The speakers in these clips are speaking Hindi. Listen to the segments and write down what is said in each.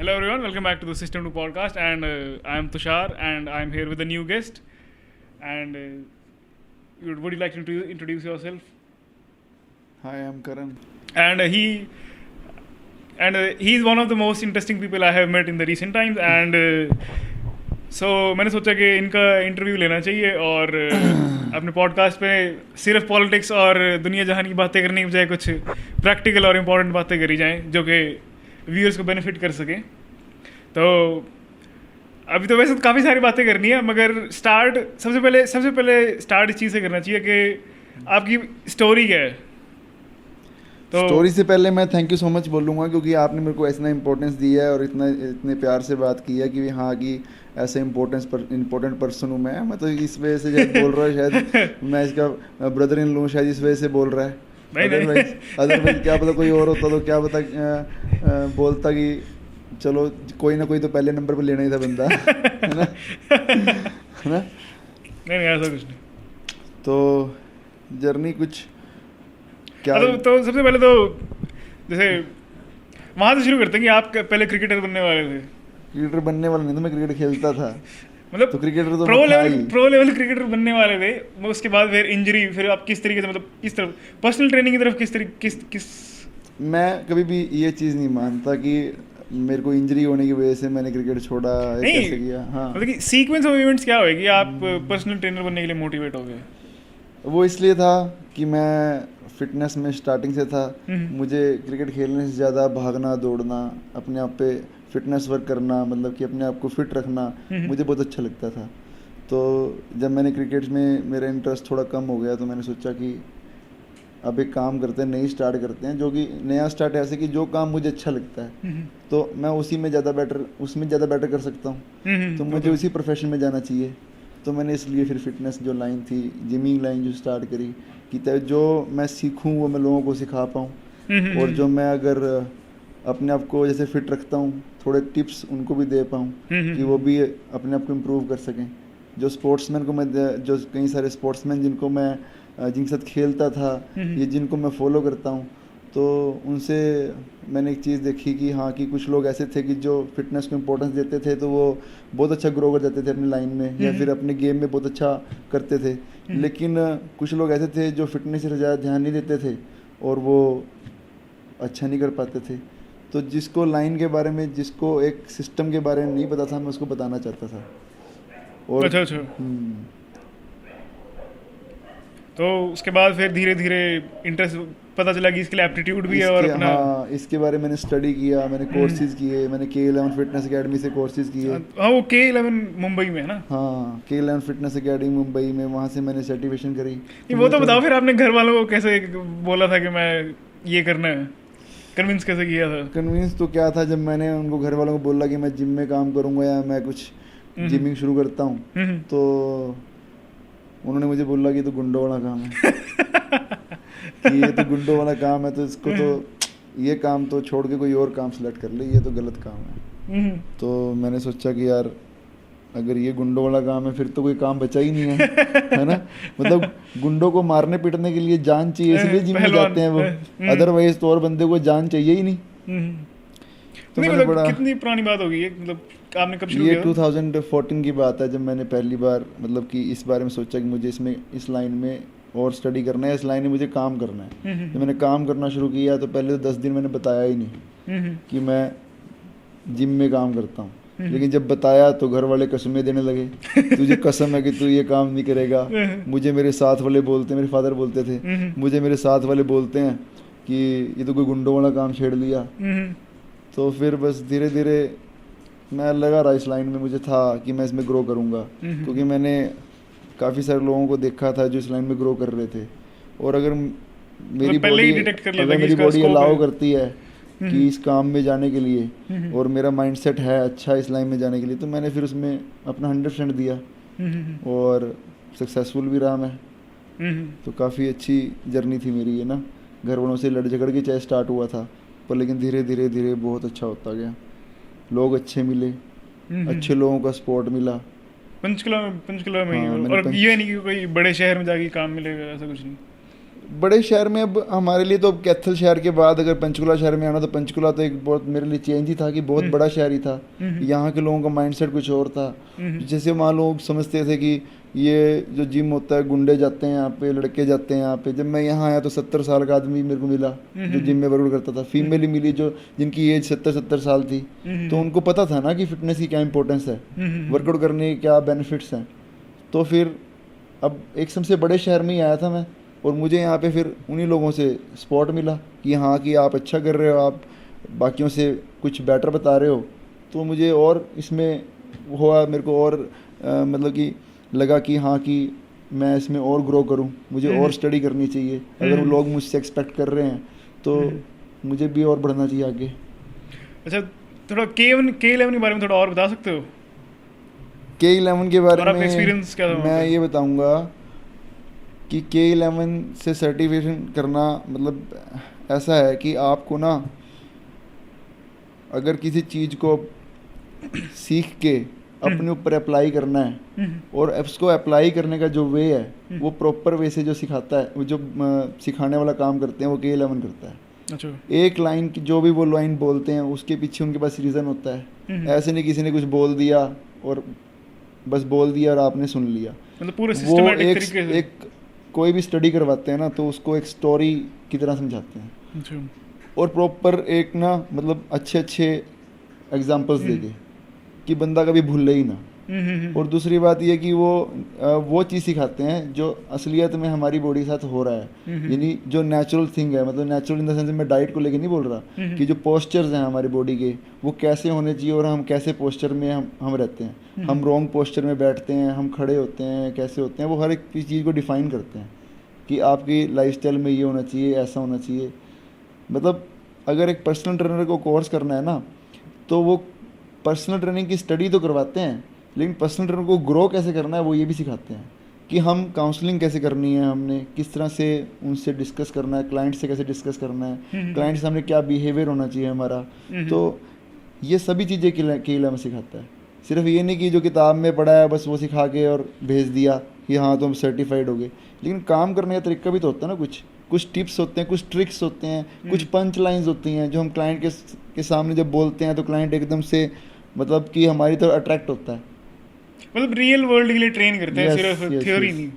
Hello everyone, welcome back to the System 2 podcast, and I am Tushar, and I am here with a new guest. And would you like to introduce yourself? Hi, I'm Karan. And he is one of the most interesting people I have met in the recent times. And so मैंने सोचा कि इनका इंटरव्यू लेना चाहिए और अपने पॉडकास्ट पे सिर्फ पॉलिटिक्स और दुनिया जहान की बातें करने की बजाय कुछ प्रैक्टिकल और इम्पोर्टेंट बातें करी जाएं जो कि व्यूअर्स को बेनिफिट कर सकें. तो अभी तो वैसे तो काफ़ी सारी बातें करनी है, मगर सबसे पहले स्टार्ट इस चीज़ से करना चाहिए कि आपकी स्टोरी क्या है. तो स्टोरी से पहले मैं थैंक यू सो मच बोलूँगा क्योंकि आपने मेरे को इतना इंपॉर्टेंस दिया है और इतने प्यार से बात की है कि हाँ कि ऐसे इम्पोर्टेंट पर्सन हूँ मैं तो इस वजह से शायद बोल रहा है, शायद मैं इसका ब्रदर इन लूँ, शायद इस वजह से बोल रहा है. अदरवाइज क्या पता कोई और होता तो क्या पता बोलता कि चलो कोई ना कोई तो पहले नंबर पे लेना ही था बंदा. है ना? नहीं ऐसा कुछ नहीं. तो जर्नी कुछ क्या तो सबसे पहले तो जैसे वहाँ से शुरू करते हैं कि आप पहले क्रिकेटर बनने वाले थे. क्रिकेटर बनने वाला नहीं था, मैं क्रिकेट खेलता था. मतलब तो क्रिकेटर तो प्रो लेवल क्रिकेटर बनने वाले थे. उसके बाद फिर इंजरी, फिर आप किस तरीके से मतलब किस तरफ पर्सनल ट्रेनिंग की तरफ किस मैं कभी भी ये चीज़ नहीं मानता कि मेरे को इंजरी होने की वजह से मैंने क्रिकेट छोड़ा कैसे किया. हाँ, मतलब कि सीक्वेंस ऑफ इवेंट्स क्या हुए कि आप पर्सनल ट्रेनर बनने के लिए मोटिवेट हो गए? वो इसलिए था कि मैं फिटनेस में स्टार्टिंग से था. मुझे क्रिकेट खेलने से ज़्यादा भागना दौड़ना, अपने आप पे फिटनेस वर्क करना, मतलब कि अपने आप को फिट रखना मुझे बहुत अच्छा लगता था. तो जब मैंने क्रिकेट में मेरा इंटरेस्ट थोड़ा कम हो गया तो मैंने सोचा कि अब एक काम करते हैं, नई स्टार्ट करते हैं, जो कि नया स्टार्ट ऐसे कि जो काम मुझे अच्छा लगता है तो मैं उसमें ज़्यादा बेटर कर सकता हूँ. तो मुझे उसी प्रोफेशन में जाना चाहिए. तो मैंने इसलिए फिर फिटनेस जो लाइन थी, जिमिंग लाइन जो स्टार्ट करी कि जो मैं सीखूं वो मैं लोगों को सिखा पाऊँ, और जो मैं अगर अपने आप को जैसे फिट रखता हूँ थोड़े टिप्स उनको भी दे पाऊँ कि वो भी अपने आप को इम्प्रूव कर सकें. जो स्पोर्ट्समैन को मैं जो कई सारे स्पोर्ट्समैन जिनके साथ खेलता था ये जिनको मैं फॉलो करता हूँ, तो उनसे मैंने एक चीज़ देखी कि हाँ कि कुछ लोग ऐसे थे कि जो फिटनेस को इम्पोर्टेंस देते थे तो वो बहुत अच्छा ग्रो कर जाते थे अपनी लाइन में या फिर अपने गेम में बहुत अच्छा करते थे. लेकिन कुछ लोग ऐसे थे जो फिटनेस से ज़्यादा ध्यान नहीं देते थे और वो अच्छा नहीं कर पाते थे. तो जिसको लाइन के बारे में, जिसको एक सिस्टम के बारे में नहीं पता था, मैं उसको बताना चाहता था. और अच्छा. तो उसके बाद फिर धीरे धीरे इंटरेस्ट पता चला कि इसके लिए एप्टीट्यूड भी है और अपना. हाँ, इसके बारे में मैंने स्टडी किया, मैंने कोर्सेज किए, मैंने K11 फिटनेस एकेडमी से कोर्सेज किए. हाँ, वो K11 मुंबई में है ना? हाँ, K11 फिटनेस एकेडमी मुंबई में, वहाँ से मैंने सर्टिफिकेशन करी. वो तो बताओ फिर आपने घर वालों को कैसे बोला था कि मैं ये करना है, कन्विंस कैसे किया था? कन्विंस तो क्या था, जब मैंने उनको घर वालों को बोला कि मैं जिम में काम करूँगा या मैं कुछ जिमिंग शुरू करता हूँ, तो उन्होंने मुझे बोला कि तो गुंडों वाला काम है. कि ये तो गुंडों वाला काम है, तो इसको तो ये काम तो छोड़ के कोई और काम सेलेक्ट कर ले, ये तो गलत काम है. तो मैंने सोचा कि यार अगर ये गुंडों वाला काम है फिर तो कोई काम बचा ही नहीं है ना. मतलब गुंडों को मारने पीटने के लिए जान चाहिए, इसलिए जिम में जाते हैं वो. अदरवाइज तो और बंदे को जान चाहिए ही नहीं. तो मैंने बड़ा कितनी पुरानी बात होगी ये, मतलब आपने कब शुरू किया? ये 2014 की बात है जब मैंने पहली बार मतलब कि इस बारे में सोचा कि मुझे इस लाइन में और स्टडी करना है, इस लाइन में मुझे काम करना है. जब मैंने काम करना शुरू किया तो पहले तो 10 दिन मैंने बताया ही नहीं कि मैं जिम में काम करता हूँ. लेकिन जब बताया तो घर वाले कसमें देने लगे, तुझे कसम है कि तू ये काम नहीं करेगा. मुझे मेरे साथ वाले बोलते, मेरे फादर बोलते थे, मुझे मेरे साथ वाले बोलते हैं कि ये तो कोई गुंडों वाला काम छेड़ लिया. तो फिर बस धीरे धीरे मैं लगा रहा इस लाइन में. मुझे था कि मैं इसमें ग्रो करूँगा क्योंकि मैंने काफ़ी सारे लोगों को देखा था जो इस लाइन में ग्रो कर रहे थे. और अगर मेरी बॉडी अलाउ करती है कि इस काम में जाने के लिए और मेरा माइंडसेट है अच्छा इस लाइन में जाने के लिए, तो मैंने फिर उसमें अपना 100% दिया और सक्सेसफुल भी रहा मैं. तो काफ़ी अच्छी जर्नी थी मेरी ये ना. घर वालों से लड़ झगड़ के चाहे स्टार्ट हुआ था, पर लेकिन धीरे धीरे बहुत अच्छा होता गया. लोग अच्छे मिले, अच्छे लोगों का सपोर्ट मिला. पंचकुला में और ये नहीं कि कोई बड़े शहर में जाके काम मिलेगा, ऐसा कुछ नहीं. बड़े शहर में अब हमारे लिए तो अब कैथल शहर के बाद अगर पंचकुला शहर में आना, तो पंचकुला तो एक बहुत मेरे लिए चेंज ही था कि बहुत बड़ा शहर ही था। यहाँ के लोगों का माइंडसेट कुछ और था। जैसे वहाँ लोग समझते थे कि ये जो जिम होता है गुंडे जाते हैं यहाँ पे, लड़के जाते हैं यहाँ पे। जब मैं यहाँ आया तो 70 साल का आदमी मेरे को मिला जो जिम में वर्कआउट करता था, फीमेल ही मिली जो जिनकी एज 70 साल थी। तो उनको पता था ना कि फिटनेस की क्या इंपॉर्टेंस है, वर्कआउट करने के क्या बेनिफिट्स हैं। तो फिर अब एक सबसे बड़े शहर में ही आया था मैं, और मुझे यहाँ पे फिर उन्हीं लोगों से सपोर्ट मिला कि हाँ कि आप अच्छा कर रहे हो, आप बाकियों से कुछ बेटर बता रहे हो। तो मुझे और इसमें हुआ, मेरे को और मतलब कि लगा कि हाँ कि मैं इसमें और ग्रो करूँ, मुझे और स्टडी करनी चाहिए। अगर वो लोग मुझसे एक्सपेक्ट कर रहे हैं तो मुझे भी और बढ़ना चाहिए आगे। अच्छा, थोड़ा K11 के बारे में थोड़ा और बता सकते हो? K11 के बारे में एक्सपीरियंस क्या था? मैं ये बताऊंगा कि K11 से सर्टिफिकेशन करना मतलब ऐसा है कि आपको ना अगर किसी चीज़ को सीख के अपने ऊपर अप्लाई करना है, और उसको अप्लाई करने का जो वे है वो प्रॉपर वे से जो सिखाता है, वो जो सिखाने वाला काम करते हैं वो K11 करता है। अच्छा। एक लाइन की जो भी वो लाइन बोलते हैं उसके पीछे उनके पास रीज़न होता है। ऐसे नहीं किसी ने कुछ बोल दिया और बस बोल दिया और आपने सुन लिया। मतलब पूरे सिस्टमैटिक तरीके से एक कोई भी स्टडी करवाते हैं ना तो उसको एक स्टोरी की तरह समझाते हैं। अच्छा। और प्रॉपर एक ना मतलब अच्छे एग्जांपल्स देके कि बंदा कभी भूले ही ना। और दूसरी बात ये कि वो चीज़ सिखाते हैं जो असलियत में हमारी बॉडी के साथ हो रहा है, यानी जो नेचुरल थिंग है। मतलब नेचुरल इन द सेंस मैं डाइट को लेके नहीं बोल रहा कि जो पोस्चर्स हैं हमारी बॉडी के वो कैसे होने चाहिए और हम कैसे पोस्चर में हम रहते हैं। हम रॉन्ग पोस्चर में बैठते हैं, हम खड़े होते हैं, कैसे होते हैं, वो हर एक चीज़ को डिफ़ाइन करते हैं कि आपकी लाइफस्टाइल में ये होना चाहिए, ऐसा होना चाहिए। मतलब अगर एक पर्सनल ट्रेनर को कोर्स करना है ना तो वो पर्सनल ट्रेनिंग की स्टडी तो करवाते हैं, लेकिन पर्सनल ट्रेनर को ग्रो कैसे करना है वो ये भी सिखाते हैं कि हम काउंसलिंग कैसे करनी है, हमने किस तरह से उनसे डिस्कस करना है, क्लाइंट से कैसे डिस्कस करना है, क्लाइंट के सामने क्या बिहेवियर होना चाहिए हमारा। तो ये सभी चीज़ें K11 सिखाता है। सिर्फ ये नहीं कि जो किताब में पढ़ा है बस वो सिखा के और भेज दिया कि हाँ तुम सर्टिफाइड हो गए, लेकिन काम करने का तरीका भी तो होता है ना। कुछ टिप्स होते हैं, कुछ ट्रिक्स होते हैं, कुछ पंच लाइन्स होती हैं जो हम क्लाइंट के सामने जब बोलते हैं तो क्लाइंट एकदम से मतलब कि हमारी तरफ अट्रैक्ट होता है। मतलब रियल वर्ल्ड के लिए ट्रेन करते हैं, सिर्फ थ्योरी नहीं।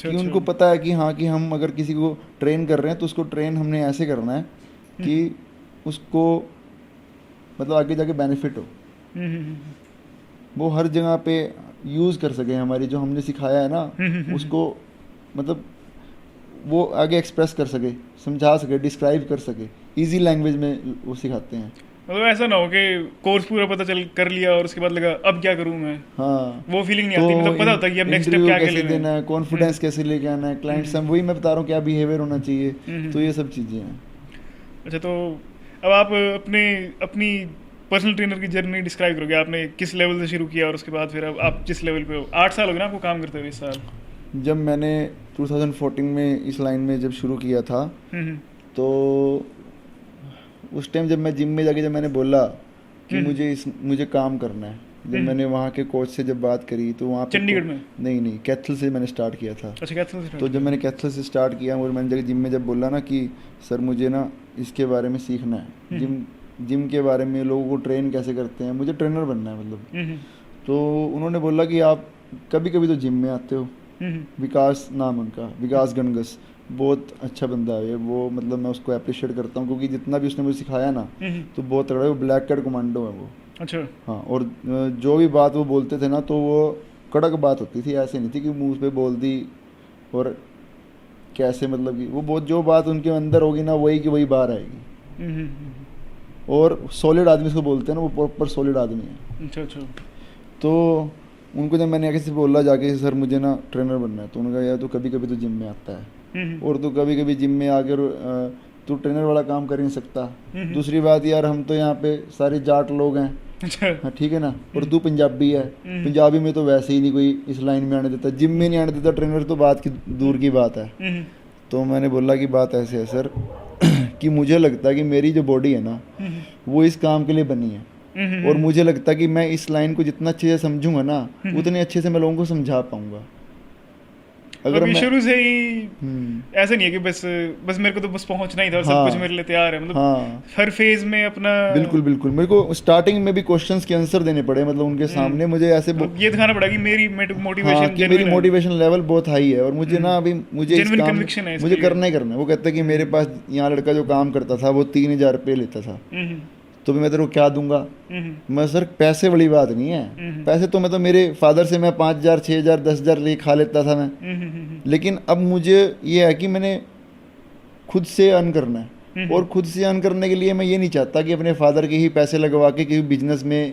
कि उनको पता है कि हाँ कि हम अगर किसी को ट्रेन कर रहे हैं तो उसको ट्रेन हमने ऐसे करना है कि उसको मतलब आगे जाके बेनिफिट हो, वो हर जगह पे यूज़ कर सके हमारी जो हमने सिखाया है ना उसको, मतलब वो आगे एक्सप्रेस कर सके, समझा सके, डिस्क्राइब कर सके, इजी लैंग्वेज में वो सिखाते हैं। मतलब ऐसा ना हो कि कोर्स पूरा पता चल कर लिया और उसके बाद लगा अब क्या करूं मैं। हाँ, वो फीलिंग नहीं आती। मतलब पता होता है कि अब नेक्स्ट स्टेप क्या कैसे देना है, कॉन्फिडेंस कैसे लेके आना है, क्लाइंट से वही मैं बता रहा हूँ क्या बिहेवियर होना चाहिए। तो ये सब चीज़ें हैं। अच्छा, तो अब आप अपनी पर्सनल ट्रेनर की जर्नी डिस्क्राइब करोगे। आपने किस लेवल से शुरू किया और उसके बाद फिर अब आप जिस लेवल पे हो। 8 साल हो गए ना आपको काम करते हुए? इस साल जब मैंने 2014 में इस लाइन में जब शुरू किया था तो उस टाइम जब मैं जिम में जाके जब मैंने बोला कि मुझे काम करना है, जब मैंने वहाँ के कोच से जब बात करी तो वहाँ पे चंडीगढ़ में नहीं कैथल से मैंने स्टार्ट किया था। अच्छा, कैथल से। तो जब मैंने कैथल से स्टार्ट किया और मैंने जाके जिम में जब बोला ना कि सर मुझे ना इसके बारे में सीखना है, जिम के बारे में, लोगों को ट्रेन कैसे करते हैं, मुझे ट्रेनर बनना है मतलब। तो उन्होंने बोला कि आप कभी कभी तो जिम में आते हो। विकास नाम उनका, विकास गणगस, बहुत अच्छा बंदा है वो। मतलब मैं उसको अप्रिशिएट करता हूँ क्योंकि जितना भी उसने मुझे सिखाया ना तो बहुत तगड़ा है। वो ब्लैक कार्ड कमांडो है वो। अच्छा। हाँ, और जो भी बात वो बोलते थे ना तो वो कड़क बात होती थी, ऐसे नहीं थी कि मुंह पे बोल दी और कैसे, मतलब कि वो बहुत जो बात उनके अंदर होगी ना वही की वही बाहर आएगी। और सॉलिड आदमी उसको बोलते हैं ना, वो प्रॉपर सॉलिड आदमी है। अच्छा। तो उनको जब मैंने ऐसे बोला जाके सर मुझे ना ट्रेनर बनना है, तो उन्होंने कहा यार तू कभी कभी तो जिम में आता है और तू कभी कभी जिम में आकर तू ट्रेनर वाला काम कर नहीं सकता। दूसरी बात यार हम तो यहाँ पे सारे जाट लोग हैं। हाँ, ठीक है ना, और तू पंजाबी है, पंजाबी में तो वैसे ही नहीं कोई इस लाइन में आने देता, जिम में नहीं आने देता, ट्रेनर तो बात की दूर की बात है। तो मैंने बोला कि बात ऐसे है सर कि मुझे लगता है कि मेरी जो बॉडी है ना वो इस काम के लिए बनी है, और मुझे लगता है कि मैं इस लाइन को जितना अच्छे से समझूंगा ना उतने अच्छे से मैं लोगों को समझा पाऊंगा। अगर अभी मैं शुरू से ही ऐसा नहीं है कि बस मेरे को तो बस पहुंचना ही था और सब हाँ, कुछ मेरे लिए तैयार है, मतलब हाँ हर फेज में अपना बिल्कुल बिल्कुल, मेरे को स्टार्टिंग में भी क्वेश्चंस के आंसर देने पड़े, मतलब उनके सामने मुझे ऐसे ये दिखाना पड़ा कि मेरी हाँ मोटिवेशन कि मेरी मोटिवेशन लेवल बहुत हाई है और मुझे ना अभी मुझे इस जेन्युइन काम कन्विक्शन है इसके मुझे लिए। करना ही करना है। वो कहते हैं कि मेरे पास यहाँ लड़का जो काम करता था वो 3,000 रुपये लेता था, तो भी मैं तेरे को क्या दूंगा। मैं सर पैसे बड़ी बात नहीं है, पैसे तो मैं तो मेरे फादर से मैं 5,000 6,000 10,000 ले खा लेता था मैं, लेकिन अब मुझे ये है कि मैंने खुद से अर्न करना है और खुद से अर्न करने के लिए मैं ये नहीं चाहता कि अपने फादर के ही पैसे लगवा के किसी बिजनेस में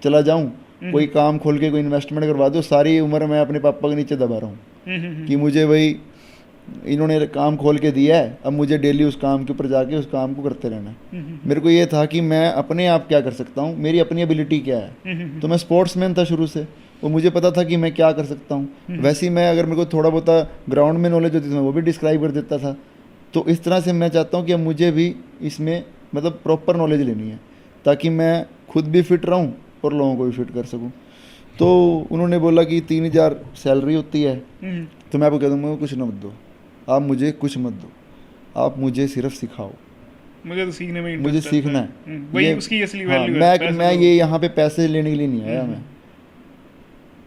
चला जाऊं, कोई काम खोल के कोई इन्वेस्टमेंट करवा दो, सारी उम्र मैं अपने पापा के नीचे दबा रहा हूँ कि मुझे भाई इन्होंने काम खोल के दिया है, अब मुझे डेली उस काम के ऊपर जाके उस काम को करते रहना है। मेरे को ये था कि मैं अपने आप क्या कर सकता हूँ, मेरी अपनी एबिलिटी क्या है। तो मैं स्पोर्ट्समैन था शुरू से, वो मुझे पता था कि मैं क्या कर सकता हूँ। वैसे ही मैं अगर मेरे को थोड़ा बहुत ग्राउंड में नॉलेज होती थी मैं वो भी डिस्क्राइब कर देता था। तो इस तरह से मैं चाहता हूँ कि अब मुझे भी इसमें मतलब प्रॉपर नॉलेज लेनी है ताकि मैं खुद भी फिट रहूँ और लोगों को भी फिट कर सकूँ। तो उन्होंने बोला कि 3,000 सैलरी होती है, तो मैं आपको कह दूँगा कुछ न मत दो, आप मुझे कुछ मत दो, आप मुझे सिर्फ सिखाओ, मुझे तो सीखने में मुझे इंटरेस्ट सीखना है। है। वही ये उसकी असली हाँ, वैल्यू है। मैं ये यहाँ पे पैसे लेने के लिए नहीं आया मैं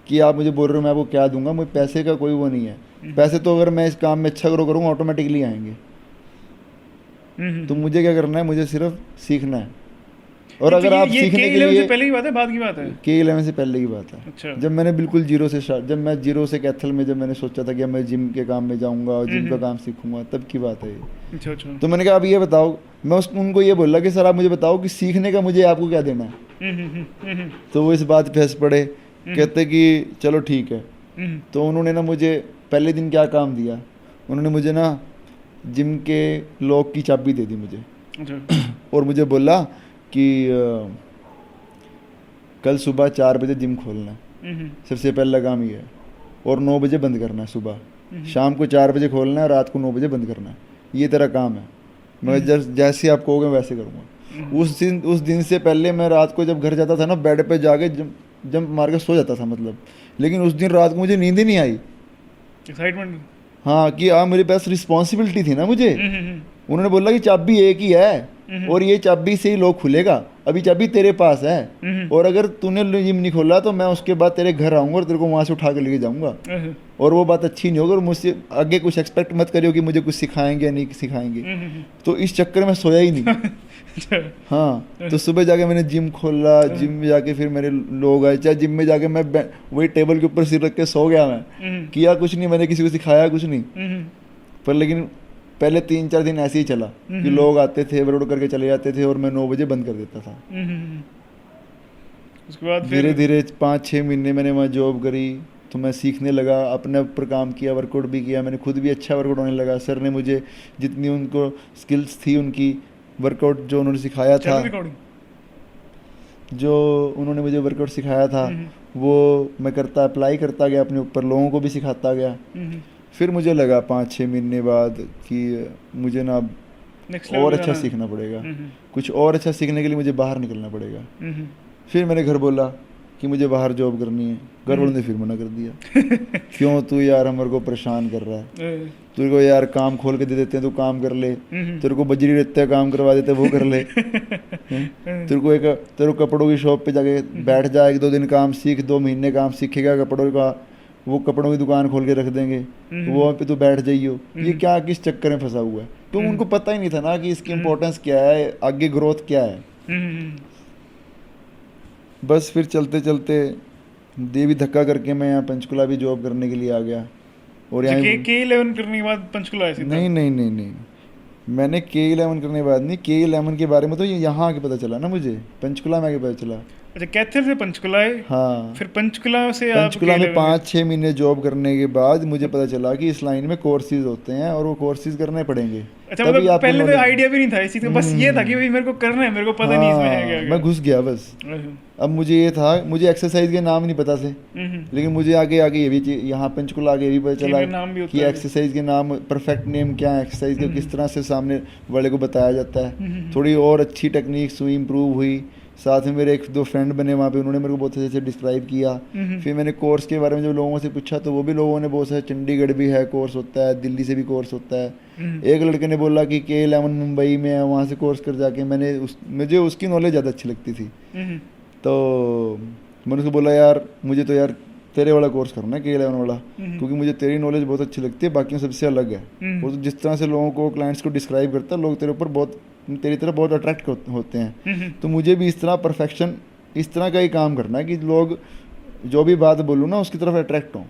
कि आप मुझे बोल रहे हो मैं आपको क्या दूंगा, मुझे पैसे का कोई वो नहीं है। पैसे तो अगर मैं इस काम में अच्छा करूँगा ऑटोमेटिकली आएंगे। तो मुझे क्या करना है, मुझे सिर्फ सीखना है। और अगर आप सीखने के लिए से पहले की बात है बाद की बात है? K11 से पहले की बात है। अच्छा। जब मैंने बिल्कुल जीरो से जब मैं जीरो से कैथल में जब मैंने सोचा था कि मैं जिम के काम में जाऊंगा और जिम का काम सीखूंगा, तब की बात है ये। अच्छा। तो मैंने कहा अब ये बताओ, मैं उनको ये बोला कि सर आप मुझे बताओ कि सीखने का मुझे आपको क्या देना है। तो वो इस बात पे हंस पड़े, कहते कि चलो ठीक है। तो उन्होंने ना मुझे पहले दिन क्या काम दिया, उन्होंने मुझे ना जिम के लॉक की चाबी दे दी मुझे और मुझे बोला कि कल सुबह 4 बजे जिम खोलना है, सबसे पहला काम ये है, और 9 बजे बंद करना है। सुबह शाम को 4 बजे खोलना है, रात को 9 बजे बंद करना है, ये तेरा काम है। मैं जैसे आप कहोगे वैसे करूँगा। उस दिन से पहले मैं रात को जब घर जाता था ना, बेड पे जाके जंप मार के सो जाता था मतलब, लेकिन उस दिन रात को मुझे नींद ही नहीं आई। एक्साइटमेंट। हाँ कि मेरे पास रिस्पॉन्सिबिलिटी थी ना मुझे। उन्होंने बोला कि चाबी एक ही है और ये चाबी से ही लॉक खुलेगा, अभी चाबी तेरे पास है, और अगर तूने जिम नहीं खोला तो मैं उसके बाद तेरे घर आऊँगा और तेरे को वहाँ से उठा के लेके जाऊँगा, और वो बात अच्छी नहीं होगी और मुझसे आगे कुछ एक्सपेक्ट मत करियो कि मुझे कुछ सिखाएंगे या नहीं सिखाएंगे। तो इस चक्कर में सोया ही नहीं। हाँ, तो सुबह जाके मैंने जिम खोला, जिम में जाके फिर मेरे लोग आए, चाहे जिम में जाके मैं वही टेबल के ऊपर सिर रख के सो गया, मैं किया कुछ नहीं, मैंने किसी को सिखाया कुछ नहीं। पर लेकिन पहले 3-4 दिन ऐसे ही चला कि लोग आते थे, वर्कआउट करके चले जाते थे और मैं 9 बजे बंद कर देता था। उसके बाद धीरे धीरे 5-6 महीने मैंने वहाँ जॉब करी, तो मैं सीखने लगा, अपने ऊपर काम किया, वर्कआउट भी किया, मैंने खुद भी अच्छा वर्कआउट होने लगा। सर ने मुझे जितनी उनको स्किल्स थी उनकी वर्कआउट जो उन्होंने सिखाया था, जो उन्होंने मुझे वर्कआउट सिखाया था वो मैं अप्लाई करता गया अपने ऊपर, लोगों को भी सिखाता गया। फिर मुझे लगा 5-6 महीने बाद कि मुझे ना और अच्छा सीखना पड़ेगा, कुछ और अच्छा सीखने के लिए मुझे बाहर निकलना पड़ेगा। फिर मैंने घर बोला कि मुझे बाहर जॉब करनी है, घर वालों ने फिर मना कर दिया। क्यों तू यार हमारे को परेशान कर रहा है, तेरे को यार काम खोल के दे देते हैं, तू काम कर ले, तेरे को बजरी रहते काम करवा देते वो कर ले, तेरे को कपड़ों की शॉप पे जाके बैठ जा, 1-2 दिन काम सीख, 2 महीने काम सीखेगा कपड़ों का, वो कपड़ों की दुकान खोल के रख देंगे, वो पे तू बैठ जाइयो। ये क्या किस चक्कर में फंसा हुआ है। तो उनको पता ही नहीं था ना कि इसकी इम्पोर्टेंस क्या है, आगे ग्रोथ क्या है। बस फिर चलते चलते देवी धक्का करके मैं यहाँ पंचकुला भी जॉब करने के लिए आ गया। और यहाँ K11 करने के बाद पंचकुला ऐसे नहीं, मैंने K11 करने के बाद नहीं, K11 के बारे में तो यहाँ आके पता चला ना मुझे, पंचकुला में आके पता चला। अच्छा, कैथल से पंचकुला है? हाँ, फिर पंचकुला से पंचकुला में 5-6 महीने जॉब करने के बाद मुझे पता चला कि इस लाइन में कोर्सेज होते हैं और वो कोर्सेज करने पड़ेंगे। अच्छा, मतलब पहले तो आइडिया भी नहीं था इस चीज का, बस ये था कि भाई मेरे को करना है, मेरे को पता नहीं इसमें है क्या। मैं घुस गया बस। अब मुझे ये था, मुझे एक्सरसाइज के नाम नहीं पता थे, लेकिन मुझे आगे ये भी यहाँ पंचकुला आगे ये भी पता चला कि एक्सरसाइज के नाम, परफेक्ट नेम क्या है एक्सरसाइज के, किस तरह से सामने वाले को बताया जाता है। थोड़ी और अच्छी टेक्निक्स हुई, इम्प्रूव हुई, साथ में मेरे एक दो फ्रेंड बने वहाँ पे, उन्होंने मेरे को बहुत अच्छे से डिस्क्राइब किया। फिर मैंने कोर्स के बारे में जब लोगों से पूछा तो वो भी लोगों ने बहुत सारे, चंडीगढ़ भी है कोर्स होता है, दिल्ली से भी कोर्स होता है। एक लड़के ने बोला कि K11 मुंबई में है, वहाँ से कोर्स कर जाके मुझे उसकी नॉलेज ज़्यादा अच्छी लगती थी। तो मैंने उसको बोला यार मुझे तो यार तेरे वाला कोर्स करना है K11 वाला, क्योंकि मुझे तेरी नॉलेज बहुत अच्छी लगती है, बाकियों सबसे अलग है। और तो जिस तरह से लोगों को, क्लाइंट्स को डिस्क्राइब करता है, लोग तेरी तरफ बहुत अट्रैक्ट होते हैं। तो मुझे भी इस तरह परफेक्शन, इस तरह का ही काम करना है कि लोग जो भी बात बोलूँ ना उसकी तरफ अट्रैक्ट हों।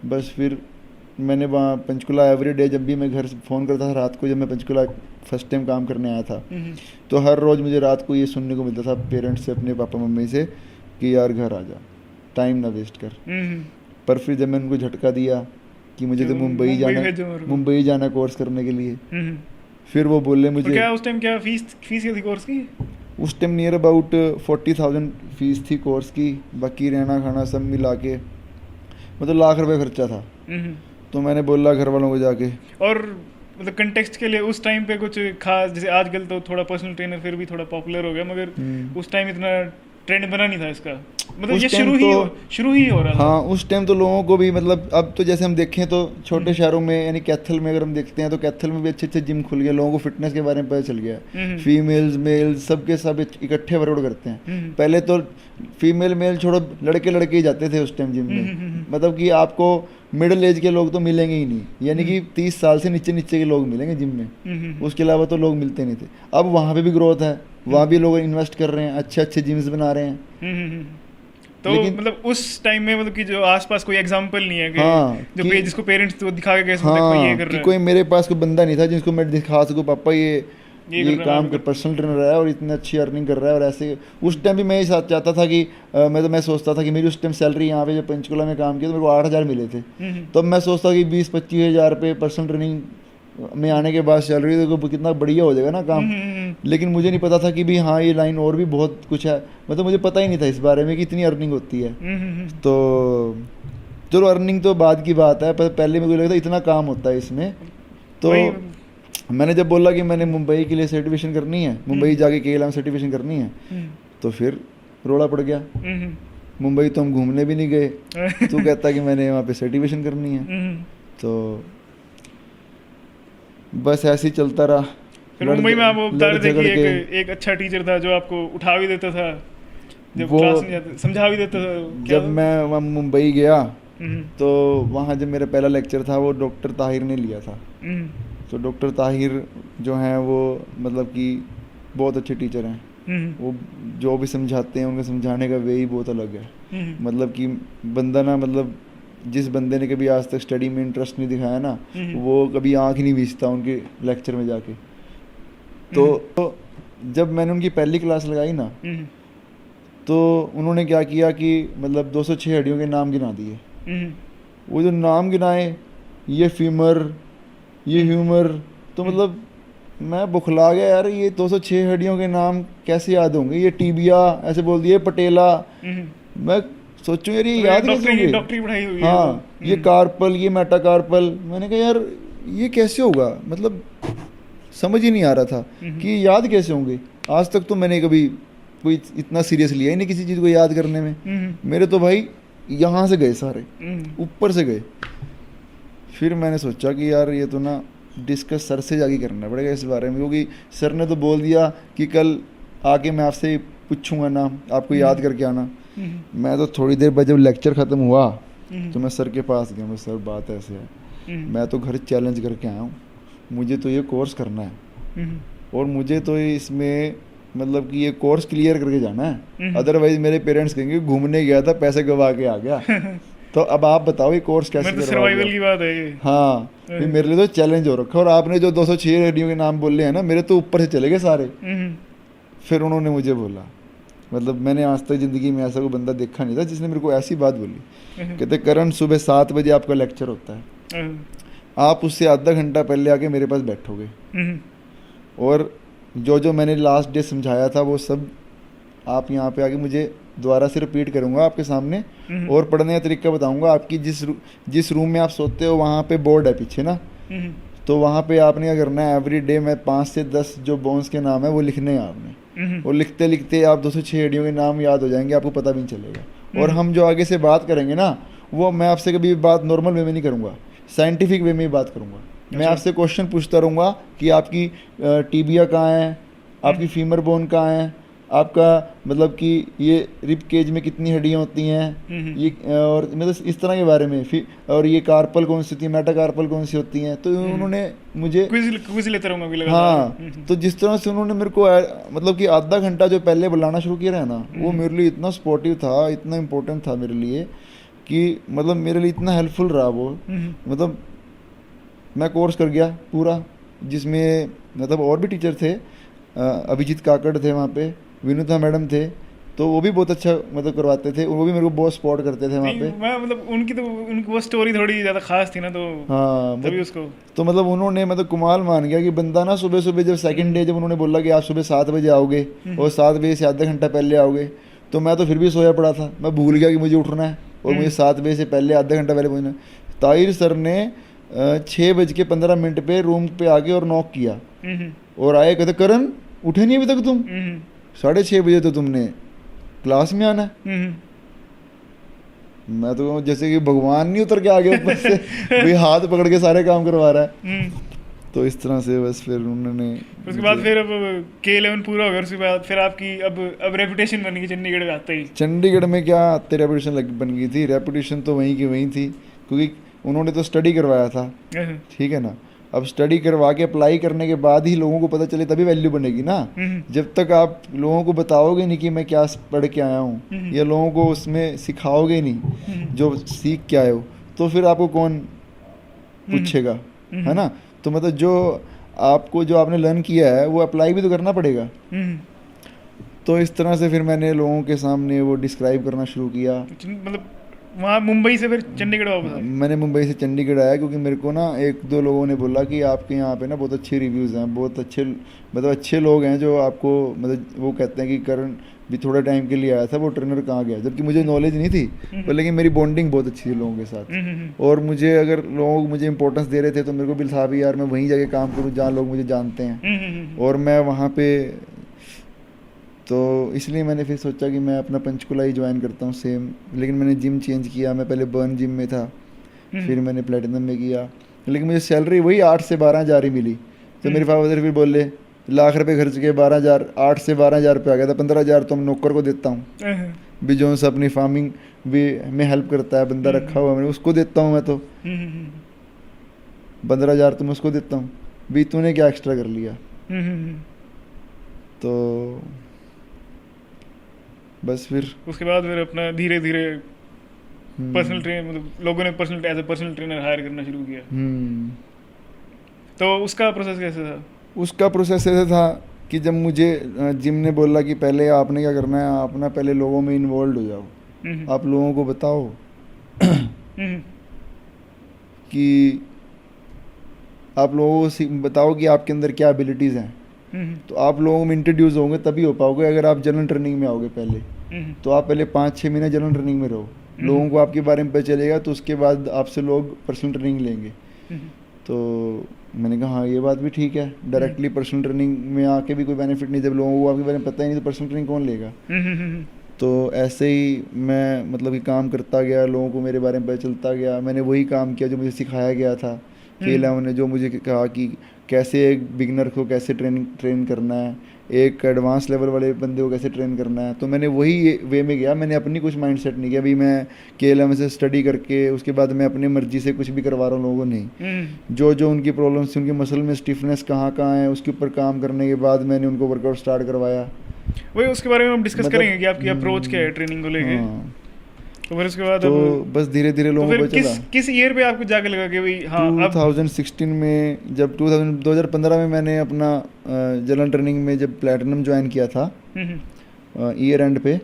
बस फिर मैंने वहाँ पंचकुला एवरीडे, जब भी मैं घर से फ़ोन करता था रात को, जब मैं पंचकुला फर्स्ट टाइम काम करने आया था, तो हर रोज़ मुझे रात को ये सुनने को मिलता था पेरेंट्स से, अपने पापा मम्मी से, कि यार घर आ जा, टाइम ना वेस्ट कर। पर फिर जब मैंने उनको झटका दिया कि मुझे तो मुंबई जाना कोर्स करने के लिए, फिर वो बोले मुझे, क्या उस टाइम क्या फीस क्या थी कोर्स की? उस टाइम नियर अबाउट 40,000 फीस थी कोर्स की, बाकी रहना खाना सब मिला के मतलब लाख रुपए खर्चा था। तो मैंने बोला घर वालों को जाके, और मतलब कंटेक्स्ट के लिए उस टाइम पे कुछ खास, जैसे आजकल तो थोड़ा पर्सनल ट्रेनर फिर भी थोड़ा पॉपुलर हो गया, मगर उस टाइम इतना ट्रेंड बना नहीं था इसका, मतलब ये शुरू ही हो रहा था। हाँ, उस टाइम तो लोगों को भी, मतलब अब तो जैसे हम देखें तो छोटे शहरों में, यानी कैथल में अगर हम देखते हैं तो कैथल में भी अच्छे अच्छे जिम खुल गए, लोगों को फिटनेस के बारे में पता चल गया। फीमेल्स मेल्स सबके सब इकट्ठे वर्कआउट करते हैं। पहले तो फीमेल मेल छोड़ो, लड़के ही जाते थे उस टाइम जिम में, मतलब कि आपको मिडिल एज के लोग तो मिलेंगे ही नहीं, यानी कि 30 साल से नीचे के लोग मिलेंगे जिम में, उसके अलावा तो लोग मिलते नहीं थे। अब वहाँ पे भी ग्रोथ है, वहाँ भी लोग इन्वेस्ट कर रहे हैं, अच्छे जिम्स बना रहे हैं। तो मतलब उस टाइम में मतलब कि जो आसपास कोई एग्जांपल नहीं है कि जो जिसको पेरेंट्स तो दिखा के कैसे ये कर रहा है, कोई मेरे पास कोई बंदा नहीं था जिसको मैं दिखा सकूं, पापा ये काम कर, पर्सनल ट्रेनर है और इतनी अच्छी अर्निंग कर रहा है। और ऐसे उस टाइम भी मैं ही साथ चाहता था कि मैं सोचता था कि मेरी उस टाइम सैलरी यहाँ पे जब पंचकुला में काम किया तो मेरे को 8,000 मिले थे। तो मैं सोचता कि 20-25 हज़ार रुपये पर्सनल ट्रेनिंग में आने के बाद सैलरी तो कितना बढ़िया हो जाएगा ना काम। लेकिन मुझे नहीं पता था कि भी हाँ ये लाइन और भी बहुत कुछ है, मतलब मुझे पता ही नहीं था इस बारे में कि इतनी अर्निंग होती है। तो चलो अर्निंग तो बाद की बात है, पर पहले मेरे को लगता इतना काम होता है इसमें। तो मैंने जब बोला कि मैंने मुंबई के लिए सर्टिफिकेशन करनी है, मुंबई जाके K11 सर्टिफिकेशन करनी है, तो फिर रोड़ा पड़ गया। मुंबई तो हम घूमने भी नहीं गए, तू कहता कि मैंने वहाँ पे सर्टिफिकेशन करनी है। तो बस ऐसे ही चलता रहा। फिर मुंबई में आप बता रहे थे कि एक अच्छा टीचर था जो आपको उठा भी देता था, जब क्लास में जाते समझा भी देता था। जब मैं वहाँ मुंबई गया तो वहाँ जब मेरा पहला लेक्चर था वो डॉक्टर ताहिर ने लिया था। तो डॉक्टर ताहिर जो हैं वो मतलब कि बहुत अच्छे टीचर हैं, वो जो भी समझाते हैं उनके समझाने का वे ही बहुत अलग है। मतलब कि बंदा ना, मतलब जिस बंदे ने कभी आज तक स्टडी में इंटरेस्ट नहीं दिखाया ना, वो कभी आँख ही नहीं बीचता उनके लेक्चर में जाके। तो जब मैंने उनकी पहली क्लास लगाई ना, तो उन्होंने क्या किया कि मतलब 206 हड्डियों के नाम गिना दिए। वो जो नाम गिनाए, ये फीमर, ये ह्यूमर, तो मतलब मैं बुखला गया यार, ये 206 हड्डियों के नाम कैसे याद होंगे। ये टीबिया ऐसे बोल दिए, पटेला, मैं सोचूं यार ये याद कैसे होंगे। डॉक्टरी पढ़ाई हुई हाँ, ये कार्पल, ये मेटाकार्पल, मैंने कहा यार ये कैसे होगा, मतलब समझ ही नहीं आ रहा था कि याद कैसे होंगे। आज तक तो मैंने कभी कोई इतना सीरियस लिया ही नहीं किसी चीज़ को याद करने में। मेरे तो भाई यहाँ से गए सारे, ऊपर से गए। फिर मैंने सोचा कि यार ये तो ना डिस्कस सर से जाके करना पड़ेगा इस बारे में, क्योंकि सर ने तो बोल दिया कि कल आके मैं आपसे पूछूंगा ना, आपको याद करके आना। मैं तो थोड़ी देर बाद जब लेक्चर ख़त्म हुआ तो मैं सर के पास गया, मैं सर बात ऐसे है, मैं तो घर चैलेंज करके आया हूँ, मुझे तो ये कोर्स करना है और मुझे तो इसमें मतलब कि ये कोर्स क्लियर करके जाना है, अदरवाइज मेरे पेरेंट्स कहेंगे घूमने गया था पैसे गवा के आ गया। तो अब आप बताओ ये कोर्स कैसे करवाओगे? सर्वाइवल की बात है ये। हाँ, मेरे लिए तो चैलेंज हो रखा है। और आपने जो 206 हड्डियों के नाम बोले हैं ना, मेरे तो ऊपर से चले गए सारे। फिर उन्होंने मुझे बोला, मतलब मैंने आज तक ज़िंदगी में ऐसा कोई बंदा देखा नहीं था जिसने मेरे को ऐसी बात बोली। कहते करण, सुबह 7 बजे आपका लेक्चर होता है, आप उससे आधा घंटा पहले आके मेरे पास बैठोगे और जो मैंने लास्ट डे समझाया था वो सब आप यहाँ पे आके मुझे दोबारा से रिपीट करूँगा आपके सामने, और पढ़ने का तरीका बताऊँगा। आपकी जिस रूम में आप सोते हो वहाँ पे बोर्ड है पीछे ना, तो वहाँ पे आपने क्या करना है, एवरी डे में 5 से 10 जो बोन्स के नाम है वो लिखने हैं आपने, और लिखते लिखते आप 206 हड्डियों के नाम याद हो जाएंगे, आपको पता भी नहीं चलेगा। और हम जो आगे से बात करेंगे ना, वो मैं आपसे कभी बात नॉर्मल वे में नहीं करूँगा, साइंटिफिक वे में ही बात करूँगा। मैं आपसे क्वेश्चन पूछता रहूँगा कि आपकी टीबिया कहाँ है, आपकी फीमर बोन कहाँ है, आपका मतलब कि ये रिब केज में कितनी हड्डियाँ होती हैं, ये और मतलब इस तरह के बारे में, फिर और ये कार्पल कौन सी होती है, मेटाकार्पल कौन सी होती हैं। तो उन्होंने मुझे क्विज लेते रहूँगा अभी लगातार। हाँ, तो जिस तरह से उन्होंने मेरे को मतलब कि आधा घंटा जो पहले बुलाना शुरू किया है ना, वो मेरे लिए इतना सपोर्टिव था, इतना इम्पोर्टेंट था मेरे लिए कि मतलब मेरे लिए इतना हेल्पफुल रहा वो। मतलब मैं कोर्स कर गया पूरा, जिसमें मतलब और भी टीचर थे, अभिजीत काकड़ थे वहाँ पे, विनुता मैडम थे, तो वो भी बहुत अच्छा मतलब करवाते थे, वो भी मेरे को बहुत सपोर्ट करते थे वहाँ पे। मैं मतलब उनकी वो स्टोरी थोड़ी ज़्यादा खास थी ना, तो हाँ तभी उसको तो मतलब उन्होंने मतलब कमाल मान गया कि बंदा ना सुबह सुबह जब सेकंड डे जब उन्होंने बोला कि आप सुबह 7 बजे आओगे और 7 बजे से आधा घंटा पहले आओगे, तो मैं तो फिर भी सोया पड़ा था, मैं भूल गया कि मुझे उठना है और मुझे 7 बजे से पहले आधा घंटा पहले पहुँचना है। ताहिर सर ने 6:15 पे रूम पे आके और नॉक किया और आए, कहते करण उठे नहीं अभी तक तुम, 6:30 बजे तो तुमने क्लास में आना है। मैं तो जैसे कि भगवान नहीं उतर के आ गया ऊपर से, भाई हाथ पकड़ के सारे काम करवा रहा है। तो इस तरह से बस फिर उन्होंने, उसके बाद फिर अब K11 पूरा हो गया, उसके बाद फिर आपकी अब रेपुटेशन बन गई चंडीगढ़ में आते ही। चंडीगढ़ में क्या आते रेपुटेशन बन गई थी, रेपुटेशन तो वहीं की वहीं थी, क्योंकि उन्होंने तो स्टडी करवाया था, ठीक है ना। अब स्टडी करवा के अप्लाई करने के बाद ही लोगों को पता चले तभी वैल्यू बनेगी ना। जब तक आप लोगों को बताओगे नहीं कि मैं क्या पढ़ के आया हूँ, या लोगों को उसमें सिखाओगे नहीं जो सीख के आए हो, तो फिर आपको कौन पूछेगा, है ना। तो मतलब जो आपने लर्न किया है वो अप्लाई भी तो करना पड़ेगा। तो इस तरह से फिर मैंने लोगों के सामने वो डिस्क्राइब करना शुरू किया। मतलब वहाँ मुंबई से फिर चंडीगढ़ वापस आए? मैंने मुंबई से चंडीगढ़ आया, क्योंकि मेरे को ना 1-2 लोगों ने बोला कि आपके यहाँ पे ना बहुत अच्छे रिव्यूज़ हैं, बहुत अच्छे मतलब अच्छे लोग हैं जो आपको मतलब वो कहते हैं कि करण भी थोड़ा टाइम के लिए आया था, वो ट्रेनर कहाँ गया, जबकि मुझे नॉलेज नहीं थी, पर लेकिन मेरी बॉन्डिंग बहुत अच्छी थी लोगों के साथ। और मुझे अगर लोग मुझे इंपॉर्टेंस दे रहे थे तो मेरे को भी था भी यार मैं वहीं जाके काम करूँ जहाँ लोग मुझे जानते हैं, और मैं वहाँ पे, तो इसलिए मैंने फिर सोचा कि मैं अपना पंचकुला ही ज्वाइन करता हूँ सेम। लेकिन मैंने जिम चेंज किया, मैं पहले बर्न जिम में था, फिर मैंने प्लेटिनम में किया, लेकिन मुझे सैलरी वही 8 से 12 हज़ार ही मिली। तो मेरे फादर फिर बोले लाख रुपए खर्च के 12,000, 8 से 12 हज़ार रुपये आ गया था। 15,000 तो हम नौकर को देता हूँ भी, जो से अपनी फार्मिंग भी में हेल्प करता है, बंदा रखा हुआ मैंने, उसको देता हूँ मैं। तो 15,000 तो मैं उसको देता हूँ भी, तूने क्या एक्स्ट्रा कर लिया। तो बस फिर उसके बाद फिर अपना धीरे धीरे पर्सनल ट्रेनर, मतलब लोगों ने as a personal trainer hire करना शुरू किया। तो उसका प्रोसेस कैसे था? उसका प्रोसेस ऐसा था कि जब मुझे जिम ने बोला कि पहले आपने क्या करना है, आप ना पहले लोगों में इन्वॉल्व हो जाओ, आप लोगों को बताओ कि आप लोगों को बताओ कि आपके अंदर क्या एबिलिटीज़ हैं। तो आप लोगों में इंट्रोड्यूस होंगे तभी हो पाओगे। अगर आप जनरल ट्रेनिंग में आओगे पहले, तो आप पहले 5-6 महीने जनरल ट्रेनिंग में रहो, लोगों को आपके बारे में पता चलेगा, तो उसके बाद आपसे लोग पर्सनल ट्रेनिंग लेंगे। तो मैंने कहा हाँ ये बात भी ठीक है, डायरेक्टली पर्सनल ट्रेनिंग में आके भी कोई बेनिफिट नहीं, जब लोगों को आपके बारे में पता ही नहीं तो पर्सनल ट्रेनिंग कौन लेगा। तो ऐसे ही मैं मतलब कि काम करता गया, लोगों को मेरे बारे में पता चलता गया। मैंने वही काम किया जो मुझे सिखाया गया था। K11 ने जो मुझे कहा कि कैसे एक बिगनर को कैसे ट्रेन करना है, एक एडवांस लेवल वाले बंदे को कैसे ट्रेन करना है, तो मैंने वही वे में गया। मैंने अपनी कुछ माइंडसेट नहीं किया, अभी मैं K11 से स्टडी करके उसके बाद मैं अपनी मर्जी से कुछ भी करवा रहा हूँ लोगों को, नहीं। जो जो उनकी प्रॉब्लम्स थी, उनकी मसल में स्टिफनेस कहाँ कहाँ है, उसके ऊपर काम करने के बाद मैंने उनको वर्कआउट स्टार्ट करवाया। वही उसके बारे में हम डिस्कस करेंगे कि आपकी अप्रोच क्या है ट्रेनिंग को लेके। तो फिर उसके बाद तो बस धीरे धीरे लोगों को चला। किस ईयर पे आपको जाके लगा कि भाई हाँ 2016 में, जब 2015 में मैंने अपना जनरल ट्रेनिंग में जब प्लैटिनम ज्वाइन किया था ईयर एंड पे,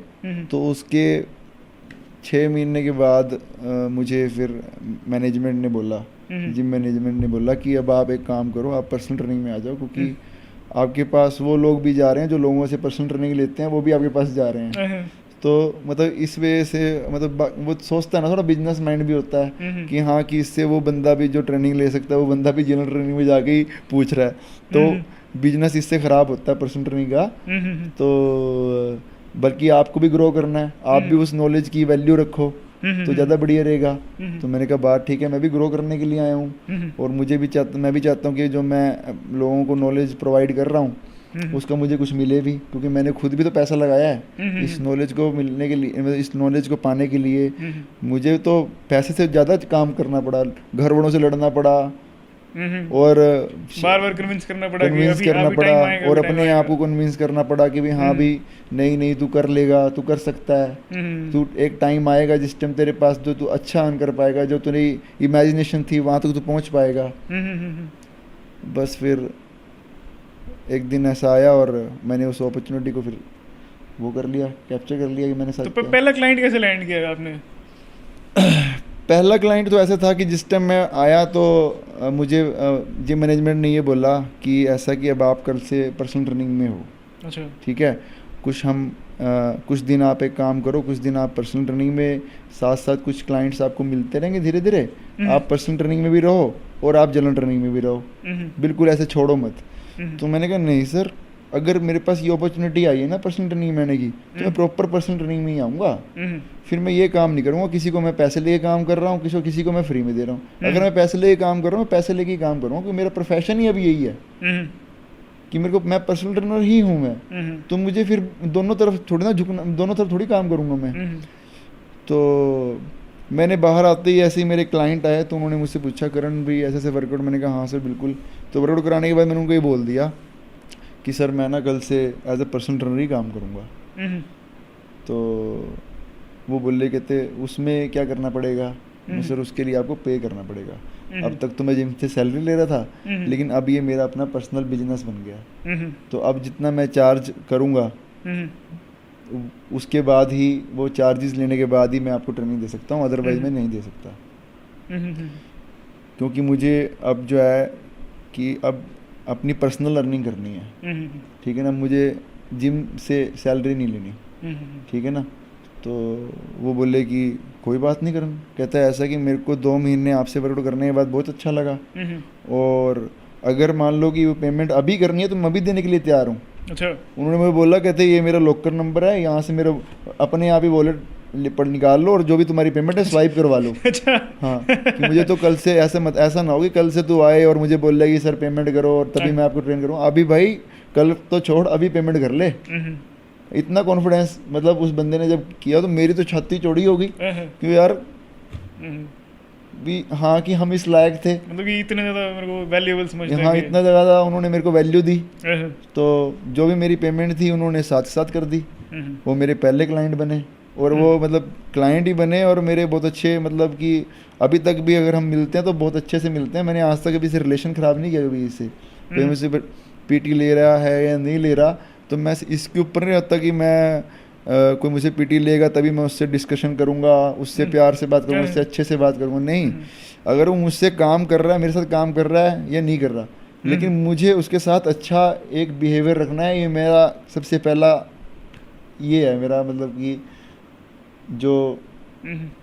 तो उसके 6 महीने के बाद मुझे फिर मैनेजमेंट ने बोला, जिम मैनेजमेंट ने बोला कि अब आप एक काम करो, आप पर्सनल ट्रेनिंग में आ जाओ, क्योंकि आपके पास वो लोग भी जा रहे हैं जो लोगों से पर्सनल ट्रेनिंग लेते हैं, वो भी आपके पास जा रहे हैं। तो मतलब इस वजह से मतलब वो सोचता है ना, थोड़ा बिजनेस माइंड भी होता है कि हाँ कि इससे वो बंदा भी जो ट्रेनिंग ले सकता है वो बंदा भी जनरल ट्रेनिंग में जाके ही पूछ रहा है, तो बिजनेस इससे ख़राब होता है पर्सनल ट्रेनिंग का। तो बल्कि आपको भी ग्रो करना है, आप भी उस नॉलेज की वैल्यू रखो तो ज़्यादा बढ़िया रहेगा। तो मैंने कहा बात ठीक है, मैं भी ग्रो करने के लिए आया हूँ और मैं भी चाहता हूँ कि जो मैं लोगों को नॉलेज प्रोवाइड कर रहा हूँ उसका मुझे कुछ मिले भी, क्योंकि मैंने खुद भी तो पैसा लगाया है इस नॉलेज को मिलने के लिए, मतलब इस नॉलेज को पाने के लिए मुझे तो पैसे से ज़्यादा काम करना पड़ा, घर वालों से लड़ना पड़ा और बार बार कन्विंस करना पड़ा और अपने आप को कन्विंस करना पड़ा कि भाई हाँ भी नहीं तू कर लेगा, तू कर सकता है, तू एक टाइम आएगा जिस टाइम तेरे पास जो तू अच्छा अर्न कर पाएगा, जो तेरी इमेजिनेशन थी वहाँ तक तू पहुँच पाएगा। बस फिर एक दिन ऐसा आया और मैंने उस अपॉर्चुनिटी को फिर वो कर लिया, कैप्चर कर लिया कि मैंने तो पहला क्लाइंट कैसे लैंड किया आपने? पहला क्लाइंट तो ऐसा था कि जिस टाइम मैं आया तो मुझे जिम मैनेजमेंट ने ये बोला कि ऐसा कि अब आप कल से पर्सनल ट्रेनिंग में हो। अच्छा, ठीक है, कुछ दिन आप एक काम करो, कुछ दिन आप पर्सनल ट्रेनिंग में, साथ साथ कुछ क्लाइंट्स आपको मिलते रहेंगे धीरे धीरे, आप पर्सनल ट्रेनिंग में भी रहो और आप जनरल ट्रेनिंग में भी रहो, बिल्कुल ऐसे छोड़ो मत। तो मैंने कहा नहीं सर, अगर मेरे पास ये अपॉर्चुनिटी आई है ना पर्सनल ट्रेनिंग मैंने की, तो मैं प्रॉपर पर्सनल ट्रेनिंग में ही आऊँगा, फिर मैं ये काम नहीं करूँगा किसी को मैं पैसे लेके काम कर रहा हूँ, किसी को मैं फ्री में दे रहा हूँ। अगर मैं पैसे लेके काम कर रहा हूँ, मैं पैसे लेके ही काम करूँगा, क्योंकि मेरा प्रोफेशन ही अभी यही है कि मैं पर्सनल ट्रेनर ही हूँ मैं, तो मुझे फिर दोनों तरफ थोड़ी ना झुकना, दोनों तरफ थोड़ी काम करूँगा मैं। तो मैंने बाहर आते ही ऐसे ही मेरे क्लाइंट आए तो उन्होंने मुझसे पूछा करण भी ऐसे ऐसे वर्कआउट, मैंने कहा हाँ सर बिल्कुल। तो वर्कआउट कराने के बाद मैंने उनको ये बोल दिया कि सर मैं ना कल से एज ए पर्सनल ट्रेनर ही काम करूँगा। तो वो बोले कहते उसमें क्या करना पड़ेगा? सर उसके लिए आपको पे करना पड़ेगा। अब तक तो मैं जिम से सैलरी ले रहा था, लेकिन अब ये मेरा अपना पर्सनल बिजनेस बन गया, तो अब जितना मैं चार्ज करूँगा उसके बाद ही, वो चार्जेस लेने के बाद ही मैं आपको ट्रेनिंग दे सकता हूँ, अदरवाइज मैं नहीं दे सकता। क्योंकि मुझे अब जो है कि अब अपनी पर्सनल अर्निंग करनी है, ठीक है ना, मुझे जिम से सैलरी नहीं लेनी, ठीक है ना। तो वो बोले कि कोई बात नहीं करन, कहता है ऐसा कि मेरे को 2 महीने आपसे वर्कआउट करने के बाद बहुत अच्छा लगा, और अगर मान लो कि वो पेमेंट अभी करनी है तो मैं अभी देने के लिए तैयार हूँ। अच्छा, उन्होंने मुझे बोला कहते ये मेरा लॉकर नंबर है, यहाँ से मेरा अपने आप ही वॉलेट पर निकाल लो और जो भी तुम्हारी पेमेंट है स्वाइप करवा लो। अच्छा, हाँ, कि मुझे तो कल से ऐसा ना हो कि कल से तू आए और मुझे बोल रहा कि सर पेमेंट करो और तभी मैं आपको ट्रेन करूँ। अभी भाई कल तो छोड़, अभी पेमेंट कर ले। इतना कॉन्फिडेंस मतलब उस बंदे ने जब किया तो मेरी तो छाती चौड़ी हो गई कि यार भी हाँ कि हम इस लायक थे, मतलब कि इतने ज़्यादा मेरे को वैल्यूएबल समझते हैं। हाँ, इतना ज़्यादा उन्होंने मेरे को वैल्यू दी। तो जो भी मेरी पेमेंट थी उन्होंने साथ साथ कर दी। वो मेरे पहले क्लाइंट बने और वो मतलब क्लाइंट ही बने और मेरे बहुत अच्छे, मतलब कि अभी तक भी अगर हम मिलते हैं तो बहुत अच्छे से मिलते हैं। मैंने आज तक अभी से रिलेशन ख़राब नहीं किया कभी इससे, कोई मुझसे पीटी ले रहा है या नहीं ले रहा, तो मैं इसके ऊपर नहीं होता कि मैं कोई मुझे पीटी लेगा तभी मैं उससे डिस्कशन करूंगा, उससे प्यार से बात करूंगा, उससे अच्छे से बात करूंगा। नहीं, अगर वो मुझसे काम कर रहा है, मेरे साथ काम कर रहा है या नहीं कर रहा, लेकिन मुझे उसके साथ अच्छा एक बिहेवियर रखना है। ये मेरा सबसे पहला ये है, मेरा मतलब कि जो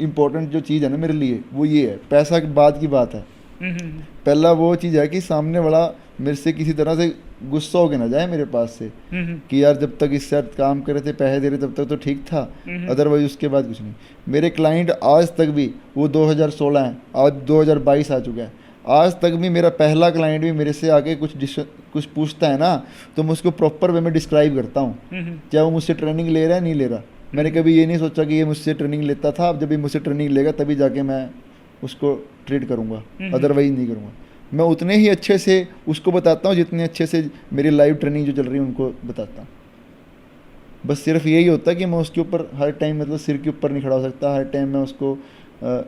इम्पोर्टेंट जो चीज़ है ना मेरे लिए वो ये है। पैसा के बाद की बात है, पहला वो चीज़ है कि सामने वाला मेरे से किसी तरह से गुस्सा हो के ना जाए मेरे पास से कि यार जब तक इसके साथ काम कर रहे थे, पैसे दे रहे तब तक तो ठीक था, अदरवाइज उसके बाद कुछ नहीं। मेरे क्लाइंट आज तक भी, वो 2016 है, आज 2022 आ चुका है, आज तक भी मेरा पहला क्लाइंट भी मेरे से आके कुछ पूछता है ना तो मैं उसको प्रॉपर वे में डिस्क्राइब करता हूँ, चाहे वो मुझसे ट्रेनिंग ले रहा है नहीं ले रहा। मैंने कभी ये नहीं सोचा कि ये मुझसे ट्रेनिंग लेता था, अब जब भी मुझसे ट्रेनिंग लेगा तभी जाके मैं उसको ट्रीट करूँगा, अदरवाइज नहीं करूँगा। मैं उतने ही अच्छे से उसको बताता हूँ जितने अच्छे से मेरी लाइव ट्रेनिंग जो चल रही है उनको बताता हूँ। बस सिर्फ यही होता है कि मैं उसके ऊपर हर टाइम मतलब सिर के ऊपर नहीं खड़ा हो सकता, हर टाइम मैं उसको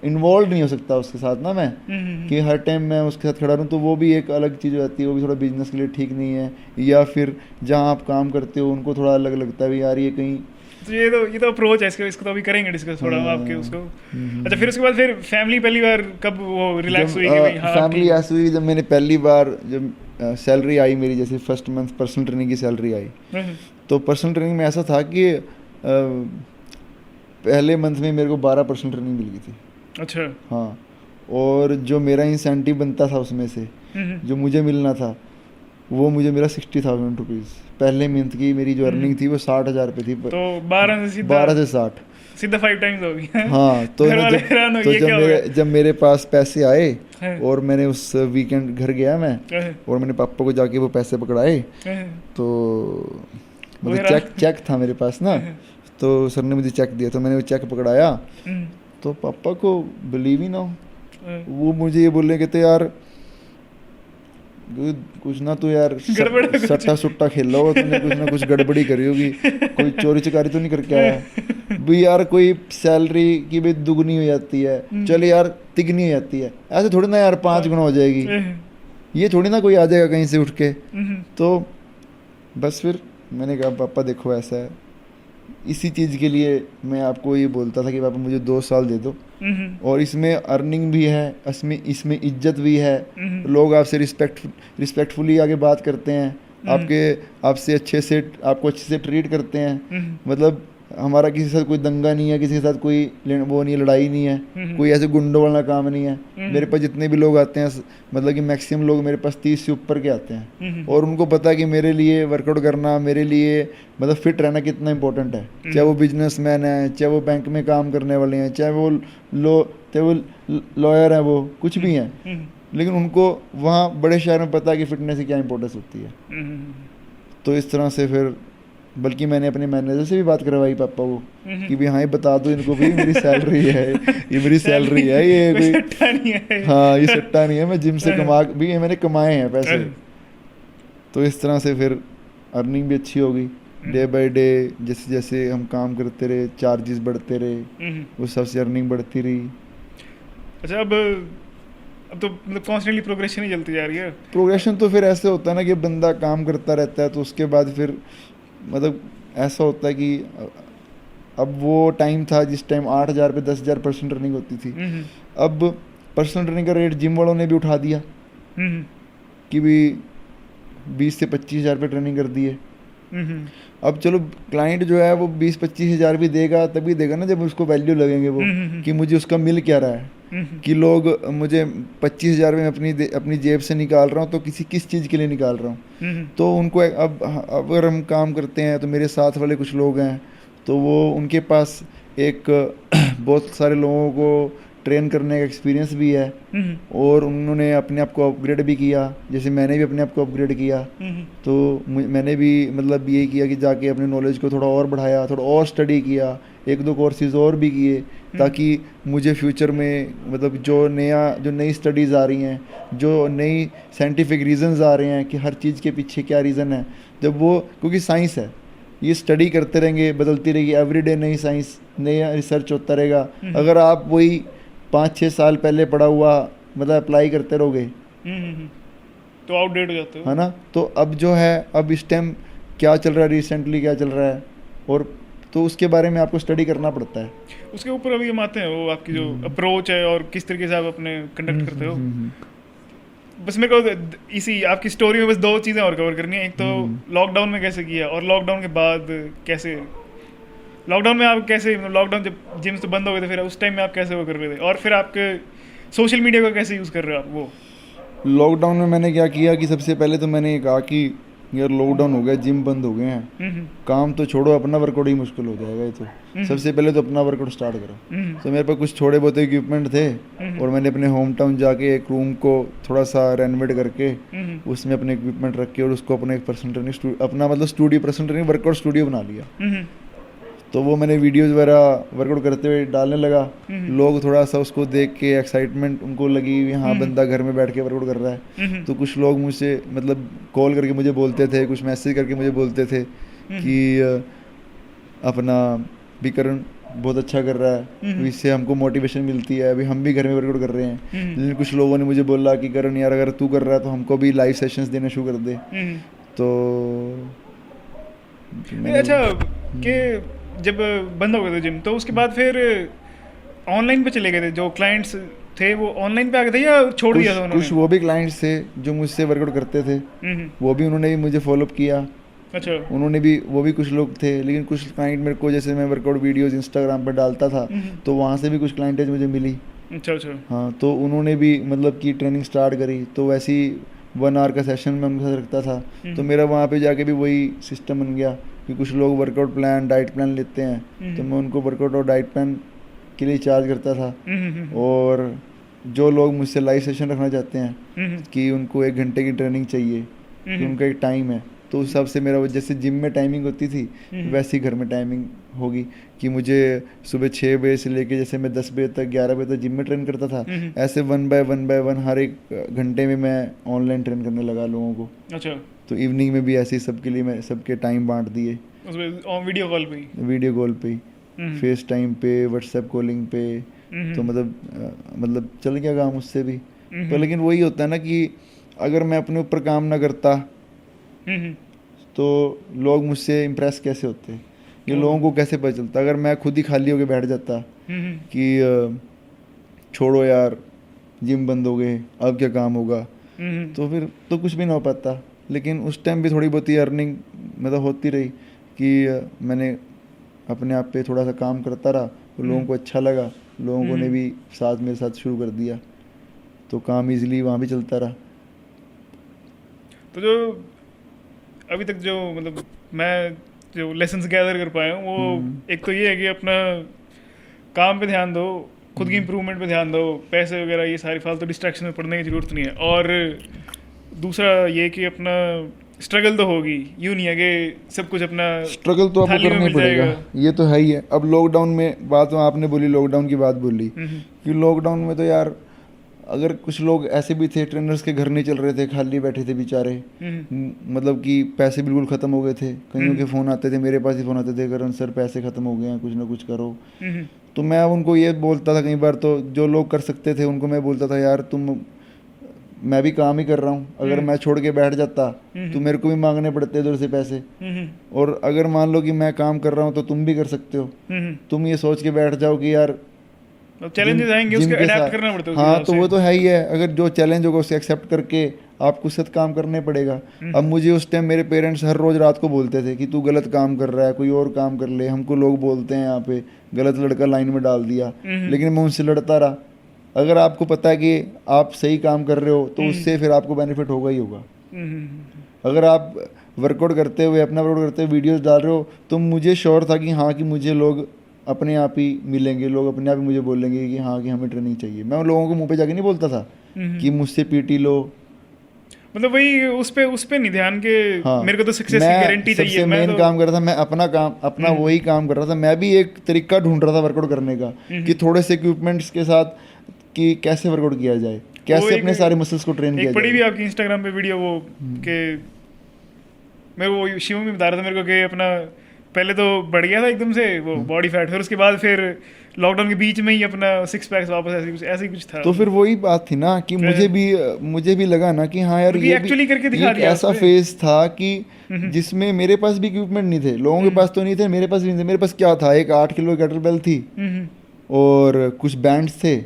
इन्वॉल्व नहीं हो सकता उसके साथ ना, मैं कि हर टाइम मैं उसके साथ खड़ा रहूँ, तो वो भी एक अलग चीज़ हो जाती है, वो भी थोड़ा बिजनेस के लिए ठीक नहीं है। या फिर जहाँ आप काम करते हो उनको थोड़ा अलग लगता है यार ये कहीं, तो ये तो अप्रोच है इसको तो अभी करेंगे डिस्कस थोड़ा हम आपके उसको। अच्छा, फिर उसके बाद फिर फैमिली पहली बार कब वो रिलैक्स हुई? फैमिली ऐसी हुई जब मैंने पहली बार जब सैलरी आई मेरी, जैसे फर्स्ट मंथ पर्सनल ट्रेनिंग की सैलरी आई, तो पर्सनल ट्रेनिंग में ऐसा था कि पहले मंथ में मेरे को 12% ट्रेनिंग मिल गई थी। अच्छा। हाँ, और जो मेरा इंसेंटिव बनता था उसमें से जो मुझे मिलना था वो मुझे मिला 60,000 रुपीज़। पहले मंथ की मेरी जो अर्निंग थी वो 60,000 रुपये थी। तो 12 से 60 सीधा 5 टाइम्स हो गई। हाँ, तो घर वाले हैरान हो गए, क्या हो गया? जब मेरे पास पैसे आए हाँ। और मैंने उस वीकेंड घर गया मैं और मैंने पापा को जाके वो पैसे पकड़ाए, तो मतलब चेक था मेरे पास ना, तो सर ने मुझे चेक दिया, तो मैंने वो चेक पकड़ाया तो पापा को बिलीव ही ना हो, वो मुझे ये बोलने के थे यार कुछ ना तो यार सट्टा सुट्टा खेला होगा तुमने, कुछ ना कुछ गड़बड़ी करी होगी, कोई चोरी चकारी तो नहीं करके आया भी यार, कोई सैलरी की भी दुगनी हो जाती है, चल यार तिगनी हो जाती है, ऐसे थोड़ी ना यार 5 गुना हो जाएगी, ये थोड़ी ना कोई आ जाएगा कहीं से उठ के। तो बस फिर मैंने कहा पापा देखो ऐसा है, इसी चीज़ के लिए मैं आपको ये बोलता था कि पापा मुझे 2 साल दे दो, और इसमें अर्निंग भी है, इसमें इज्जत भी है, लोग आपसे रिस्पेक्टफुली आगे बात करते हैं, आपसे आपको अच्छे से ट्रीट करते हैं, मतलब हमारा किसी के साथ कोई दंगा नहीं है, किसी के साथ कोई वो नहीं है, लड़ाई नहीं है, कोई ऐसे गुंडों वाला काम नहीं है। मेरे पास जितने भी लोग आते हैं, मतलब कि मैक्सिमम लोग मेरे पास 30 से ऊपर के आते हैं, और उनको पता है कि मेरे लिए वर्कआउट करना, मेरे लिए मतलब फिट रहना कितना इंपॉर्टेंट है, चाहे वो बिजनेसमैन है, चाहे वो बैंक में काम करने वाले हैं, चाहे वो लॉयर हैं, वो कुछ भी हैं, लेकिन उनको वहाँ बड़े शहर में पता है कि फिटनेस की क्या इंपॉर्टेंस होती है। तो इस तरह से फिर बल्कि मैंने अपने मैनेजर से भी बात करवाई पापा को कि भी हाँ ये बता दो इनको भी मेरी सैलरी है, ये मेरी सैलरी है, ये कोई सट्टा नहीं है, हाँ ये सट्टा नहीं है, मैं जिम से कमा भी मैंने कमाए हैं पैसे। तो इस तरह से फिर अर्निंग भी अच्छी हो गई, डे बाय डे जैसे जैसे हम काम करते रहे, चार्जेस बढ़ते रहे, उस सबसे अर्निंग बढ़ती रही। अच्छा, अब तो मतलब कॉन्स्टेंटली प्रोग्रेशन ही चलती जा रही है। प्रोग्रेशन तो फिर ऐसे होता है ना कि बंदा काम करता रहता है, तो उसके बाद फिर मतलब ऐसा होता है कि अब वो टाइम था जिस टाइम 8,000 पे 10,000 पर्सनल ट्रेनिंग होती थी, अब पर्सनल ट्रेनिंग का रेट जिम वालों ने भी उठा दिया कि भी 20 से 25,000 पे ट्रेनिंग कर दी है। अब चलो क्लाइंट जो है वो 20-25 हज़ार भी देगा, तभी देगा ना जब उसको वैल्यू लगेंगे वो कि मुझे उसका मिल क्या रहा है, कि लोग मुझे 25,000 में अपनी जेब से निकाल रहा हूँ, तो किस चीज़ के लिए निकाल रहा हूँ। तो उनको अब अगर हम काम करते हैं तो मेरे साथ वाले कुछ लोग हैं, तो वो उनके पास एक बहुत सारे लोगों को ट्रेन करने का एक्सपीरियंस भी है, और उन्होंने अपने आप को अपग्रेड भी किया, जैसे मैंने भी अपने आप को अपग्रेड किया। तो मैंने भी मतलब यही किया कि जाके अपने नॉलेज को थोड़ा और बढ़ाया, थोड़ा और स्टडी किया, 1-2 कोर्सेज और भी किए, ताकि मुझे फ्यूचर में मतलब जो नई स्टडीज़ आ रही हैं, जो नई साइंटिफिक रीज़न्स आ रहे हैं कि हर चीज़ के पीछे क्या रीज़न है, जब वो क्योंकि साइंस है, ये स्टडी करते रहेंगे, बदलती रहेगी, एवरीडे नई साइंस, नया रिसर्च होता रहेगा। अगर आप वही 5-6 साल पहले पढ़ा हुआ मतलब अप्लाई करते रहोगे तो आउटडेट हो जाते हो, है ना। तो अब जो है, अब इस टाइम क्या चल रहा है, रिसेंटली क्या चल रहा है, और तो उसके बारे में आपको स्टडी करना पड़ता है। उसके ऊपर अभी हम आते हैं, वो आपकी जो अप्रोच है और किस तरीके से आप अपने कंडक्ट करते हो। बस मेरे को इसी आपकी स्टोरी में बस 2 चीज़ें और कवर करनी है। एक तो लॉकडाउन में कैसे किया, और लॉकडाउन के बाद कैसे, लॉकडाउन में आप कैसे, लॉकडाउन जब जिम्स तो बंद हो गए थे, फिर उस टाइम में आप कैसे वो कर रहे थे, और फिर आपके सोशल मीडिया को कैसे यूज़ कर रहे हो आप वो। लॉकडाउन में मैंने क्या किया कि सबसे पहले तो मैंने कहा कि यार लॉकडाउन हो गया, जिम बंद हो गए हैं, काम तो छोड़ो, अपना वर्कआउट ही मुश्किल हो जाएगा। ये तो सबसे पहले तो अपना वर्कआउट स्टार्ट करो। तो मेरे पास कुछ थोड़े बहुत इक्विपमेंट थे, और मैंने अपने होम टाउन जाके एक रूम को थोड़ा सा रेनोवेट करके उसमें अपने इक्विपमेंट रख के, और उसको अपना एक पर्सनल ट्रेनिंग अपना मतलब studio, personal training workout studio बना लिया। तो वो मैंने वीडियोस वगैरह वर्कआउट करते हुए डालने लगा। लोग थोड़ा सा उसको देख के एक्साइटमेंट उनको लगी, हाँ बंदा घर में बैठ के वर्कआउट कर रहा है। तो कुछ लोग मुझसे मतलब कॉल करके मुझे बोलते थे, कुछ मैसेज करके मुझे बोलते थे कि अपना विकरण बहुत अच्छा कर रहा है, तो इससे हमको मोटिवेशन मिलती है, अभी हम भी घर में वर्कआउट कर रहे हैं। लेकिन कुछ लोगों ने मुझे बोला कि करण यार अगर तू कर रहा है तो हमको भी लाइव सेशंस देना शुरू कर दे। तो अच्छा कि जब बंद हो गए थे जिम, तो उसके बाद फिर ऑनलाइन पे चले गए थे, जो क्लाइंट्स थे वो ऑनलाइन पे आ गए थे या छोड़ दिया था उन्होंने? कुछ वो भी क्लाइंट्स थे जो मुझसे वर्कआउट करते थे, वो भी उन्होंने भी मुझे फॉलोअप किया, अच्छा। उन्होंने भी, वो भी कुछ लोग थे, लेकिन कुछ क्लाइंट मेरे को, जैसे मैं वर्कआउट वीडियोस इंस्टाग्राम पर डालता था तो वहाँ से भी कुछ क्लाइंटेज मुझे मिली। अच्छा अच्छा। हाँ, तो उन्होंने भी मतलब कि ट्रेनिंग स्टार्ट करी, तो वैसे ही 1 आवर का सेशन मैं उनके साथ रखता था। तो मेरा वहाँ पे जाके भी वही सिस्टम बन गया कि कुछ लोग वर्कआउट प्लान, डाइट प्लान लेते हैं, तो मैं उनको वर्कआउट और डाइट प्लान के लिए चार्ज करता था। और जो लोग मुझसे लाइव सेशन रखना चाहते हैं कि उनको 1 घंटे की ट्रेनिंग चाहिए, कि उनका एक टाइम है, तो उस हिसाब से मेरा वो जैसे जिम में टाइमिंग होती थी वैसी घर में टाइमिंग होगी कि मुझे सुबह 6 बजे से लेके, जैसे मैं 10 बजे तक 11 बजे तक जिम में ट्रेन करता था, ऐसे 1 बाय 1 हर एक घंटे में मैं ऑनलाइन ट्रेन करने लगा लोगों को। अच्छा। तो इवनिंग में भी ऐसे ही सबके लिए मैं सबके टाइम बांट दिए, उसमें वीडियो कॉल पे ही? वीडियो कॉल पे ही, फेस टाइम पे, व्हाट्सएप कॉलिंग पे। तो मतलब चल गया काम उससे भी। पर लेकिन वही होता है ना कि अगर मैं अपने ऊपर काम ना करता तो लोग मुझसे इम्प्रेस कैसे होते, ये लोगों को कैसे पता चलता अगर मैं खुद ही खाली होकर बैठ जाता कि छोड़ो यार जिम बंद हो गए अब क्या काम होगा, तो फिर तो कुछ भी ना हो पाता। लेकिन उस टाइम भी थोड़ी बहुत ही अर्निंग मतलब होती रही कि मैंने अपने आप पे थोड़ा सा काम करता रहा, तो लोगों को अच्छा लगा, लोगों ने भी साथ मेरे साथ शुरू कर दिया, तो काम इजीली वहाँ भी चलता रहा। तो जो अभी तक जो मतलब मैं जो लेसन्स गैदर कर पाया हूँ वो एक तो ये है कि अपना काम पे ध्यान दो, खुद की इम्प्रूवमेंट पे ध्यान दो, पैसे वगैरह ये सारी फालतू डिस्ट्रैक्शन में पड़ने की ज़रूरत नहीं है। और दूसरा ये कि अपना स्ट्रगल तो होगी, यूँ नहीं है कि सब कुछ अपना स्ट्रगल तो आपको थाली में करना ही मिल पड़ेगा, जाएगा। ये तो है ही है। अब लॉकडाउन में बात आपने बोली, लॉकडाउन की बात बोली कि लॉकडाउन में तो यार अगर कुछ लोग ऐसे भी थे, ट्रेनर्स के घर नहीं चल रहे थे, खाली बैठे थे बेचारे, मतलब कि पैसे बिल्कुल ख़त्म हो गए थे, कईयों के फ़ोन आते थे, मेरे पास ही फ़ोन आते थे, करण सर पैसे ख़त्म हो गए हैं, कुछ ना कुछ करो। तो मैं उनको ये बोलता था कई बार, तो जो लोग कर सकते थे उनको मैं बोलता था यार मैं भी काम ही कर रहा हूँ, अगर मैं छोड़ के बैठ जाता तो मेरे को भी मांगने पड़ते इधर से पैसे, और अगर मान लो कि मैं काम कर रहा हूँ तो तुम भी कर सकते हो। तुम ये सोच के बैठ जाओ कि यार चैलेंजेस आएंगे, उसको अडैप्ट करना पड़ता है। हाँ, तो वो तो है ही है, अगर जो चैलेंज होगा उसे एक्सेप्ट करके आपको साथ काम करने पड़ेगा। अब मुझे उस टाइम मेरे पेरेंट्स हर रोज़ रात को बोलते थे कि तू गलत काम कर रहा है, कोई और काम कर ले, हमको लोग बोलते हैं यहाँ पे गलत लड़का लाइन में डाल दिया, लेकिन मैं उनसे लड़ता रहा। अगर आपको पता है कि आप सही काम कर रहे हो तो उससे फिर आपको बेनिफिट होगा ही होगा। अगर आप वर्कआउट करते हुए, अपना वर्कआउट करते हुए वीडियोस डाल रहे हो, तो मुझे श्योर था कि हाँ कि मुझे लोग अपने आप ही मिलेंगे, लोग अपने आप ही मुझे बोलेंगे कि हाँ कि हमें ट्रेनिंग चाहिए। मैं उन लोगों को मुंह पे जाके नहीं बोलता था कि मुझसे पीटी लो, मतलब वही उस पे नहीं ध्यान के हाँ, मेरे को तो सक्सेस की गारंटी चाहिए। सबसे मेन काम कर रहा था मैं अपना काम, अपना वही काम कर रहा था। मैं भी एक तरीका ढूंढ रहा था वर्कआउट करने का कि थोड़े से इक्विपमेंट्स के साथ कि कैसे वर्कआउट किया जाए, कैसे अपने सारे मसल्स को ट्रेन किया जाए। पड़ी भी आपकी इंस्टाग्राम पे वीडियो वो के मेरे वो शिवम भी बता रहा था मेरे को कि अपना पहले तो बढ़ गया था एकदम से वो बॉडी फैट, फिर उसके बाद फिर लॉकडाउन के बीच में ही अपना 6 पैक्स वापस ऐसे कुछ था। तो फिर वही बात थी ना कि मुझे भी लगा ना कि हाँ यार ये एक्चुअली करके दिखा एक दिया। ऐसा फेज था कि जिसमें मेरे पास भी इक्विपमेंट नहीं थे, लोगों के पास तो नहीं थे, मेरे पास भी नहीं थे। मेरे पास क्या था, एक 8 किलो केटलबेल थी और कुछ बैंड्स थे,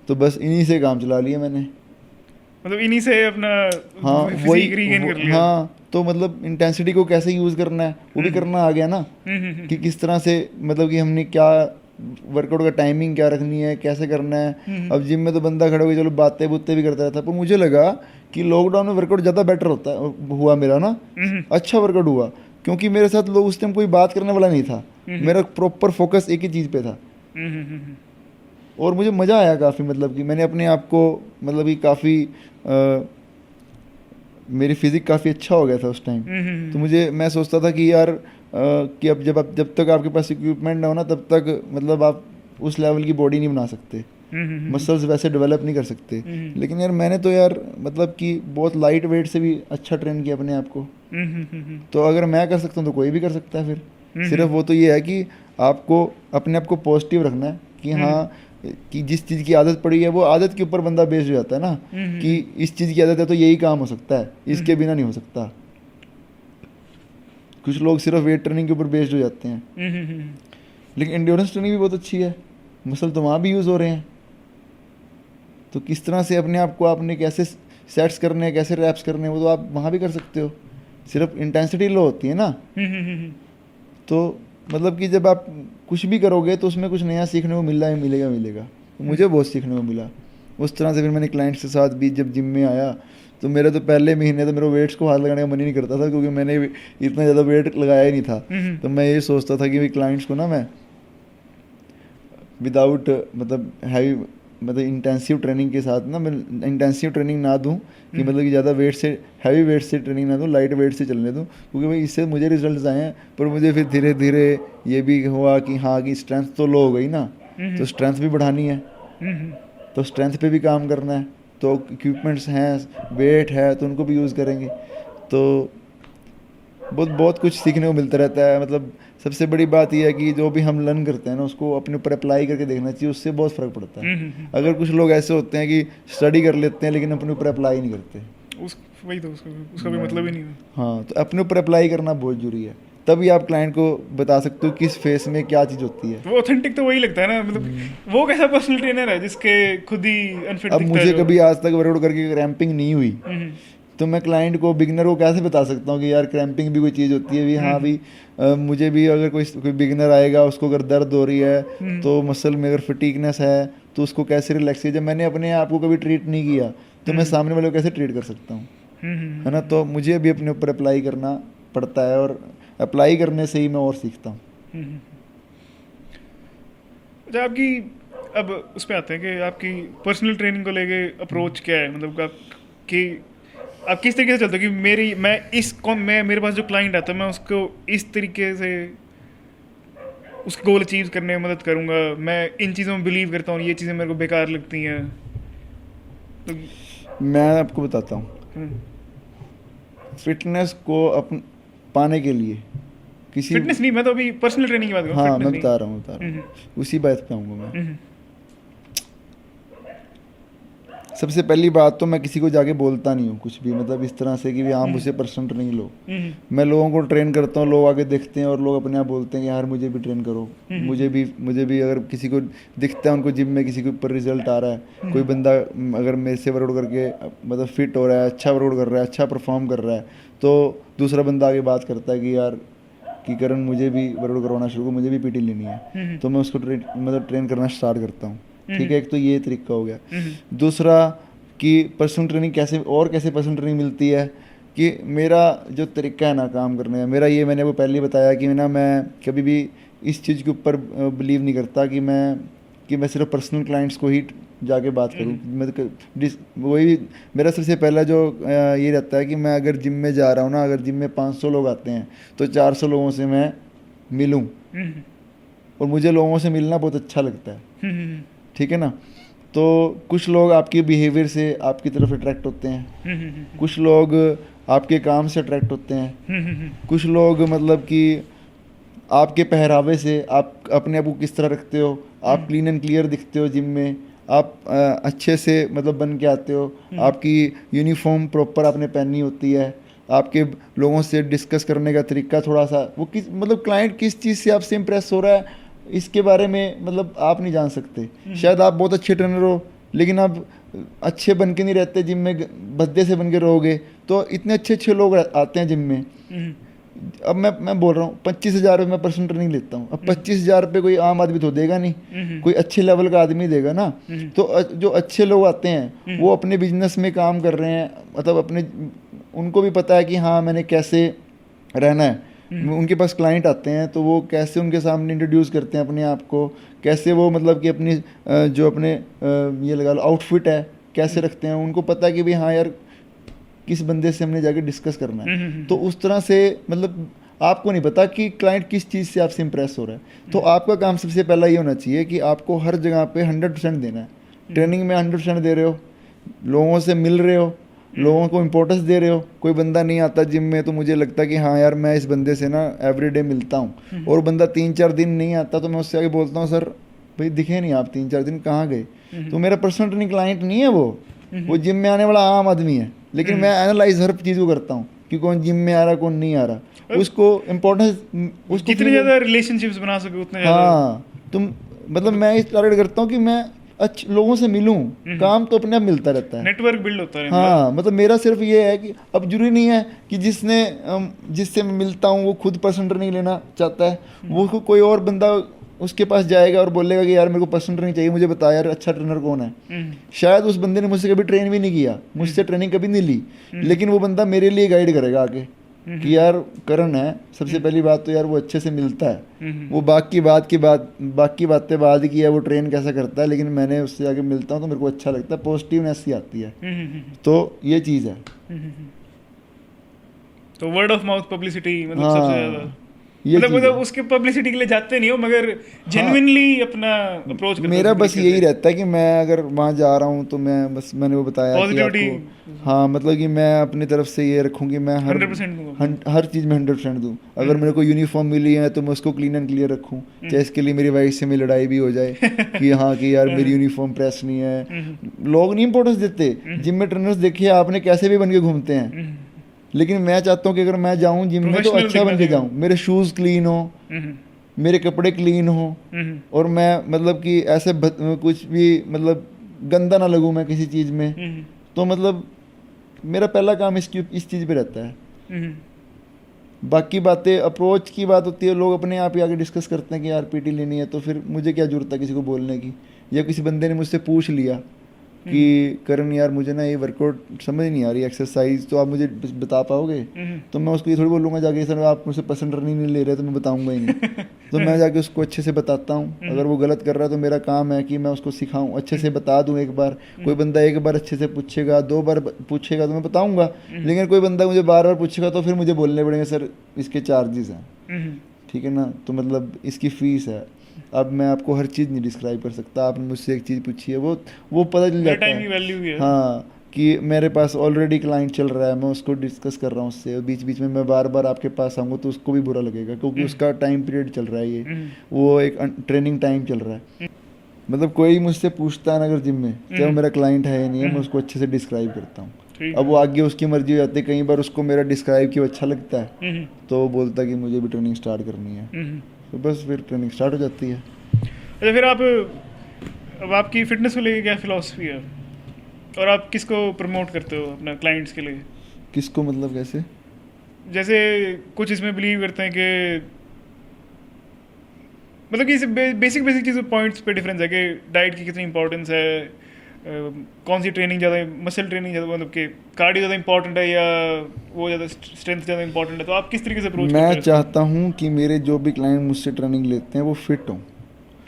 तो बस इन्हीं से काम चला लिया मैंने। मतलब इन्हीं से अपना हाँ फिजिक रीगेन कर लिया। हाँ, तो मतलब इंटेंसिटी को कैसे यूज़ करना है वो भी करना आ गया ना, कि किस तरह से मतलब कि हमने क्या वर्कआउट का टाइमिंग क्या रखनी है, कैसे करना है। अब जिम में तो बंदा खड़ा होकर चलो बातें बुत्ते भी करता रहता, पर मुझे लगा कि लॉकडाउन में वर्कआउट ज़्यादा बेटर हुआ मेरा ना, अच्छा वर्कआउट हुआ, क्योंकि मेरे साथ लोग उस टाइम कोई बात करने वाला नहीं था, मेरा प्रॉपर फोकस एक ही चीज़ पे था। और मुझे मज़ा आया काफ़ी, मतलब कि मैंने अपने आप को मतलब कि काफ़ी मेरी फिजिक काफ़ी अच्छा हो गया था उस टाइम। तो मैं सोचता था कि यार कि अब जब तक आपके पास इक्विपमेंट ना हो ना, तब तक मतलब आप उस लेवल की बॉडी नहीं बना सकते, मसल्स वैसे डेवलप नहीं कर सकते। लेकिन यार मैंने तो यार मतलब कि बहुत लाइट वेट से भी अच्छा ट्रेन किया अपने आप को। तो अगर मैं कर सकता हूँ तो कोई भी कर सकता है। फिर सिर्फ वो तो ये है कि आपको अपने आप को पॉजिटिव रखना है कि हाँ कि जिस चीज़ की आदत पड़ी है वो आदत के ऊपर बंदा बेस्ड हो जाता है ना, कि इस चीज़ की आदत है तो यही काम हो सकता है, इसके बिना नहीं हो सकता। कुछ लोग सिर्फ वेट ट्रेनिंग के ऊपर बेस्ड हो जाते हैं, लेकिन एंड्योरेंस ट्रेनिंग भी बहुत अच्छी है, मसल तो वहाँ भी यूज़ हो रहे हैं। तो किस तरह से अपने आप को आपने कैसे सेट्स करने हैं, कैसे रैप्स करने हैं, वो तो आप वहाँ भी कर सकते हो। सिर्फ इंटेंसिटी लो होती है ना, तो मतलब कि जब आप कुछ भी करोगे तो उसमें कुछ नया सीखने को मिलेगा। तो मुझे बहुत सीखने को मिला। उस तरह से फिर मैंने क्लाइंट्स के साथ भी जब जिम में आया तो मेरे तो पहले महीने तो मेरे वेट्स को हाथ लगाने का मन ही नहीं करता था, क्योंकि मैंने इतना ज़्यादा वेट लगाया ही नहीं था। तो मैं ये सोचता था कि भाई क्लाइंट्स को ना मैं विदाउट मतलब हैवी मतलब इंटेंसिव ट्रेनिंग के साथ ना मैं इंटेंसिव ट्रेनिंग ना दूं कि मतलब कि ज़्यादा वेट से हैवी वेट से ट्रेनिंग ना दूं, लाइट वेट से चलने दूं, क्योंकि भाई इससे मुझे रिजल्ट्स आए हैं। पर मुझे फिर धीरे धीरे ये भी हुआ कि हाँ कि स्ट्रेंथ तो लो हो गई ना, तो स्ट्रेंथ भी बढ़ानी है, तो स्ट्रेंथ पे भी काम करना है, तो इक्विपमेंट्स हैं, वेट है, तो उनको भी यूज़ करेंगे। तो बहुत कुछ सीखने को मिलता रहता है। मतलब सबसे बड़ी बात यह है कि जो भी हम लर्न करते हैं ना उसको अपने ऊपर अप्लाई करके देखना चाहिए, उससे बहुत फ़र्क पड़ता है। अगर कुछ लोग ऐसे होते हैं कि स्टडी कर लेते हैं लेकिन अपने ऊपर अप्लाई नहीं करते, वही तो उसका भी मतलब ही नहीं है। हाँ, तो अपने ऊपर अप्लाई करना बहुत जरूरी है, तभी आप क्लाइंट को बता सकते हो किस फेस में क्या चीज़ होती है। वो ऑथेंटिक तो वही लगता है ना, मतलब वो कैसा पर्सनल ट्रेनर है जिसके खुद ही अनफिट अब दिखता है मुझे जो। कभी आज तक वर्कआउट करके क्रैम्पिंग नहीं हुई, तो मैं क्लाइंट को बिगिनर को कैसे बता सकता हूँ कि यार क्रैम्पिंग भी कोई चीज़ होती है भी। हाँ भी मुझे भी अगर कोई बिगिनर आएगा उसको अगर दर्द हो रही है तो मसल में अगर फटीकनेस है तो उसको कैसे रिलैक्स किया। जब मैंने अपने आप को कभी ट्रीट नहीं किया तो मैं सामने वाले को कैसे ट्रीट कर सकता हूँ, है ना। तो मुझे भी अपने ऊपर अप्लाई करना पड़ता है और अप्लाई करने से ही मैं और सीखता हूँ। अच्छा, आपकी अब उस पर आते हैं कि आपकी पर्सनल ट्रेनिंग को लेके अप्रोच क्या है, मतलब आप किस तरीके से चलते हो कि मेरे पास जो क्लाइंट आता है मैं उसको इस तरीके से उसके गोल अचीव करने में मदद करूंगा, मैं इन चीज़ों में बिलीव करता हूँ, ये चीज़ें मेरे को बेकार लगती हैं, तो मैं आपको बताता हूँ, फिटनेस को पाने के लिए किसी फिटनेस नहीं, मैं तो अभी पर्सनल ट्रेनिंग की बात कर रहा हूँ। हाँ, मैं बता रहा हूँ उसी बात पे आऊँगा मैं। सबसे पहली बात तो मैं किसी को जाके बोलता नहीं हूँ कुछ भी, मतलब इस तरह से कि हाँ मुझसे पर्सनल ट्रेनिंग लो। मैं लोगों को ट्रेन करता हूँ, लोग आगे देखते हैं और लोग अपने आप बोलते हैं कि यार मुझे भी ट्रेन करो। मुझे भी अगर किसी को दिखता है उनको जिम में किसी के ऊपर रिजल्ट आ रहा है, कोई बंदा अगर मेरे से वर्कआउट करके मतलब फिट हो रहा है, अच्छा वर्कआउट कर रहा है, अच्छा परफॉर्म कर रहा है, तो दूसरा बंदा आगे बात करता है कि यार कि करण मुझे भी वर्कआउट करवाना शुरू, मुझे भी पीटी लेनी है, तो मैं उसको ट्रेन करना स्टार्ट करता हूँ। ठीक है, एक तो ये तरीका हो गया। दूसरा कि पर्सनल ट्रेनिंग कैसे पर्सनल ट्रेनिंग मिलती है, कि मेरा जो तरीका है ना काम करने का, मेरा ये मैंने आपको पहले ही बताया कि मैं कभी भी इस चीज़ के ऊपर बिलीव नहीं करता कि मैं सिर्फ पर्सनल क्लाइंट्स को ही जाके बात करूँ। वही मेरा सबसे पहला जो ये रहता है कि मैं अगर जिम में जा रहा हूँ ना, अगर जिम में 500 लोग आते हैं तो 400 लोगों से मैं मिलूँ, और मुझे लोगों से मिलना बहुत अच्छा लगता है। ठीक है ना। तो कुछ लोग आपके बिहेवियर से आपकी तरफ अट्रैक्ट होते हैं, कुछ लोग आपके काम से अट्रैक्ट होते हैं, कुछ लोग मतलब कि आपके पहरावे से, आप अपने आप को किस तरह रखते हो, आप क्लीन एंड क्लियर दिखते हो जिम में, आप अच्छे से मतलब बन के आते हो, आपकी यूनिफॉर्म प्रॉपर आपने पहनी होती है, आपके लोगों से डिस्कस करने का तरीका थोड़ा सा वो मतलब क्लाइंट किस चीज़ से आपसे इम्प्रेस हो रहा है इसके बारे में मतलब आप नहीं जान सकते। शायद आप बहुत अच्छे ट्रेनर हो लेकिन आप अच्छे बन के नहीं रहते, जिम में भद्दे से बन के रहोगे, तो इतने अच्छे लोग आते हैं जिम में। अब मैं बोल रहा हूँ 25,000 रुपये मैं पर्सनल ट्रेनिंग लेता हूँ। अब 25,000 रुपये कोई आम आदमी तो देगा नहीं, कोई अच्छे लेवल का आदमी देगा ना। तो जो अच्छे लोग आते हैं वो अपने बिजनेस में काम कर रहे हैं, मतलब उनको भी पता है कि हाँ मैंने कैसे रहना है। उनके पास क्लाइंट आते हैं तो वो कैसे उनके सामने इंट्रोड्यूस करते हैं अपने आप को, कैसे वो मतलब कि अपनी जो अपने ये लगा लो आउटफिट है कैसे रखते हैं, उनको पता है कि भाई हाँ यार किस बंदे से हमने जाके डिस्कस करना है। तो उस तरह से मतलब आपको नहीं पता कि क्लाइंट किस चीज़ से आपसे इम्प्रेस हो रहा है। तो आपका काम सबसे पहला ये होना चाहिए कि आपको हर जगह पे 100% देना है। ट्रेनिंग में 100% दे रहे हो, लोगों से मिल रहे हो, लोगों को इम्पोर्टेंस दे रहे हो। कोई बंदा नहीं आता जिम में तो मुझे लगता है कि हाँ यार मैं इस बंदे से ना एवरीडे मिलता हूँ, और बंदा 3-4 दिन नहीं आता तो मैं उससे आगे बोलता हूँ सर भाई दिखे नहीं आप 3-4 दिन कहाँ गए। तो मेरा पर्सनल ट्रेनिंग क्लाइंट नहीं है वो जिम में आने वाला आम आदमी है, लेकिन मैं एनालाइज हर चीज़ को करता हूँ कि कौन जिम में आ रहा कौन नहीं आ रहा, उसको इम्पोर्टेंस जितने ज़्यादा रिलेशनशिप्स बना सके उतने हाँ तुम मतलब मैं इस टारगेट करता हूँ कि मैं अच्छे लोगों से मिलूं, काम तो अपने आप मिलता रहता है। नेटवर्क बिल्ड होता है। हाँ मतलब मेरा सिर्फ ये है कि अब जरूरी नहीं है कि जिससे मैं मिलता हूँ वो खुद पर्सनल ट्रेनिंग लेना चाहता है, वो कोई और बंदा उसके पास जाएगा और बोलेगा कि यार मेरे को पर्सनल ट्रेनिंग चाहिए, मुझे बता यार अच्छा ट्रेनर कौन है। शायद उस बंदे ने मुझसे कभी ट्रेन भी नहीं किया, मुझसे ट्रेनिंग कभी नहीं ली, लेकिन वो बंदा मेरे लिए गाइड करेगा आगे कि यार करण है, सबसे पहली बात तो यार वो अच्छे से मिलता है, वो बाकी बातें बाद की है, वो ट्रेन कैसा करता है, लेकिन मैंने उससे आगे मिलता हूँ तो मेरे को अच्छा लगता है, पॉजिटिवनेस ही आती है। तो ये चीज़ है। तो वर्ड ऑफ माउथ पब्लिसिटी मतलब हाँ, सबसे ज्यादा, ये मतलब उसके पब्लिसिटी के लिए जाते नहीं हो मगर जेन्युइनली अपना अप्रोच करते हो। मेरा बस यही रहता है कि मैं अगर वहाँ जा रहा हूँ तो मैं बस मैंने वो बताया कि पॉजिटिविटी, आपको, हाँ मतलब कि मैं अपनी तरफ से ये रखूँ कि मैं 100% दूंगा। हर चीज़ में 100% दूँ। अगर मेरे को यूनिफॉर्म मिली है तो मैं उसको क्लीन एंड क्लियर रखूँ, चाहे इसके लिए मेरी वाइफ से मेरी लड़ाई भी हो जाए कि हाँ कि यार मेरी यूनिफॉर्म प्रेस नहीं है। लोग नहीं इंपॉर्टेंस देते, जिम में ट्रेनर्स देखिए आपने कैसे भी बन के घूमते हैं, लेकिन मैं चाहता हूँ कि अगर मैं जाऊँ जिम में तो Professional अच्छा बन के दिखना जाऊँ, मेरे शूज़ क्लीन हो, मेरे कपड़े क्लीन हो, और मैं मतलब कि ऐसे कुछ भी मतलब गंदा ना लगूँ मैं किसी चीज़ में। तो मतलब मेरा पहला काम इस चीज़ पे रहता है। बाकी बातें अप्रोच की बात होती है, लोग अपने आप ही आगे डिस्कस करते हैं कि यार पीटी लेनी है, तो फिर मुझे क्या जरूरत है किसी को बोलने की, या किसी बंदे ने मुझसे पूछ लिया कि करण यार मुझे ना ये वर्कआउट समझ नहीं आ रही एक्सरसाइज, तो आप मुझे बता पाओगे, तो मैं उसको ये थोड़ी बोलूँगा जाके सर आप मुझसे पर्सनल रनिंग नहीं ले रहे तो मैं बताऊँगा ही नहीं। तो मैं जाके उसको अच्छे से बताता हूँ, अगर वो गलत कर रहा है तो मेरा काम है कि मैं उसको सिखाऊँ, अच्छे से बता दूँ। एक बार कोई बंदा एक बार अच्छे से पूछेगा, 2 बार पूछेगा तो मैं बताऊँगा, लेकिन कोई बंदा मुझे बार बार पूछेगा तो फिर मुझे बोलने पड़ेंगे सर इसके चार्जेस हैं, ठीक है ना, तो मतलब इसकी फ़ीस है। अब मैं आपको हर चीज़ नहीं डिस्क्राइब कर सकता, आपने मुझसे एक चीज़ पूछी है वो पता चल जाता टाइम की है वैल्यू है। हाँ कि मेरे पास ऑलरेडी क्लाइंट चल रहा है, मैं उसको डिस्कस कर रहा हूँ उससे, बीच बीच में मैं बार बार आपके पास आऊँगा तो उसको भी बुरा लगेगा, क्योंकि उसका टाइम पीरियड चल रहा है, ये वो एक ट्रेनिंग टाइम चल रहा है। मतलब कोई मुझसे पूछता है ना अगर जिम में, चाहे वो मेरा क्लाइंट है या नहीं है, मैं उसको अच्छे से डिस्क्राइब करता हूँ। अब वो आगे उसकी मर्जी हो जाती है, कई बार उसको मेरा डिस्क्राइब किया अच्छा लगता है तो वो बोलता है कि मुझे भी ट्रेनिंग स्टार्ट करनी है, तो बस फिर ट्रेनिंग स्टार्ट हो जाती है। अच्छा फिर अब आपकी फिटनेस को लेके क्या फिलॉसफी है, और आप किसको प्रमोट करते हो अपना क्लाइंट्स के लिए? किसको मतलब कैसे? जैसे कुछ इसमें बिलीव करते हैं कि मतलब कि बेसिक चीज़ पॉइंट्स पे डिफरेंस है कि डाइट की कितनी इंपॉर्टेंस है, कौन सी ट्रेनिंग ज़्यादा, मसल ट्रेनिंग ज़्यादा, मतलब कि कार्डियो ज़्यादा इंपॉर्टेंट है या वो ज़्यादा स्ट्रेंथ ज़्यादा इंपॉर्टेंट है, तो आप किस तरीके से अप्रोच करते हो? मैं चाहता हूँ कि मेरे जो भी क्लाइंट मुझसे ट्रेनिंग लेते हैं वो फिट हों।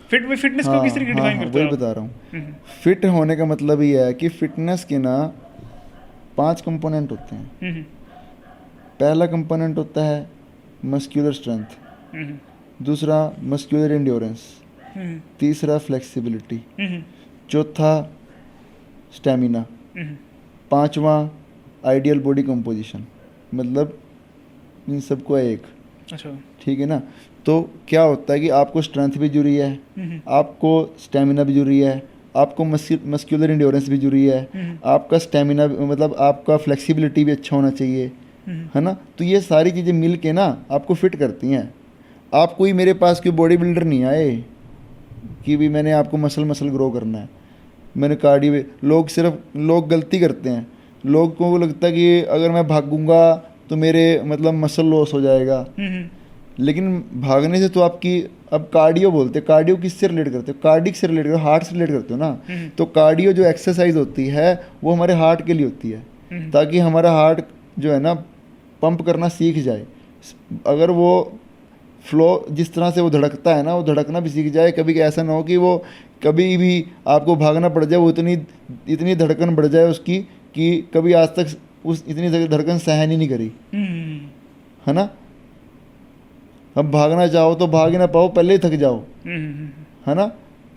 फिटनेस को किस तरीके डिफाइन करते वही हो? बता रहा हूँ। फिट होने का मतलब ये है कि फिटनेस के ना 5 कंपोनेंट होते हैं। पहला कंपोनेंट होता है मस्कुलर स्ट्रेंथ, दूसरा मस्कुलर एंड्योरेंस, तीसरा फ्लेक्सिबिलिटी, चौथा स्टेमिना, पांचवा आइडियल बॉडी कंपोजिशन, मतलब इन सबको है एक। अच्छा ठीक है ना, तो क्या होता है कि आपको स्ट्रेंथ भी जरूरी है, आपको स्टेमिना भी जरूरी है, आपको मस्कुलर एंड्योरेंस भी जरूरी है, आपका स्टेमिना मतलब आपका फ्लेक्सिबिलिटी भी अच्छा होना चाहिए, है ना। तो ये सारी चीज़ें मिल के ना आपको फिट करती हैं। आप कोई मेरे पास कोई बॉडी बिल्डर नहीं आए कि भी मैंने आपको मसल ग्रो करना है, मैंने कार्डियो। लोग गलती करते हैं, लोग को लगता है कि अगर मैं भागूंगा तो मेरे मतलब मसल लॉस हो जाएगा, लेकिन भागने से तो आपकी, अब कार्डियो बोलते हैं, कार्डियो किससे रिलेट करते हो? कार्डिक से रिलेट करते हो, हार्ट से रिलेट करते हो ना। तो कार्डियो जो एक्सरसाइज होती है वो हमारे हार्ट के लिए होती है, ताकि हमारा हार्ट जो है ना पंप करना सीख जाए। अगर वो फ्लो जिस तरह से वो धड़कता है ना, वो धड़कना भी सीख जाए। कभी ऐसा ना हो कि वो कभी भी आपको भागना पड़ जाए, वो इतनी धड़कन बढ़ जाए उसकी कि कभी आज तक उस इतनी धड़कन सहन ही नहीं करी, है ना। अब भागना चाहो तो भाग ही ना पाओ, पहले ही थक जाओ, है ना।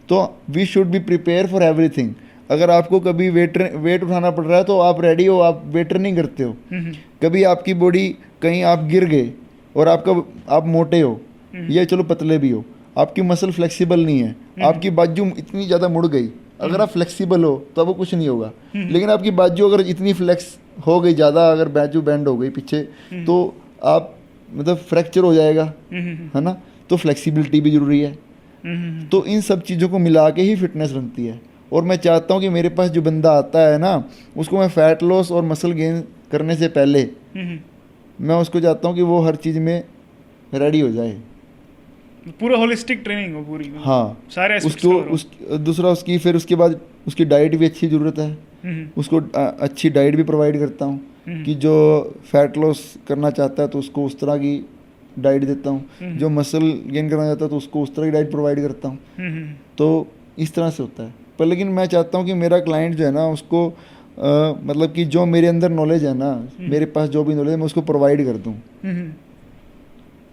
तो we should be prepare for everything. अगर आपको कभी वेट उठाना पड़ रहा है तो आप रेडी हो, आप वेट नहीं करते हो। कभी आपकी बॉडी कहीं आप गिर गए और आप मोटे हो या चलो पतले भी हो, आपकी मसल फ्लेक्सिबल नहीं है, आपकी बाजू इतनी ज़्यादा मुड़ गई, अगर आप फ्लेक्सिबल हो तो वो कुछ नहीं होगा। लेकिन आपकी बाजू अगर इतनी फ्लेक्स हो गई ज़्यादा, अगर बाजू बैंड हो गई पीछे, तो आप मतलब फ्रैक्चर हो जाएगा, है ना। तो फ्लेक्सिबिलिटी भी ज़रूरी है। तो इन सब चीज़ों को मिला के ही फिटनेस बनती है। और मैं चाहता हूँ कि मेरे पास जो बंदा आता है ना, उसको मैं फैट लॉस और मसल गेन करने से पहले मैं उसको चाहता हूँ कि वो हर चीज़ में रेडी हो जाए। पूरा होलिस्टिक ट्रेनिंग हो पूरी, हाँ, सारे aspects उसको cover हो। दूसरा उसकी फिर उसके बाद उसकी डाइट भी अच्छी ज़रूरत है। उसको अच्छी डाइट भी प्रोवाइड करता हूँ कि जो फैट लॉस करना चाहता है तो उसको उस तरह की डाइट देता हूँ, जो मसल गेन करना चाहता है तो उसको उस तरह की डाइट प्रोवाइड करता हूँ। तो इस तरह से होता है। पर लेकिन मैं चाहता हूँ कि मेरा क्लाइंट जो है ना, उसको मतलब कि जो मेरे अंदर नॉलेज है ना, मेरे पास जो भी नॉलेज है मैं उसको प्रोवाइड कर दूँ,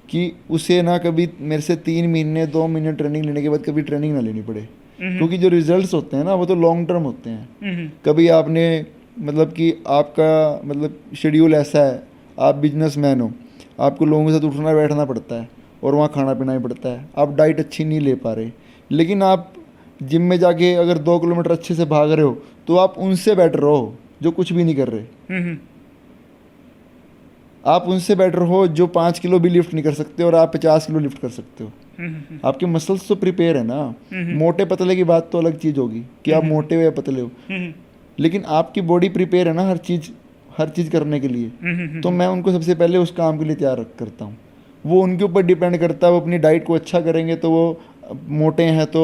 कि उसे ना कभी मेरे से 3 महीने 2 महीने ट्रेनिंग लेने के बाद कभी ट्रेनिंग ना लेनी पड़े। क्योंकि जो रिजल्ट्स होते हैं ना वो तो लॉन्ग टर्म होते हैं। कभी आपने मतलब कि आपका मतलब शेड्यूल ऐसा है, आप बिजनेसमैन हो, आपको लोगों के साथ उठना बैठना पड़ता है और वहाँ खाना पीना भी पड़ता है, आप डाइट अच्छी नहीं ले पा रहे, लेकिन आप जिम में जाके अगर 2 किलोमीटर अच्छे से भाग रहे हो तो आप उनसे बेटर हो जो कुछ भी नहीं कर रहे। आप उनसे बेटर हो जो 5 किलो भी लिफ्ट नहीं कर सकते और आप 50 किलो लिफ्ट कर सकते हो। आपके मसल्स तो प्रिपेयर है ना। मोटे पतले की बात तो अलग चीज़ होगी कि आप मोटे हो या पतले हो, लेकिन आपकी बॉडी प्रिपेयर है ना हर चीज़ करने के लिए। तो मैं उनको सबसे पहले उस काम के लिए तैयार करता हूँ। वो उनके ऊपर डिपेंड करता है, वो अपनी डाइट को अच्छा करेंगे तो वो मोटे हैं तो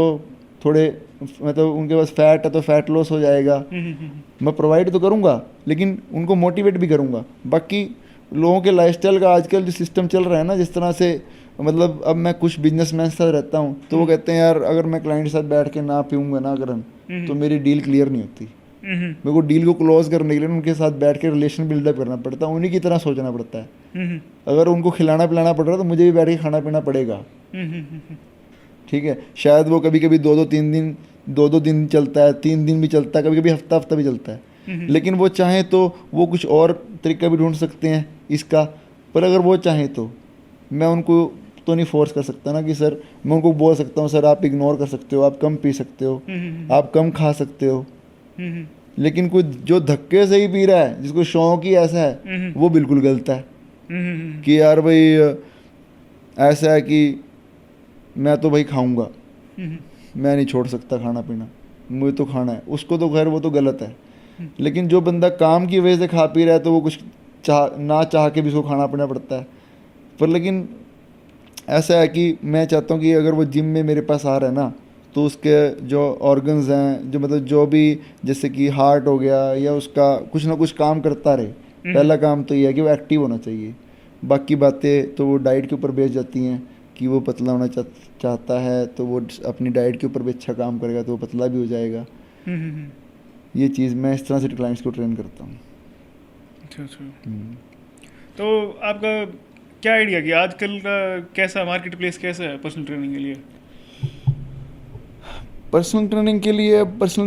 थोड़े मतलब उनके पास फैट है तो फैट लॉस हो जाएगा। मैं प्रोवाइड तो करूँगा लेकिन उनको मोटिवेट भी करूँगा। बाकी लोगों के लाइफस्टाइल का आजकल जो सिस्टम चल रहा है ना, जिस तरह से मतलब अब मैं कुछ बिजनेसमैन के साथ रहता हूँ तो वो कहते हैं यार अगर मैं क्लाइंट के साथ बैठ के ना पीऊँगा ना करण तो मेरी डील क्लियर नहीं होती। मेरे को डील को क्लोज करने के लिए उनके साथ बैठ के रिलेशन बिल्डअप करना पड़ता है, उन्हीं की तरह सोचना पड़ता है। अगर उनको खिलाना पिलाना पड़ रहा है तो मुझे भी बैठ के खाना पीना पड़ेगा। ठीक है, शायद वो कभी कभी 2-2 दिन चलता है, 3 दिन भी चलता है, कभी कभी हफ्ता भी चलता है। लेकिन वो चाहें तो वो कुछ और तरीका भी ढूंढ सकते हैं इसका। पर अगर वो चाहें तो मैं उनको तो नहीं फोर्स कर सकता ना कि सर, मैं उनको बोल सकता हूँ सर आप इग्नोर कर सकते हो, आप कम पी सकते हो, आप कम खा सकते हो। लेकिन कोई जो धक्के से ही पी रहा है, जिसको शौक ही ऐसा है, वो बिल्कुल गलत है। कि यार भाई ऐसा है कि मैं तो भाई खाऊंगा, मैं नहीं छोड़ सकता खाना पीना, मुझे तो खाना है, उसको तो खैर वो तो गलत है। लेकिन जो बंदा काम की वजह से खा पी रहा है तो वो कुछ ना चाह के भी उसको खाना पीना पड़ता है। पर लेकिन ऐसा है कि मैं चाहता हूँ कि अगर वो जिम में मेरे पास आ रहा है ना तो उसके जो ऑर्गन्स हैं, जो मतलब जो भी जैसे कि हार्ट हो गया या उसका कुछ ना कुछ काम करता रहे। पहला काम तो ये है कि वो एक्टिव होना चाहिए। बाकी बातें तो वो डाइट के ऊपर बेस जाती हैं कि वो पतला होना चाहता है तो वो अपनी डाइट के ऊपर भी अच्छा काम करेगा तो वो पतला भी हो जाएगा। ये चीज़ मैं इस तरह से क्लाइंट्स को ट्रेन करता हूँ। अच्छा। तो आपका क्या आइडिया कि आजकल का कैसा मार्केट प्लेस कैसा है पर्सनल ट्रेनिंग के लिए? पर्सनल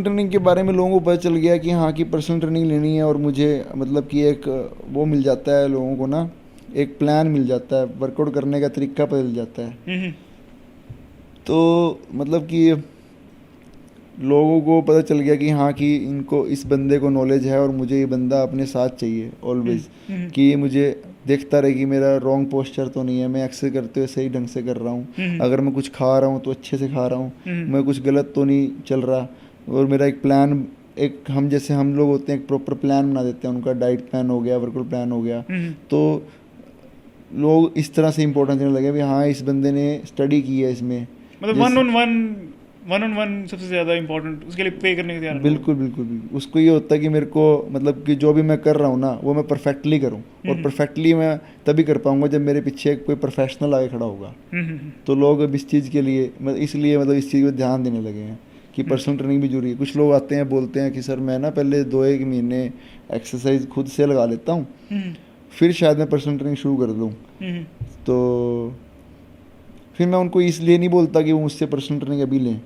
ट्रेनिंग के बारे में लोगों को पता चल गया कि हाँ कि पर्सनल ट्रेनिंग लेनी है, और मुझे मतलब कि एक वो मिल जाता है लोगों को ना, एक प्लान मिल जाता है, वर्कआउट करने का तरीका बदल जाता है। तो मतलब कि लोगों को पता चल गया कि हाँ कि इनको इस बंदे को नॉलेज है और मुझे ये बंदा अपने साथ चाहिए ऑलवेज, कि ये मुझे देखता रहे कि मेरा रॉन्ग पोस्चर तो नहीं है, मैं एक्सरसाइज करते हुए सही ढंग से कर रहा हूँ, अगर मैं कुछ खा रहा हूँ तो अच्छे से खा रहा हूँ, मैं कुछ गलत तो नहीं चल रहा। और मेरा एक प्लान, एक हम जैसे हम लोग होते हैं एक प्रॉपर प्लान बना देते हैं, उनका डाइट प्लान हो गया, वर्कआउट प्लान हो गया। तो लोग इस तरह से इंपॉर्टेंस देने लगे भी हाँ इस बंदे ने स्टडी की है इसमें, मतलब वन ऑन वन सबसे ज़्यादा इंपॉर्टेंट, उसके लिए पे करने के तैयार। बिल्कुल। उसको ये होता है कि मेरे को मतलब कि जो भी मैं कर रहा हूँ ना वो मैं परफेक्टली करूँ, और परफेक्टली मैं तभी कर पाऊंगा जब मेरे पीछे कोई प्रोफेशनल आगे खड़ा होगा। तो लोग अब इस चीज़ के लिए इसलिए मतलब इस चीज़ पर ध्यान देने लगे हैं कि पर्सनल ट्रेनिंग भी जरूरी है। कुछ लोग आते हैं बोलते हैं कि सर मैं ना पहले 2-1 महीने एक्सरसाइज खुद से लगा लेता हूँ, फिर शायद मैं पर्सनल ट्रेनिंग शुरू कर दूँ। तो फिर मैं उनको इसलिए नहीं बोलता कि वो मुझसे पर्सनल ट्रेनिंग अभी लें,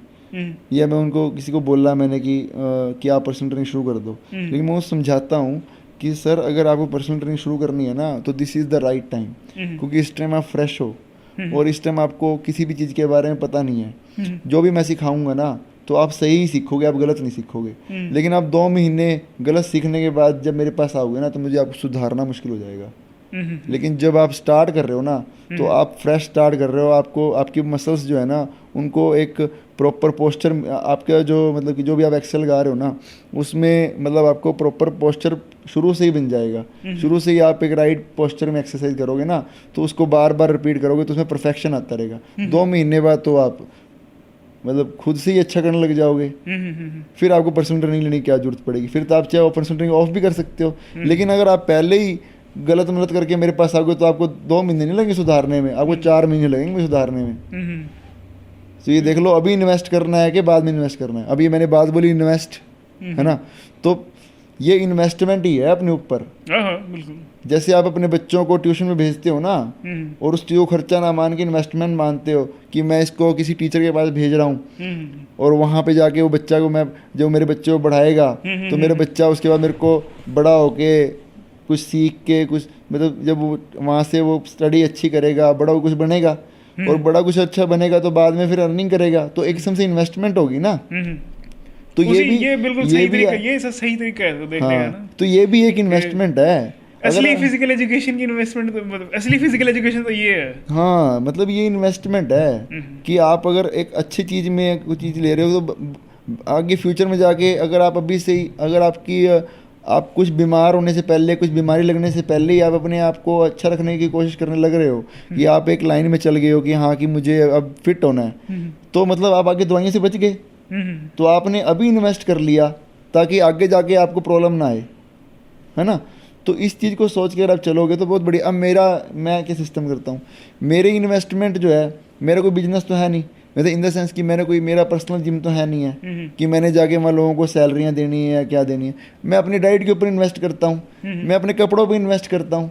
या मैं उनको किसी को बोला मैंने कि आप पर्सनल ट्रेनिंग शुरू कर दो, लेकिन मैं उनको समझाता हूँ कि सर अगर आपको पर्सनल ट्रेनिंग शुरू करनी है ना तो this is the right time, क्योंकि इस टाइम आप फ्रेश हो और इस टाइम आपको किसी भी चीज़ के बारे में पता नहीं है। जो भी मैं सिखाऊंगा ना तो आप सही ही सीखोगे, आप गलत नहीं सीखोगे। लेकिन आप 2 महीने गलत सीखने के बाद जब मेरे पास आओगे ना तो मुझे आपको सुधारना मुश्किल हो जाएगा। लेकिन जब आप स्टार्ट कर रहे हो ना, तो आप फ्रेश स्टार्ट कर रहे हो, आपको आपकी मसल्स जो है ना, उनको एक प्रॉपर पोस्चर, आपका जो मतलब कि जो भी आप एक्सेल लगा रहे हो ना, उसमें मतलब आपको प्रॉपर पोस्चर शुरू से ही बन जाएगा। शुरू से ही आप एक राइट पोस्चर में एक्सरसाइज करोगे ना, तो उसको बार बार रिपीट करोगे तो उसमें परफेक्शन आता रहेगा। 2 महीने बाद तो आप मतलब खुद से ही अच्छा करने लग जाओगे। फिर आपको पर्सनल ट्रेनिंग लेने की क्या जरूरत पड़ेगी, फिर तो आप चाहे पर्सनल ट्रेनिंग ऑफ भी कर सकते हो। लेकिन अगर आप पहले ही गलत मलत करके मेरे पास आओगे तो आपको 2 महीने नहीं लगेंगे सुधारने में, आपको 4 महीने लगेंगे सुधारने में। तो ये देख लो, अभी इन्वेस्ट करना है कि बाद में इन्वेस्ट करना है। अभी मैंने बात बोली इन्वेस्ट, है ना, तो ये इन्वेस्टमेंट ही है अपने ऊपर। बिल्कुल। जैसे आप अपने बच्चों को ट्यूशन में भेजते हो ना, और उस चीज़ को खर्चा ना मान के इन्वेस्टमेंट मानते हो कि मैं इसको किसी टीचर के पास भेज रहा हूँ, और वहाँ पे जाके वो बच्चा को मैं, जो मेरे बच्चे को पढ़ाएगा, तो मेरा बच्चा उसके बाद मेरे को बड़ा होके कुछ सीख के कुछ मतलब जब वो वहाँ से वो स्टडी अच्छी करेगा, बड़ा कुछ बनेगा, और बड़ा कुछ अच्छा बनेगा तो बाद में फिर अर्निंग करेगा, तो एक किस्म से इन्वेस्टमेंट होगी ना। तो ये बिल्कुल सही तरीका, ये सही तरीका है तो देखने का ना। तो ये भी एक इन्वेस्टमेंट है। असली फिजिकल एजुकेशन की इन्वेस्टमेंट तो मतलब असली फिजिकल एजुकेशन तो ये है। हाँ, मतलब ये इन्वेस्टमेंट है कि आप अगर एक अच्छी चीज़ में कुछ चीज़ ले रहे हो तो आगे फ्यूचर में जाके अगर आप अभी से ही अगर आप कुछ बीमार होने से पहले, कुछ बीमारी लगने से पहले ही आप अपने आप को अच्छा रखने की कोशिश करने लग रहे हो, कि आप एक लाइन में चल गए हो कि हाँ कि मुझे अब फिट होना है, तो मतलब आप आगे दवाइयों से बच गए। तो आपने अभी इन्वेस्ट कर लिया ताकि आगे जाके आपको प्रॉब्लम ना आए, है ना। तो इस चीज़ को सोच कर आप चलोगे तो बहुत बढ़िया। अब मैं क्या सिस्टम करता हूँ, मेरी इन्वेस्टमेंट जो है, मेरा कोई बिजनेस तो है नहीं, मतलब इन द सेंस कि मेरा पर्सनल जिम तो है नहीं है कि मैंने जाके वहाँ लोगों को सैलरियाँ देनी है या क्या देनी है। मैं अपनी डाइट के ऊपर इन्वेस्ट करता हूँ, मैं अपने कपड़ों पर इन्वेस्ट करता हूँ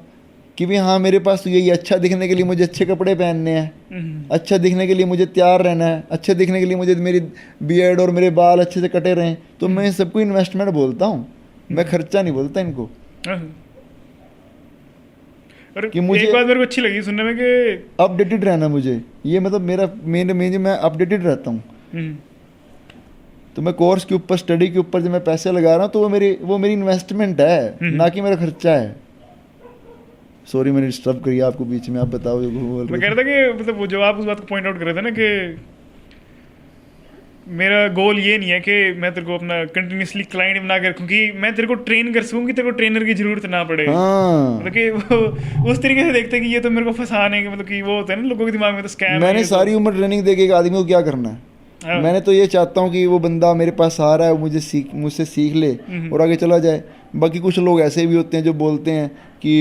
कि भाई हाँ मेरे पास तो यही, अच्छा दिखने के लिए मुझे अच्छे कपड़े पहनने हैं, अच्छा दिखने के लिए मुझे तैयार रहना है, अच्छा दिखने के लिए मुझे मेरी बियर्ड और मेरे बाल अच्छे से कटे रहें, तो मैं सबको इन्वेस्टमेंट बोलता हूँ, मैं खर्चा नहीं बोलता इनको। कि मुझे एक बात मेरे को अच्छी लगी सुनने में कि अपडेटेड रहना, मुझे ये मतलब मैं अपडेटेड रहता हूँ। तो मैं कोर्स के ऊपर, स्टडी के ऊपर जब मैं पैसे लगा रहा हूँ तो वो मेरी इन्वेस्टमेंट है, ना कि मेरा खर्चा है। सॉरी मैंने डिस्टर्ब करी आपको बीच में, आप बताओ जो बोल रहे। मैं कह रहा था कि मतलब वो जो आप उस बात को पॉइंट आउट कर रहे थे ना कि मेरा गोल ये नहीं है कि मैं तेरे को अपना कंटिन्यूसली क्लाइंट बना के रखूँ कि मैं तेरे को ट्रेन कर सकूँ कि तेरे को ट्रेनर की जरूरत ना पड़े। मतलब कि वो उस तरीके से देखते हैं कि ये तो मेरे को फंसाने के, मतलब कि वो होता है ना लोगों के दिमाग में तो स्कैम। मैंने सारी उम्र ट्रेनिंग दे के एक आदमी को क्या करना है, मैंने तो ये चाहता हूँ कि वो बंदा मेरे पास आ रहा है, मुझसे सीख ले और आगे चला जाए। बाकी कुछ लोग ऐसे भी होते हैं जो बोलते हैं कि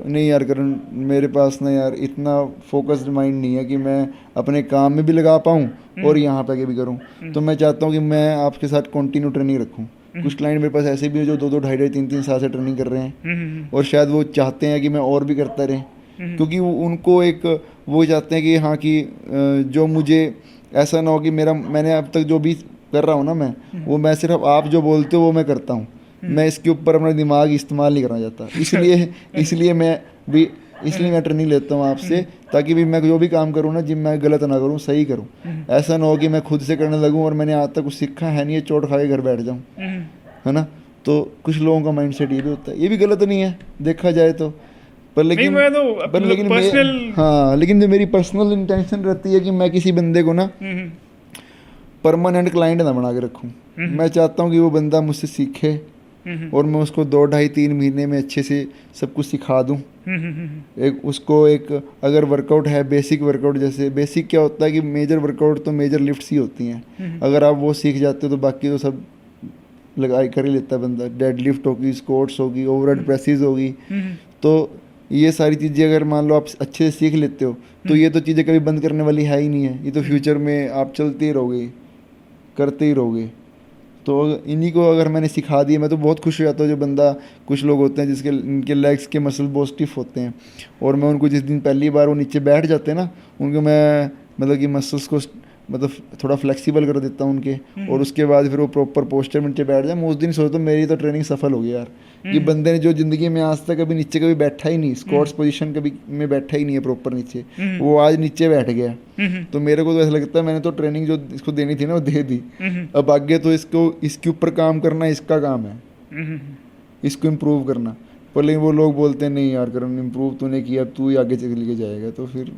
नहीं यार करण, मेरे पास ना यार इतना फोकस्ड माइंड नहीं है कि मैं अपने काम में भी लगा पाऊँ और यहाँ पे भी करूँ। तो मैं चाहता हूँ कि मैं आपके साथ कंटिन्यू ट्रेनिंग रखूँ। कुछ क्लाइंट मेरे पास ऐसे भी हो जो 2-2, 2.5, 3-3 साल से ट्रेनिंग कर रहे हैं, और शायद वो चाहते हैं कि मैं और भी करता रहें, क्योंकि उनको एक वो चाहते हैं कि हाँ कि जो मुझे ऐसा ना हो कि मैंने अब तक जो भी कर रहा हूँ ना मैं सिर्फ आप जो बोलते हो वो मैं करता हूँ, मैं इसके ऊपर अपना दिमाग इस्तेमाल नहीं करना चाहता। इसलिए मैं ट्रेनिंग लेता हूँ आपसे, ताकि भी मैं जो भी काम करूँ ना जिम मैं गलत ना करूँ, सही करूँ। ऐसा ना हो कि मैं खुद से करने लगूँ और मैंने आज तक कुछ सीखा है नहीं है, चोट खा के घर बैठ जाऊँ, है ना। तो कुछ लोगों का माइंडसेट ये भी होता है, ये भी गलत नहीं है देखा जाए तो। पर लेकिन लेकिन जो मेरी पर्सनल इंटेंशन रहती है कि मैं किसी बंदे को ना परमानेंट क्लाइंट ना बना के रखूँ। मैं चाहता हूँ कि वो बंदा मुझसे सीखे और मैं उसको 2, 2.5, 3 महीने में अच्छे से सब कुछ सिखा दूँ। एक अगर वर्कआउट है, बेसिक वर्कआउट, जैसे बेसिक क्या होता है कि मेजर वर्कआउट तो मेजर लिफ्ट्स ही होती हैं, अगर आप वो सीख जाते हो तो बाकी तो सब लगा कर ही लेता है बंदा। डेड लिफ्ट होगी, स्क्वाट्स होगी, ओवरहेड प्रेसेस होगी, तो ये सारी चीज़ें अगर मान लो आप अच्छे से सीख लेते हो तो ये तो चीज़ें कभी बंद करने वाली है ही नहीं है, ये तो फ्यूचर में आप चलते ही रहोगे, करते ही रहोगे। तो इन्हीं को अगर मैंने सिखा दिया, मैं तो बहुत खुश हो जाता हूँ। जो बंदा, कुछ लोग होते हैं इनके लेग्स के मसल बहुत स्टिफ होते हैं, और मैं उनको जिस दिन पहली बार वो नीचे बैठ जाते हैं ना, उनको मैं मतलब कि मसल्स को मतलब थोड़ा फ्लेक्सिबल कर देता हूँ उनके, और उसके बाद फिर वो प्रॉपर पोस्चर में नीचे बैठ जाए। मैं उस दिन सोचता हूँ मेरी तो ट्रेनिंग सफल हो गई यार। ये बंदे ने जो ज़िंदगी में आज तक कभी नीचे कभी बैठा ही नहीं, स्क्वाट्स पोजीशन कभी में बैठा ही नहीं है प्रॉपर नीचे, वो आज नीचे बैठ गया। तो मेरे को तो ऐसा लगता है मैंने तो ट्रेनिंग जो इसको देनी थी ना वो दे दी। अब आगे तो इसके ऊपर काम करना इसका काम है, इसको इम्प्रूव करना। पर लेकिन वो लोग बोलते हैं नहीं यार करण, इम्प्रूव तूने किया, अब तू ही आगे चल के जाएगा, तो फिर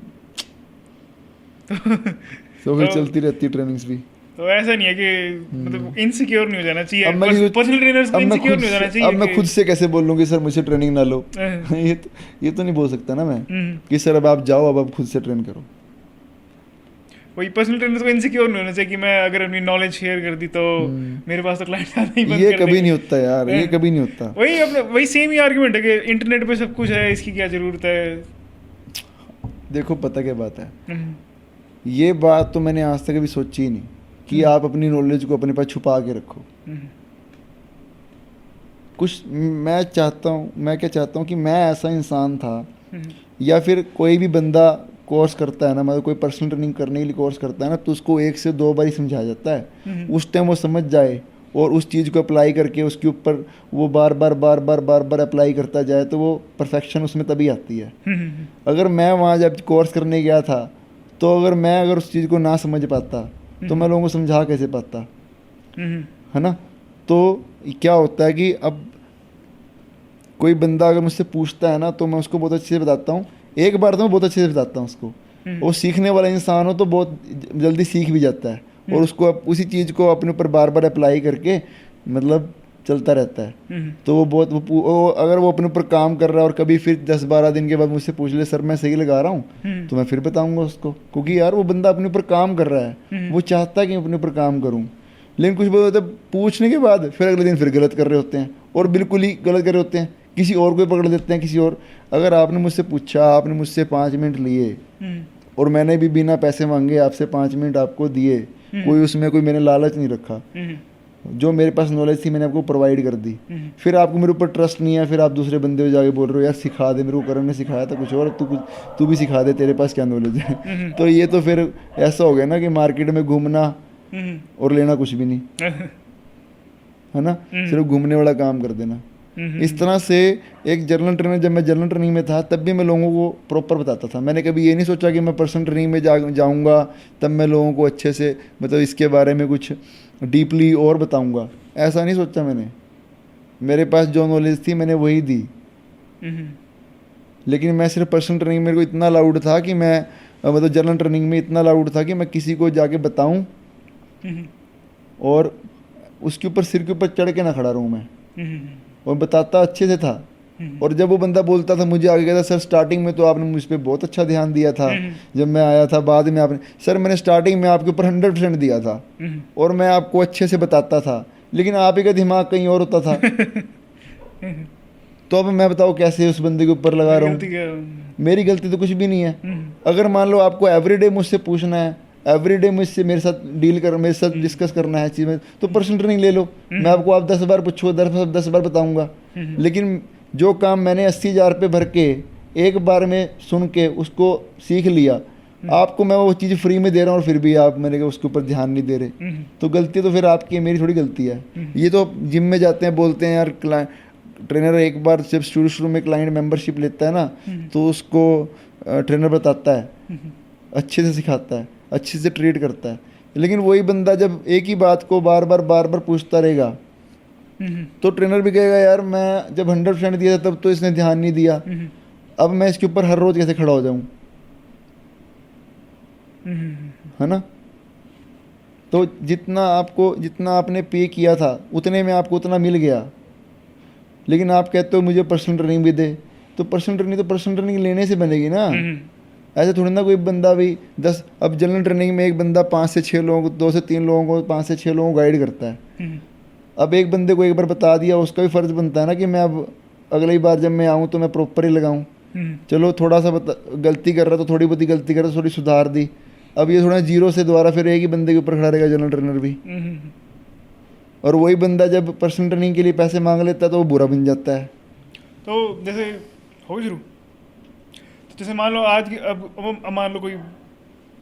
तो- चलती रहती है ट्रेनिंग्स भी। तो ऐसा नहीं है कि मतलब इनसिक्योर नहीं हो जाना चाहिए, अब मैं पर्सनल ट्रेनर्स को अब मैं इनसिक्योर खुद नहीं हो जाना से चाहिए अब मैं कि- खुद से कैसे बोल लूँ कि सर मुझसे ट्रेनिंग ना लो। हाँ। ये तो नहीं बोल सकता ना मैं हम्म। कि सर अब आप जाओ, अब आप खुद से ट्रेन करो। वही पर्सनल ट्रेनर्स को इनसिक्योर नहीं होना चाहिए कि मैं अगर अपनी नॉलेज शेयर कर दी तो मेरे पास तो क्लाइंट आना ही बंद ये कर कभी देंगे। नहीं होता यार, ये कभी नहीं होता। वही अपने वही सेम ही आर्गुमेंट है कि इंटरनेट पे सब कुछ है, इसकी क्या जरूरत है। देखो पता क्या बात है, हम्म, ये बात तो मैंने आज तक कभी सोची ही नहीं कि आप अपनी नॉलेज को अपने पास छुपा के रखो। हम्म, कुछ मैं क्या चाहता हूँ कि मैं ऐसा इंसान था, हम्म, या फिर कोई भी बंदा कोर्स करता है ना, मतलब कोई पर्सनल ट्रेनिंग करने के लिए कोर्स करता है ना, तो उसको 1 से 2 बार ही समझाया जाता है, उस टाइम वो समझ जाए और उस चीज़ को अप्लाई करके उसके ऊपर वो बार बार अप्लाई करता जाए, तो वो परफेक्शन उसमें तभी आती है। हम्म, अगर मैं वहाँ जब कोर्स करने गया था, तो अगर उस चीज़ को ना समझ पाता तो मैं लोगों को समझा कैसे पाता, हम्म, है ना। तो क्या होता है कि अब कोई बंदा अगर मुझसे पूछता है ना, तो मैं उसको बहुत अच्छे से बताता हूँ, एक बार तो मैं बहुत अच्छे से बताता हूँ उसको। वो सीखने वाला इंसान हो तो बहुत जल्दी सीख भी जाता है, और उसको उसी चीज़ को अपने ऊपर बार बार अप्लाई करके मतलब चलता रहता है। तो वो बहुत अगर वो अपने ऊपर काम कर रहा है और कभी फिर 10-12 दिन के बाद मुझसे पूछ ले सर मैं सही लगा रहा हूँ, तो मैं फिर बताऊंगा उसको, क्योंकि यार वो बंदा अपने ऊपर काम कर रहा है, वो चाहता है कि मैं अपने ऊपर काम करूँ। लेकिन कुछ लोग होते हैं पूछने के बाद फिर अगले दिन फिर गलत कर रहे होते हैं, और बिल्कुल ही गलत कर रहे होते हैं, किसी और को पकड़ देते हैं, किसी और। अगर आपने मुझसे पूछा, आपने मुझसे 5 मिनट लिए और मैंने भी बिना पैसे मांगे आपसे 5 मिनट आपको दिए, कोई उसमें कोई मैंने लालच नहीं रखा, जो मेरे पास नॉलेज थी मैंने आपको प्रोवाइड कर दी, फिर आपको मेरे ऊपर ट्रस्ट नहीं है, फिर आप दूसरे बंदे को जाके बोल रहे हो यार सिखा दे, मेरे को करण ने सिखाया था कुछ और, तू भी सिखा दे, तेरे पास क्या नॉलेज है। तो ये तो फिर ऐसा हो गया ना कि मार्केट में घूमना और लेना कुछ भी नहीं, है ना, सिर्फ घूमने वाला काम कर देना। इस तरह से एक जर्नल ट्रेनर, जब मैं जर्नल ट्रेनिंग में था तब भी मैं लोगों को प्रॉपर बताता था। मैंने कभी ये नहीं सोचा कि मैं पर्सनल ट्रेनिंग में जाऊंगा तब मैं लोगों को अच्छे से मतलब इसके बारे में कुछ डीपली और बताऊंगा, ऐसा नहीं सोचा मैंने। मेरे पास जो नॉलेज थी मैंने वही दी, लेकिन मैं सिर्फ पर्सनल ट्रेनिंग, मेरे को इतना लाउड था कि मैं मतलब जर्नल ट्रेनिंग में इतना लाउड था कि मैं किसी को जाके बताऊं और उसके ऊपर सिर के ऊपर चढ़ के ना खड़ा रहूं मैं, और बताता अच्छे से था। और जब वो बंदा बोलता था मुझे आगे कहता सर स्टार्टिंग में तो आपने मुझ पर बहुत अच्छा ध्यान दिया था जब मैं आया था, बाद में आपने सर मैंने स्टार्टिंग में आपके ऊपर 100% दिया था और मैं आपको अच्छे से बताता था, लेकिन आप ही का दिमाग कहीं और होता था। तो अब मैं बताओ कैसे उस बंदे के ऊपर लगा रहा हूँ, मेरी गलती तो कुछ भी नहीं है। अगर मान लो आपको एवरीडे मुझसे पूछना है, एवरीडे मुझसे मेरे साथ डील कर, मेरे साथ डिस्कस करना है चीज़ में, तो पर्सनल ट्रेनिंग ले लो। मैं आपको आप 10 बार पूछो 10 बार बताऊंगा, लेकिन जो काम मैंने 80,000 रुपये भर के एक बार में सुन के उसको सीख लिया, आपको मैं वो चीज़ फ्री में दे रहा हूँ और फिर भी आप मेरे को उसके ऊपर ध्यान नहीं दे रहे, तो गलती तो फिर आपकी, मेरी थोड़ी गलती है। ये तो जिम में जाते हैं बोलते हैं यार ट्रेनर एक बार जब शुरू में क्लाइंट मेंबरशिप लेता है ना, तो उसको ट्रेनर बताता है, अच्छे से सिखाता है, अच्छे से ट्रीट करता है। लेकिन वही बंदा जब एक ही बात को बार बार पूछता रहेगा, तो ट्रेनर भी कहेगा यार मैं जब 100% दिया था तब तो इसने ध्यान नहीं दिया, अब मैं इसके ऊपर हर रोज कैसे खड़ा हो जाऊं, है ना। तो जितना आपने पे किया था उतने में आपको उतना मिल गया, लेकिन आप कहते हो मुझे पर्सनल ट्रेनिंग भी दे, तो पर्सनल ट्रेनिंग लेने से बनेगी ना। ऐसे थोड़ी ना कोई बंदा भी 10, अब जनरल ट्रेनिंग में एक बंदा 5 से 6 लोगों को, 2 से 3 लोगों को, 5 से 6 लोगों को गाइड करता है। अब एक बंदे को एक बार बता दिया, उसका भी फ़र्ज़ बनता है ना कि मैं अब अगली बार जब मैं आऊँ तो मैं प्रॉपर ही लगाऊँ। चलो थोड़ा सा गलती कर रहा तो थोड़ी बहुत गलती कर रहा, थोड़ी सुधार दी, अब ये थोड़ा जीरो से दोबारा फिर एक ही बंदे के ऊपर खड़ा रहेगा जनरल ट्रेनर भी। और वही बंदा जब पर्सनल ट्रेनिंग के लिए पैसे मांग लेता है तो वो बुरा बन जाता है। तो जैसे हो शुरू, तो जैसे मान लो आज की अब मान लो कोई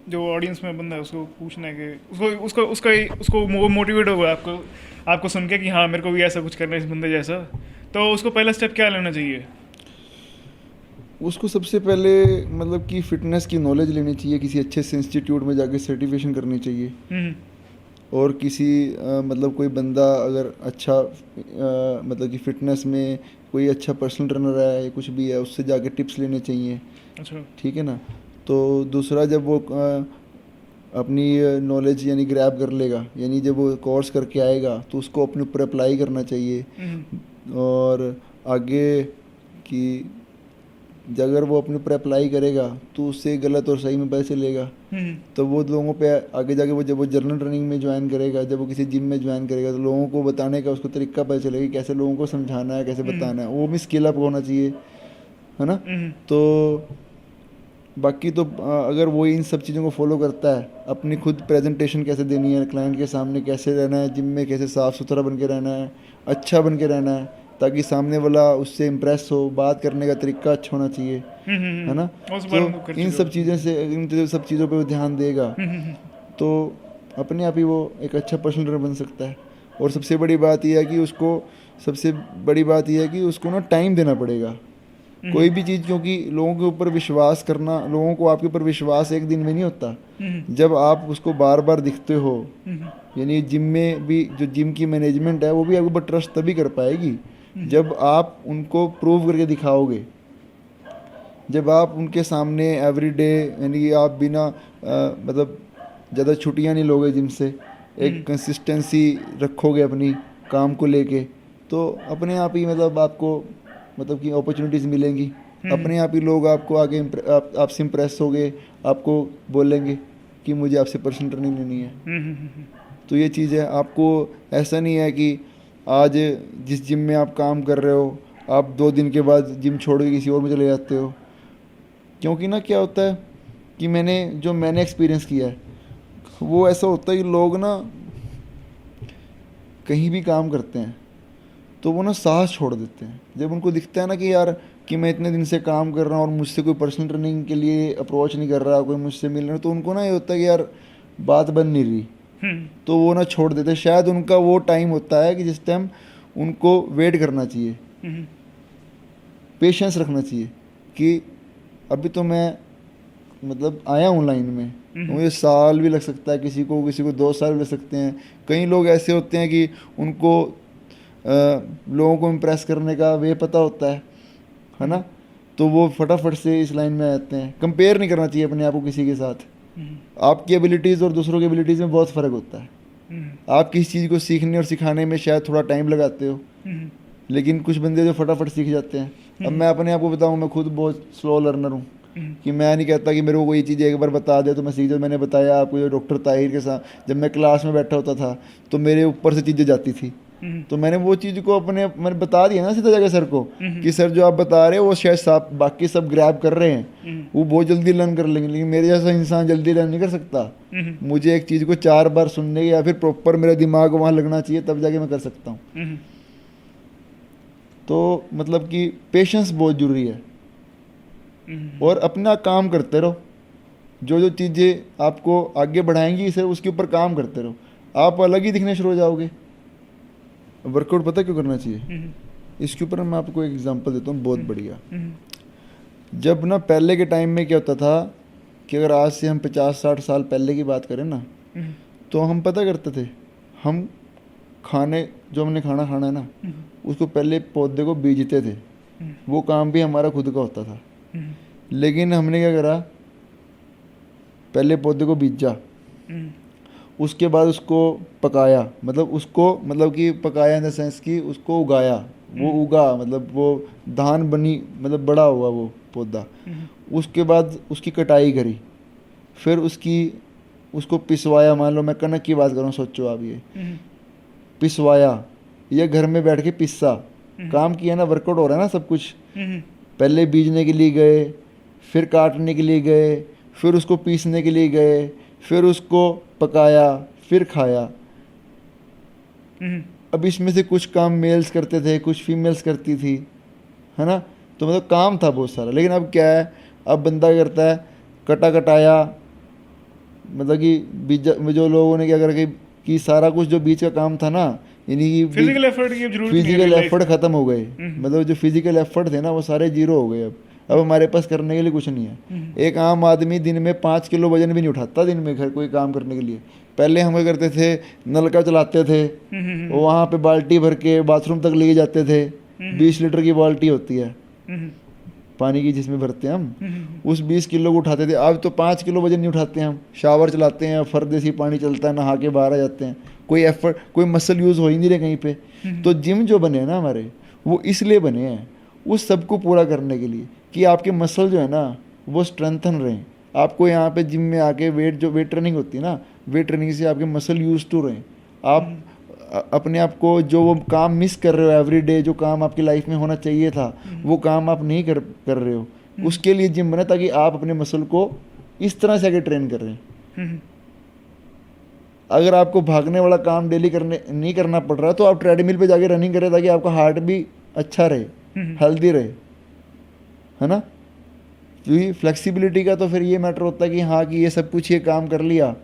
जो ऑडियंस में बंदा है उसको पूछना है कि उसको वो मोटिवेट होगा आपको सुन के कि हाँ मेरे को भी ऐसा कुछ करना है इस बंदे जैसा, तो उसको पहला स्टेप क्या लेना चाहिए? उसको सबसे पहले मतलब कि फ़िटनेस की नॉलेज लेनी चाहिए, किसी अच्छे से इंस्टीट्यूट में जाके सर्टिफिकेशन करनी चाहिए। और किसी मतलब कोई बंदा अगर अच्छा मतलब कि फ़िटनेस में कोई अच्छा पर्सनल ट्रेनर है या कुछ भी है, उससे जाके टिप्स लेने चाहिए, अच्छा। ठीक है ना। तो दूसरा, जब वो अपनी नॉलेज यानी ग्रैब कर लेगा, यानी जब वो कोर्स करके आएगा तो उसको अपने ऊपर अप्लाई करना चाहिए। और आगे कि अगर वो अपने ऊपर अप्लाई करेगा तो उससे गलत और सही में पता चलेगा। तो वो लोगों पे आगे जाके वो जब वो जर्नल रनिंग में ज्वाइन करेगा, जब वो किसी जिम में ज्वाइन करेगा, तो लोगों को बताने का उसको तरीका पता चलेगा कि कैसे लोगों को समझाना है, कैसे बताना है। वो भी स्किल अप होना चाहिए, है ना। तो बाकी तो अगर वो इन सब चीज़ों को फॉलो करता है, अपनी खुद प्रेजेंटेशन कैसे देनी है क्लाइंट के सामने, कैसे रहना है जिम में, कैसे साफ़ सुथरा बन के रहना है, अच्छा बन के रहना है, ताकि सामने वाला उससे इम्प्रेस हो, बात करने का तरीका अच्छा होना चाहिए, है ना। तो इन सब चीज़ों से, इन सब चीज़ों पे वो ध्यान देगा तो अपने आप ही वो एक अच्छा पर्सनल ट्रेनर बन सकता है। और सबसे बड़ी बात यह है कि उसको ना टाइम देना पड़ेगा कोई भी चीज़, क्योंकि लोगों के ऊपर विश्वास करना, लोगों को आपके ऊपर विश्वास एक दिन में नहीं होता। जब आप उसको बार बार दिखते हो, यानी जिम में भी जो जिम की मैनेजमेंट है वो भी आपके ऊपर ट्रस्ट तभी कर पाएगी जब आप उनको प्रूव करके दिखाओगे। जब आप उनके सामने एवरीडे, यानी आप बिना मतलब ज़्यादा छुट्टियां नहीं लोगे जिम से, एक कंसिस्टेंसी रखोगे अपनी काम को लेके, तो अपने आप ही मतलब आपको मतलब कि अपॉर्चुनिटीज़ मिलेंगी। अपने आप ही लोग आपको आगे आपसे इम्प्रेस हो गए, आपको बोलेंगे कि मुझे आपसे पर्सनल ट्रेनिंग लेनी है। तो ये चीज़ है, आपको ऐसा नहीं है कि आज जिस जिम में आप काम कर रहे हो आप 2 दिन के बाद जिम छोड़ के किसी और में चले जाते हो। क्योंकि ना क्या होता है कि मैंने एक्सपीरियंस किया है, वो ऐसा होता है कि लोग ना कहीं भी काम करते हैं तो वो ना साहस छोड़ देते हैं। जब उनको दिखता है ना कि यार कि मैं इतने दिन से काम कर रहा हूँ और मुझसे कोई पर्सनल ट्रेनिंग के लिए अप्रोच नहीं कर रहा, कोई मुझसे मिल रहा है, तो उनको ना ये होता है कि यार बात बन नहीं रही, तो वो ना छोड़ देते। शायद उनका वो टाइम होता है कि जिस टाइम उनको वेट करना चाहिए, पेशेंस रखना चाहिए कि अभी तो मैं मतलब आया हूँ लाइन में, तो मुझे साल भी लग सकता है, किसी को 2 साल भी लग सकते हैं। कई लोग ऐसे होते हैं कि उनको लोगों को इम्प्रेस करने का वे पता होता है ना, तो वो फटाफट से इस लाइन में आते हैं। कंपेयर नहीं करना चाहिए अपने आप को किसी के साथ। आपकी एबिलिटीज़ और दूसरों की एबिलिटीज़ में बहुत फ़र्क होता है। आप किसी चीज़ को सीखने और सिखाने में शायद थोड़ा टाइम लगाते हो, लेकिन कुछ बंदे जो फटाफट सीख जाते हैं। अब मैं अपने आप को बताऊँ, मैं खुद बहुत स्लो लर्नर हूँ, कि मैं नहीं कहता कि मेरे को कोई चीज़ एक बार बता दे तो मैं सीख जाऊँ। मैंने बताया आपको, जो डॉक्टर ताहिर के साथ जब मैं क्लास में बैठा होता था तो मेरे ऊपर से चीज़ें जाती थी, तो मैंने वो चीज़ को मैंने बता दिया ना सीधा जगह सर को कि सर जो आप बता रहे हो वो शायद बाकी सब ग्रैब कर रहे हैं, वो बहुत जल्दी लर्न कर लेंगे, लेकिन मेरे जैसा इंसान जल्दी लर्न नहीं कर सकता। मुझे एक चीज़ को 4 बार सुनने या फिर प्रॉपर मेरा दिमाग वहाँ लगना चाहिए, तब जाके मैं कर सकता हूँ। तो मतलब कि पेशेंस बहुत ज़रूरी है, और अपना काम करते रहो। जो चीज़ें आपको आगे बढ़ाएंगी सिर्फ उसके ऊपर काम करते रहो, आप अलग ही दिखने शुरू हो जाओगे। वर्कआउट पता क्यों करना चाहिए, इसके ऊपर मैं आपको एक एग्जांपल देता हूँ बहुत बढ़िया। जब ना पहले के टाइम में क्या होता था कि अगर आज से हम 50-60 साल पहले की बात करें ना, तो हम पता करते थे, हम जो हमने खाना खाना है ना, उसको पहले पौधे को बीजते थे। वो काम भी हमारा खुद का होता था, लेकिन हमने क्या करा, पहले पौधे को बीजा, उसके बाद उसको पकाया, मतलब कि पकाया इन द सेंस कि उसको उगाया। वो उगा मतलब वो धान बनी, मतलब बड़ा हुआ वो पौधा। उसके बाद उसकी कटाई करी, फिर उसको पिसवाया। मान लो मैं कनक की बात करूँ, सोचो आप, ये पिसवाया या घर में बैठ के पिसा, काम किया ना, वर्कआउट हो रहा है ना सब कुछ। पहले बीजने के लिए गए, फिर काटने के लिए गए, फिर उसको पीसने के लिए गए, फिर उसको पकाया, फिर खाया। अब इसमें से कुछ काम मेल्स करते थे, कुछ फीमेल्स करती थी, है ना। तो मतलब काम था बहुत सारा। लेकिन अब क्या है, अब बंदा करता है कटाया, मतलब कि बीज जो लोगों ने क्या कर कि सारा कुछ जो बीज का काम था ना, यानी कि फिजिकल एफर्ट खत्म हो गए। मतलब जो फिजिकल एफर्ट थे ना वो सारे जीरो हो गए। अब हमारे पास करने के लिए कुछ नहीं है। एक आम आदमी दिन में 5 किलो वजन भी नहीं उठाता दिन में घर कोई काम करने के लिए। पहले हम क्या करते थे, नलका चलाते थे, वहाँ पे बाल्टी भर के बाथरूम तक ले जाते थे। 20 लीटर की बाल्टी होती है पानी की जिसमें भरते हैं हम, उस 20 किलो को उठाते थे। अब तो 5 किलो वजन नहीं उठाते हम, शावर चलाते हैं, फर्देसी पानी चलता है, नहा के बाहर आ जाते हैं, कोई एफर्ट कोई मसल यूज़ हो ही नहीं रहे कहीं पे। तो जिम जो बने हैं ना हमारे, वो इसलिए बने हैं उस सब को पूरा करने के लिए कि आपके मसल जो है ना वो स्ट्रेंथन रहें। आपको यहाँ पे जिम में आके वेट ट्रेनिंग होती है ना, वेट ट्रेनिंग से आपके मसल यूज टू रहें। आप अपने आप को जो वो काम मिस कर रहे हो एवरी डे, जो काम आपकी लाइफ में होना चाहिए था वो काम आप नहीं कर रहे हो, उसके लिए जिम बना ताकि आप अपने मसल को इस तरह से आगे ट्रेन कर रहे हैं। अगर आपको भागने वाला काम डेली नहीं करना पड़ रहा तो आप ट्रेडमिल पे जाके रनिंग करें ताकि आपका हार्ट भी अच्छा रहे, हेल्दी रहे, है ना। क्योंकि फ्लेक्सिबिलिटी का तो फिर ये मैटर होता है कि हाँ कि ये सब कुछ ये काम कर लिया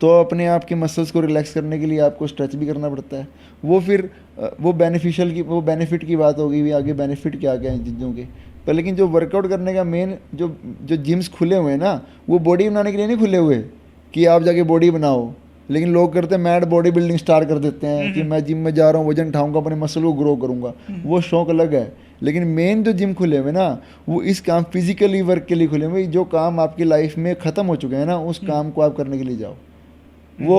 तो अपने आप के मसल्स को रिलैक्स करने के लिए आपको स्ट्रेच भी करना पड़ता है। वो फिर वो बेनिफिट की बात होगी, आगे बेनिफिट क्या क्या हैं चीज़ों के पर। लेकिन जो वर्कआउट करने का मेन जो जिम्स खुले हुए हैं ना, वो बॉडी बनाने के लिए नहीं खुले हुए कि आप जाके बॉडी बनाओ। लेकिन लोग करते हैं मैड बॉडी बिल्डिंग स्टार्ट कर देते हैं कि मैं जिम में जा रहा हूँ, वजन उठाऊंगा, अपने मसल को ग्रो करूंगा, वो शौक अलग है। लेकिन मेन जो जिम खुले हुए ना, वो इस काम फिजिकली वर्क के लिए खुले हुए। जो काम आपकी लाइफ में ख़त्म हो चुके हैं ना, उस काम को आप करने के लिए जाओ। वो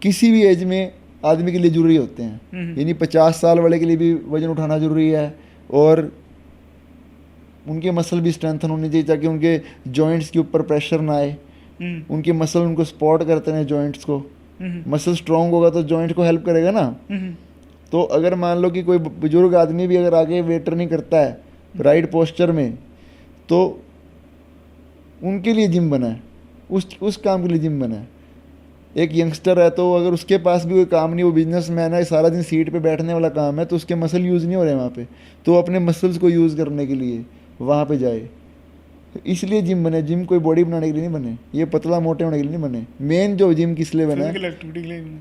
किसी भी एज में आदमी के लिए ज़रूरी होते हैं। यानी 50 साल वाले के लिए भी वजन उठाना ज़रूरी है और उनके मसल भी स्ट्रेंथन होनी चाहिए ताकि उनके जॉइंट्स के ऊपर प्रेशर ना आए। उनके मसल उनको सपोर्ट करते हैं जॉइंट्स को। मसल स्ट्रॉन्ग होगा तो जॉइंट को हेल्प करेगा ना। तो अगर मान लो कि कोई बुजुर्ग आदमी भी अगर आगे वेट ट्रेनिंग करता है राइट पोस्चर में, तो उनके लिए जिम बना है, उस काम के लिए जिम बना है। एक यंगस्टर है तो अगर उसके पास भी कोई काम नहीं, वो बिजनेसमैन है, सारा दिन सीट पे बैठने वाला काम है, तो उसके मसल यूज़ नहीं हो रहे वहाँ पे, तो अपने मसल्स को यूज़ करने के लिए वहाँ पे जाए। इसलिए जिम बने। जिम कोई बॉडी बनाने के लिए नहीं बने, ये पतला मोटे होने के लिए नहीं बने। मेन जो जिम किस लिए बना है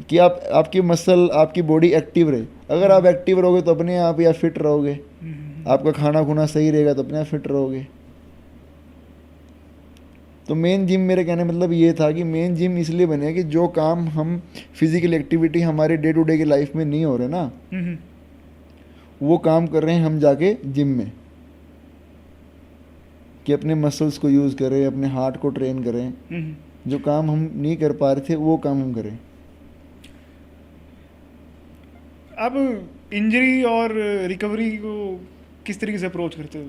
कि आपकी मसल, आपकी बॉडी एक्टिव रहे। अगर आप एक्टिव रहोगे तो अपने आप या फिट रहोगे, आपका खाना खुना सही रहेगा तो अपने आप फिट रहोगे। तो मेन जिम मेरे कहने मतलब ये था कि मेन जिम इसलिए बने कि जो काम हम फिजिकल एक्टिविटी हमारे डे टू डे की लाइफ में नहीं हो रहे ना, वो काम कर रहे हैं हम जाके जिम में, कि अपने मसल्स को यूज़ करें, अपने हार्ट को ट्रेन करें। जो काम हम नहीं कर पा रहे थे वो काम हम करें। आप इंजरी और रिकवरी को किस तरीके से अप्रोच करते हो?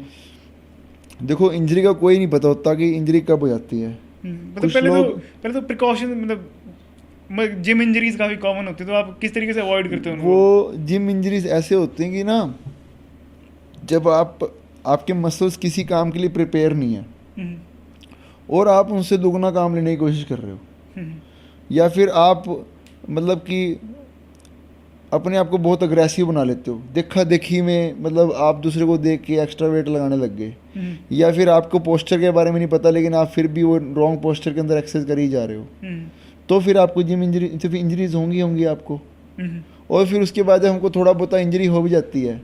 देखो, इंजरी का कोई नहीं पता होता कि इंजरी कब हो जाती है। मतलब पहले तो प्रिकॉशन, मतलब जिम इंजरीज काफ़ी कॉमन होती है, तो आप किस तरीके से अवॉइड करते हो? वो जिम इंजरीज ऐसे होती हैं कि ना, जब आपके मसल्स किसी काम के लिए प्रिपेयर नहीं है और आप उनसे दुगना काम लेने की कोशिश कर रहे हो, या फिर आप मतलब कि अपने आप को बहुत अग्रेसिव बना लेते हो, देखा देखी में, मतलब आप दूसरे को देख के एक्स्ट्रा वेट लगाने लग गए, या फिर आपको पोस्चर के बारे में नहीं पता लेकिन आप फिर भी वो रॉन्ग पोस्चर के अंदर एक्सरसाइज कर ही जा रहे हो, तो फिर आपको जिम इंजरीज होंगी आपको। और फिर उसके बाद जब हमको थोड़ा बहुत इंजरी हो भी जाती है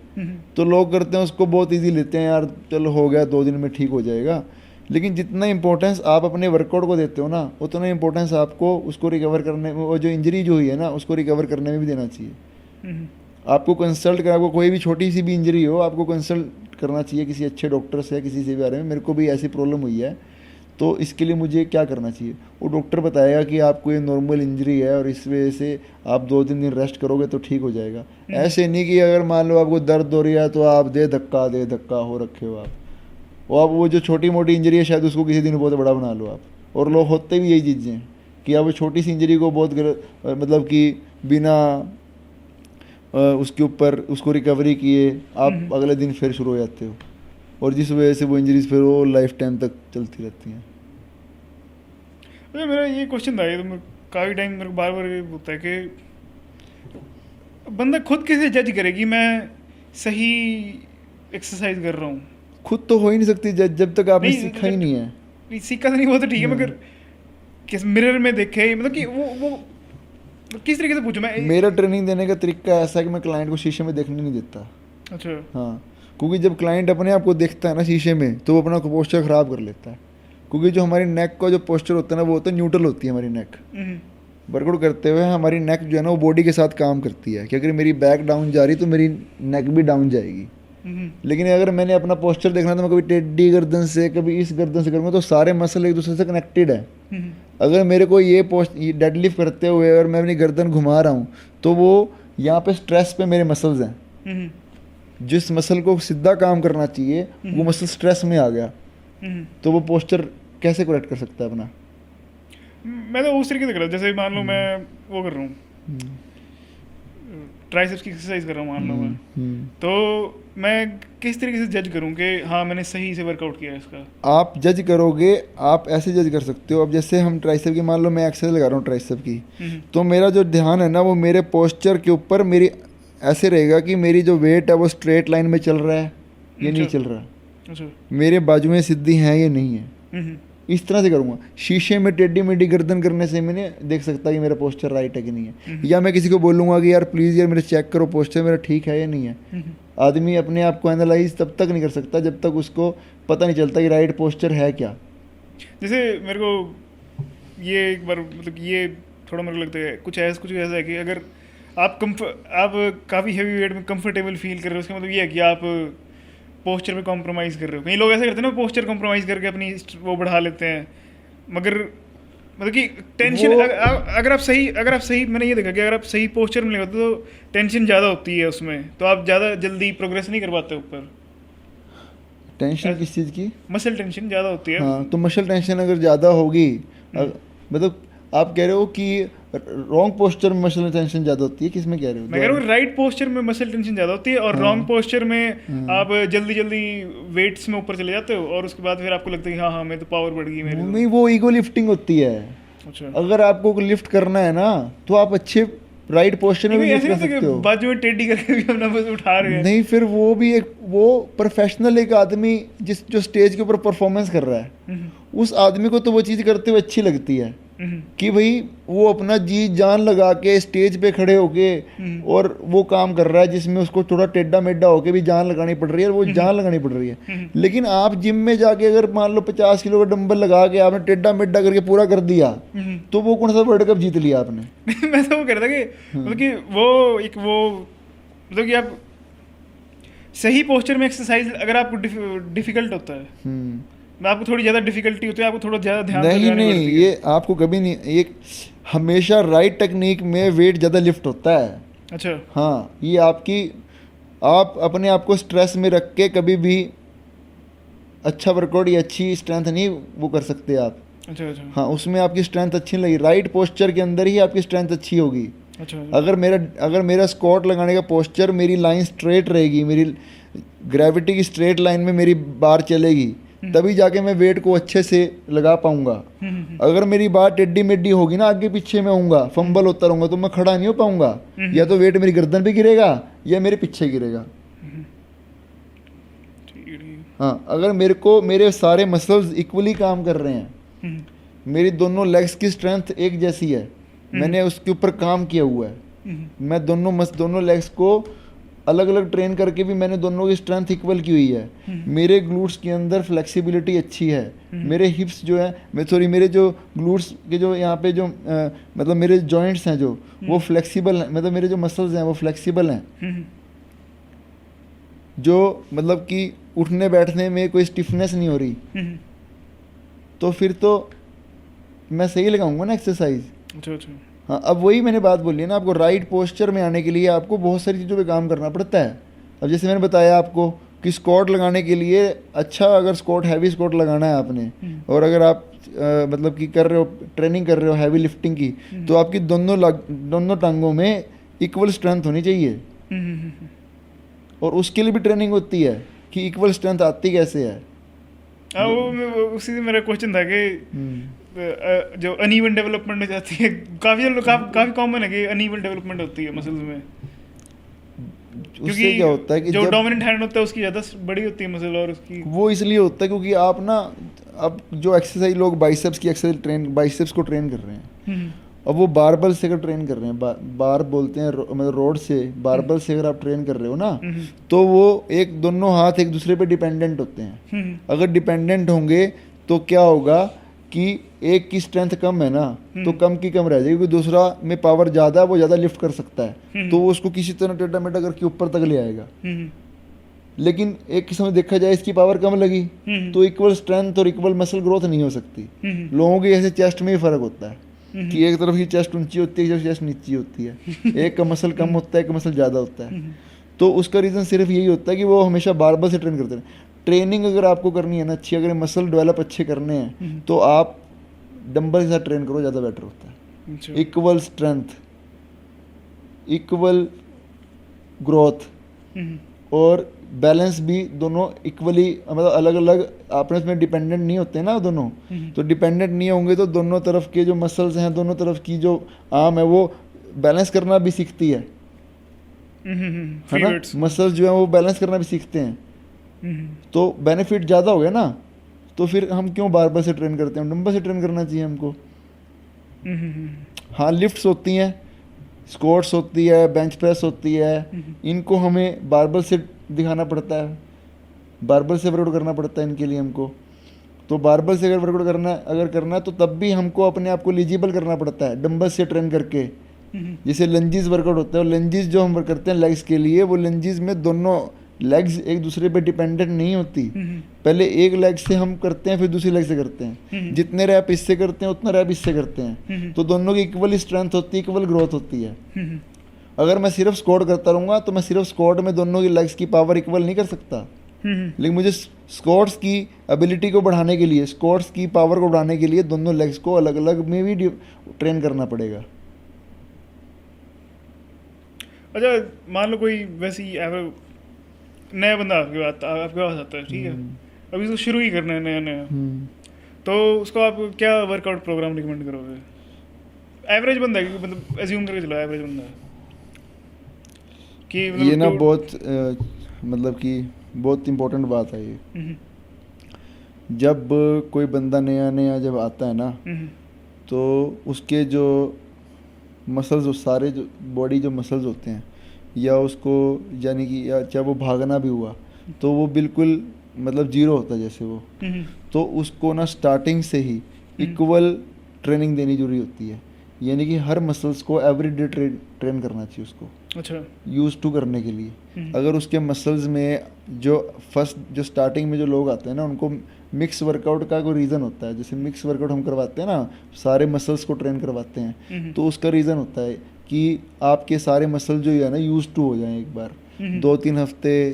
तो लोग करते हैं उसको बहुत इजी लेते हैं, यार चलो हो गया 2 दिन में ठीक हो जाएगा। लेकिन जितना इंपॉर्टेंस आप अपने वर्कआउट को देते हो ना, उतना इंपॉर्टेंस आपको उसको रिकवर करने में, वो जो इंजरी जो हुई है ना उसको रिकवर करने में भी देना चाहिए। आपको कंसल्ट कर, आपको कोई भी छोटी सी भी इंजरी हो आपको कंसल्ट करना चाहिए किसी अच्छे डॉक्टर से, किसी से भी बारे में, मेरे को भी ऐसी प्रॉब्लम हुई है तो इसके लिए मुझे क्या करना चाहिए। वो डॉक्टर बताएगा कि आपको ये नॉर्मल इंजरी है और इस वजह से आप 2-3 दिन रेस्ट करोगे तो ठीक हो जाएगा। ऐसे नहीं कि अगर मान लो आपको दर्द हो रही है तो आप दे धक्का हो रखे हो आप, और आप वो जो छोटी मोटी इंजरी है शायद उसको किसी दिन बहुत बड़ा बना लो आप। और लोग होते भी यही चीज़ें हैं कि आप वो छोटी सी इंजरी को बहुत मतलब कि बिना उसके ऊपर उसको रिकवरी किए आप अगले दिन फिर शुरू हो जाते हो, और जिस वजह से वो इंजरीज फिर वो लाइफ टाइम तक चलती रहती हैं। मेरा ये क्वेश्चन था, ये तो काफ़ी टाइम मेरे को बार बार होता है कि बंदा खुद कैसे जज करे कि मैं सही एक्सरसाइज कर रहा हूँ। खुद तो हो ही नहीं सकती जब तक आपने सीखा ही नहीं है। सीखा तो नहीं, वो तो ठीक है, मगर किस मिरर में देखे, मतलब कि वो किस तरीके से पूछूं मैं? मेरा ट्रेनिंग देने का तरीका ऐसा है कि मैं क्लाइंट को शीशे में देखने नहीं देता। अच्छा। हाँ, क्योंकि जब क्लाइंट अपने आप को देखता है ना शीशे में तो वो अपना पोस्चर ख़राब कर लेता है, क्योंकि जो हमारी नेक का जो पोस्चर होता है ना वो होता है न्यूट्रल होती है हमारी नेक। वर्कआउट करते हुए हमारी नेक जो है ना वो बॉडी के साथ काम करती है कि अगर मेरी बैक डाउन जा रही तो मेरी नेक भी डाउन जाएगी। लेकिन अगर मैंने अपना पोस्चर देखना तो मैं कभी टेढ़ी गर्दन से कभी इस गर्दन से करूँगा तो सारे मसल एक दूसरे से कनेक्टेड है। अगर मेरे को ये डेडलिफ्ट करते हुए अगर मैं अपनी गर्दन घुमा रहा हूँ तो वो यहाँ पे स्ट्रेस पे मेरे मसल्स हैं, जिस मसल को सीधा काम करना चाहिए वो मसल स्ट्रेस में आ गया, तो वो पोस्चर कैसे करेक्ट कर सकता है अपना? मैं तो उस तरीके से कर रहा हूँ, जैसे मान लो मैं वो कर रहा हूँ ट्राइसेप्स की एक्सरसाइज कर रहा हूँ मान लो मैं, तो मैं किस तरीके से जज करूँ कि हाँ मैंने सही से वर्कआउट किया है इसका? आप जज करोगे, आप ऐसे जज कर सकते हो। अब जैसे हम ट्राइसेप की मान लो मैं एक्सरसाइज लगा रहा हूँ ट्राइसेप की, तो मेरा जो ध्यान है ना वो मेरे पोस्चर के ऊपर मेरी ऐसे रहेगा कि मेरी जो वेट है वो स्ट्रेट लाइन में चल रहा है ये नहीं चल रहा, अच्छा मेरे बाजुएं सीधी हैं ये नहीं है, इस तरह से करूँगा। शीशे में टेढ़ी मेढ़ी गर्दन करने से मैंने देख सकता कि मेरा पोस्चर राइट है कि नहीं है, या मैं किसी को बोलूँगा कि यार प्लीज़ यार मेरे चेक करो पोस्चर मेरा ठीक है या नहीं है। आदमी अपने आप को एनालाइज तब तक नहीं कर सकता जब तक उसको पता नहीं चलता कि राइट पोस्चर है क्या। जैसे मेरे को ये एक बार मतलब ये थोड़ा मेरे को लगता है कुछ ऐसा है कि अगर आप काफ़ी हैवी वेट में कंफर्टेबल फील कर रहे हो, उसका मतलब ये है कि आप पोस्चर में कॉम्प्रोमाइज़ कर रहे हो। कई लोग ऐसे करते हैं ना, पोस्चर कॉम्प्रोमाइज़ करके अपनी वो बढ़ा लेते हैं, मगर मतलब कि टेंशन अगर आप सही मैंने ये देखा कि अगर आप सही पोस्चर में लगाते हो तो टेंशन ज़्यादा होती है उसमें, तो आप ज़्यादा जल्दी प्रोग्रेस नहीं कर पाते ऊपर। टेंशन किस चीज़ की? मसल टेंशन ज़्यादा होती है। हाँ, तो मसल टेंशन अगर ज़्यादा होगी, मतलब आप कह रहे हो कि रॉन्ग पोस्चर में मसल टेंशन ज़्यादा होती है, किस में कह रहे हो? मैं कह रहा हूँ राइट पोस्चर में मसल टेंशन ज़्यादा होती है और रॉन्ग पोस्चर में आप जल्दी वेट्स में ऊपर चले जाते हो और उसके बाद फिर आपको लगता है कि हाँ मैं तो पावर बढ़ गई मेरी। नहीं, वो ईगो लिफ्टिंग होती है। अच्छा, अगर आपको लिफ्ट करना है ना तो आप अच्छे राइट पोस्चर में भी लिफ्ट कर सकते हो। बाजू में टेढ़ी करके भी अपना बस उठा रहे हैं। नहीं, फिर वो भी वो प्रोफेशनल एक आदमी जो स्टेज के ऊपर परफॉर्मेंस कर रहा है, उस आदमी को तो वो चीज़ करते हुए अच्छी लगती है कि भाई वो अपना जी जान लगा के स्टेज पे खड़े होके और वो काम कर रहा है जिसमें उसको थोड़ा टेढ़ा मेढ़ा होके भी जान लगानी पड़ रही है, वो जान लगानी पड़ रही है। लेकिन आप जिम में जाके अगर मान लो 50 किलो का डंबल लगा के आपने टेढ़ा मेढ़ा करके पूरा कर दिया तो वो कौन सा वर्ल्ड कप जीत लिया आपने? मैं तो वो कह रहा था कि मतलब कि वो मतलब कि आप सही पोस्चर में एक्सरसाइज अगर आपको डिफिकल्ट होता है, आपको थोड़ी ज़्यादा डिफिकल्टी होती है, आपको थोड़ा ज़्यादा ध्यान नहीं, ये आपको कभी नहीं, एक हमेशा राइट टेक्निक में वेट ज़्यादा लिफ्ट होता है। अच्छा, हाँ, ये आप अपने आप को स्ट्रेस में रख के कभी भी अच्छा वर्कआउट या अच्छी स्ट्रेंथ नहीं वो कर सकते आप। अच्छा। हाँ, उसमें आपकी स्ट्रेंथ अच्छी नहीं लगी, राइट पोस्चर के अंदर ही आपकी स्ट्रेंथ अच्छी होगी। अच्छा। अगर मेरा स्क्वाट लगाने का पोस्चर मेरी लाइन स्ट्रेट रहेगी, मेरी ग्रेविटी की स्ट्रेट लाइन में मेरी बार चलेगी, तभी जाके मैं वेट को अच्छे से लगा पाऊंगा। अगर मेरी बात टेढ़ी मेढ़ी होगी ना, आगे पीछे में होऊंगा, फंबल होता रहूंगा, तो मैं खड़ा नहीं हो पाऊंगा, या तो वेट मेरी गर्दन पे गिरेगा या मेरे पीछे गिरेगा। हाँ, अगर मेरे सारे मसल्स इक्वली काम कर रहे हैं, मेरी दोनों लेग्स की स्ट्रेंथ एक जैसी है, मैंने उसके ऊपर काम किया हुआ है, मैं दोनों लेग्स को अलग अलग ट्रेन करके भी मैंने दोनों की स्ट्रेंथ इक्वल की हुई है, मेरे ग्लूट्स के अंदर फ्लेक्सिबिलिटी अच्छी है, मेरे हिप्स जो है मेरे जो ग्लूट्स के जो यहाँ पे जो मतलब मेरे जॉइंट्स हैं जो वो फ्लेक्सिबल हैं, मतलब मेरे जो मसल्स हैं वो फ्लेक्सिबल हैं, जो मतलब कि उठने बैठने में कोई स्टिफनेस नहीं हो रही, तो फिर तो मैं सही लगाऊंगा ना एक्सरसाइज। अच्छा। हाँ, अब वही मैंने बात बोली है ना, आपको राइट पोस्चर में आने के लिए आपको बहुत सारी चीज़ों पे काम करना पड़ता है। अब जैसे मैंने बताया आपको कि स्क्वाट लगाने के लिए अच्छा, अगर हैवी स्क्वाट लगाना है आपने, और अगर आप मतलब कि कर रहे हो, ट्रेनिंग कर रहे हो हैवी लिफ्टिंग की, तो आपकी दोनों टांगों में इक्वल स्ट्रेंथ होनी चाहिए, और उसके लिए भी ट्रेनिंग होती है कि इक्वल स्ट्रेंथ आती कैसे है। उसी से मेरा क्वेश्चन था कि जो अनइवन डेवलपमेंट हो जाती है, काफी कॉमन है कि अनइवन डेवलपमेंट होती है मसल्स में, उससे क्या होता है कि जो डोमिनेंट हैंड होता है उसकी ज़्यादा बड़ी होती है मसल, और उसकी वो इसलिए होता है क्योंकि आप ना अब जो एक्सरसाइज लोग बाइसेप्स को ट्रेन कर रहे हैं, अब वो बारबल से अगर ट्रेन कर रहे हैं, बार बोलते हैं मतलब रोड से, बारबल से अगर आप ट्रेन कर रहे हो ना, तो वो एक दोनों हाथ एक दूसरे पे डिपेंडेंट होते हैं। अगर डिपेंडेंट होंगे तो क्या होगा कि एक की स्ट्रेंथ कम है ना, तो कम की कम रह जाएगी, क्योंकि दूसरा में पावर ज़्यादा है, वो ज़्यादा लिफ्ट कर सकता है, तो वो उसको किसी तरह टेढ़ा मेढ़ा करके ऊपर तक ले आएगा। लेकिन एक किस्म में देखा जाए इसकी पावर कम लगी तो इक्वल स्ट्रेंथ और इक्वल मसल ग्रोथ नहीं हो सकती। लोगों के ऐसे चेस्ट में ही फर्क होता है कि एक तरफ की चेस्ट ऊंची होती है, एक तरफ चेस्ट नीची होती है, एक का मसल कम होता है, एक का मसल ज़्यादा होता है। तो उसका रीज़न सिर्फ यही होता है कि वो हमेशा बारबल से ट्रेन करते हैं। ट्रेनिंग अगर आपको करनी है ना अच्छी, अगर मसल डेवलप अच्छे करने हैं तो आप डंबल के साथ ट्रेन करो, ज़्यादा बेटर होता है। इक्वल स्ट्रेंथ, इक्वल ग्रोथ और बैलेंस भी दोनों इक्वली, मतलब अलग अलग आपस में डिपेंडेंट नहीं होते ना दोनों। तो डिपेंडेंट नहीं होंगे तो दोनों तरफ के जो मसल्स हैं, दोनों तरफ की जो आर्म है, वो बैलेंस करना भी सीखती है ना। मसल्स जो है वो बैलेंस करना भी सीखते हैं, तो बेनिफिट ज़्यादा हो गया ना। तो फिर हम क्यों बारबल से ट्रेन करते हैं, डंबल से ट्रेन करना चाहिए हमको। हाँ, लिफ्ट्स होती हैं, स्क्वाट्स होती है, बेंच प्रेस होती है, इनको हमें बारबल से दिखाना पड़ता है, बारबल से वर्कआउट करना पड़ता है इनके लिए हमको। तो बारबल से अगर वर्कआउट करना है तो तब भी हमको अपने आप को एलिजिबल करना पड़ता है डंबल से ट्रेन करके। जैसे लंजीज वर्कआउट होता है, और लंजीज जो हम करते हैं लेग्स के लिए, वो लंजीज में दोनों लेग्स एक दूसरे पे डिपेंडेंट नहीं होती। पहले एक लेग से हम करते हैं, फिर दूसरी लेग से करते हैं। जितने रैप इससे करते हैं उतना रैप इससे करते हैं, तो दोनों की इक्वल स्ट्रेंथ होती है, इक्वल ग्रोथ होती है। अगर मैं सिर्फ स्क्वाट करता रहूँगा तो मैं सिर्फ स्क्वाट में दोनों की लेग्स की पावर इक्वल नहीं कर सकता। लेकिन मुझे स्क्वाट्स की एबिलिटी को बढ़ाने के लिए, स्क्वाट्स की पावर को बढ़ाने के लिए दोनों लेग्स को अलग अलग में भी ट्रेन करना पड़ेगा। अच्छा, मान लो कोई वैसी नया बंदा आपके पास आता है, ठीक है, अभी तो शुरू ही करना है नया, तो उसको आप क्या वर्कआउट प्रोग्राम रिकमेंड करोगे? एवरेज बंदा है, मतलब एज्यूम करके चलो एवरेज बंदा है कि मतलब ये ना बहुत मतलब कि बहुत इम्पोर्टेंट बात है ये। जब कोई बंदा नया जब आता है ना, तो उसके जो मसल्स, सारे जो बॉडी जो मसल्स होते हैं, या उसको यानी कि या चाहे वो भागना भी हुआ तो वो बिल्कुल मतलब जीरो होता है जैसे वो। तो उसको ना स्टार्टिंग से ही इक्वल ट्रेनिंग देनी जरूरी होती है, यानी कि हर मसल्स को एवरीडे ट्रेन करना चाहिए उसको। अच्छा, यूज टू करने के लिए। अगर उसके मसल्स में जो स्टार्टिंग में जो लोग आते हैं ना, उनको मिक्स वर्कआउट का कोई रीज़न होता है। जैसे मिक्स वर्कआउट हम करवाते हैं ना, सारे मसल्स को ट्रेन करवाते हैं, तो उसका रीज़न होता है कि आपके सारे मसल जो है ना यूज टू हो जाएं एक बार। 2-3 हफ्ते,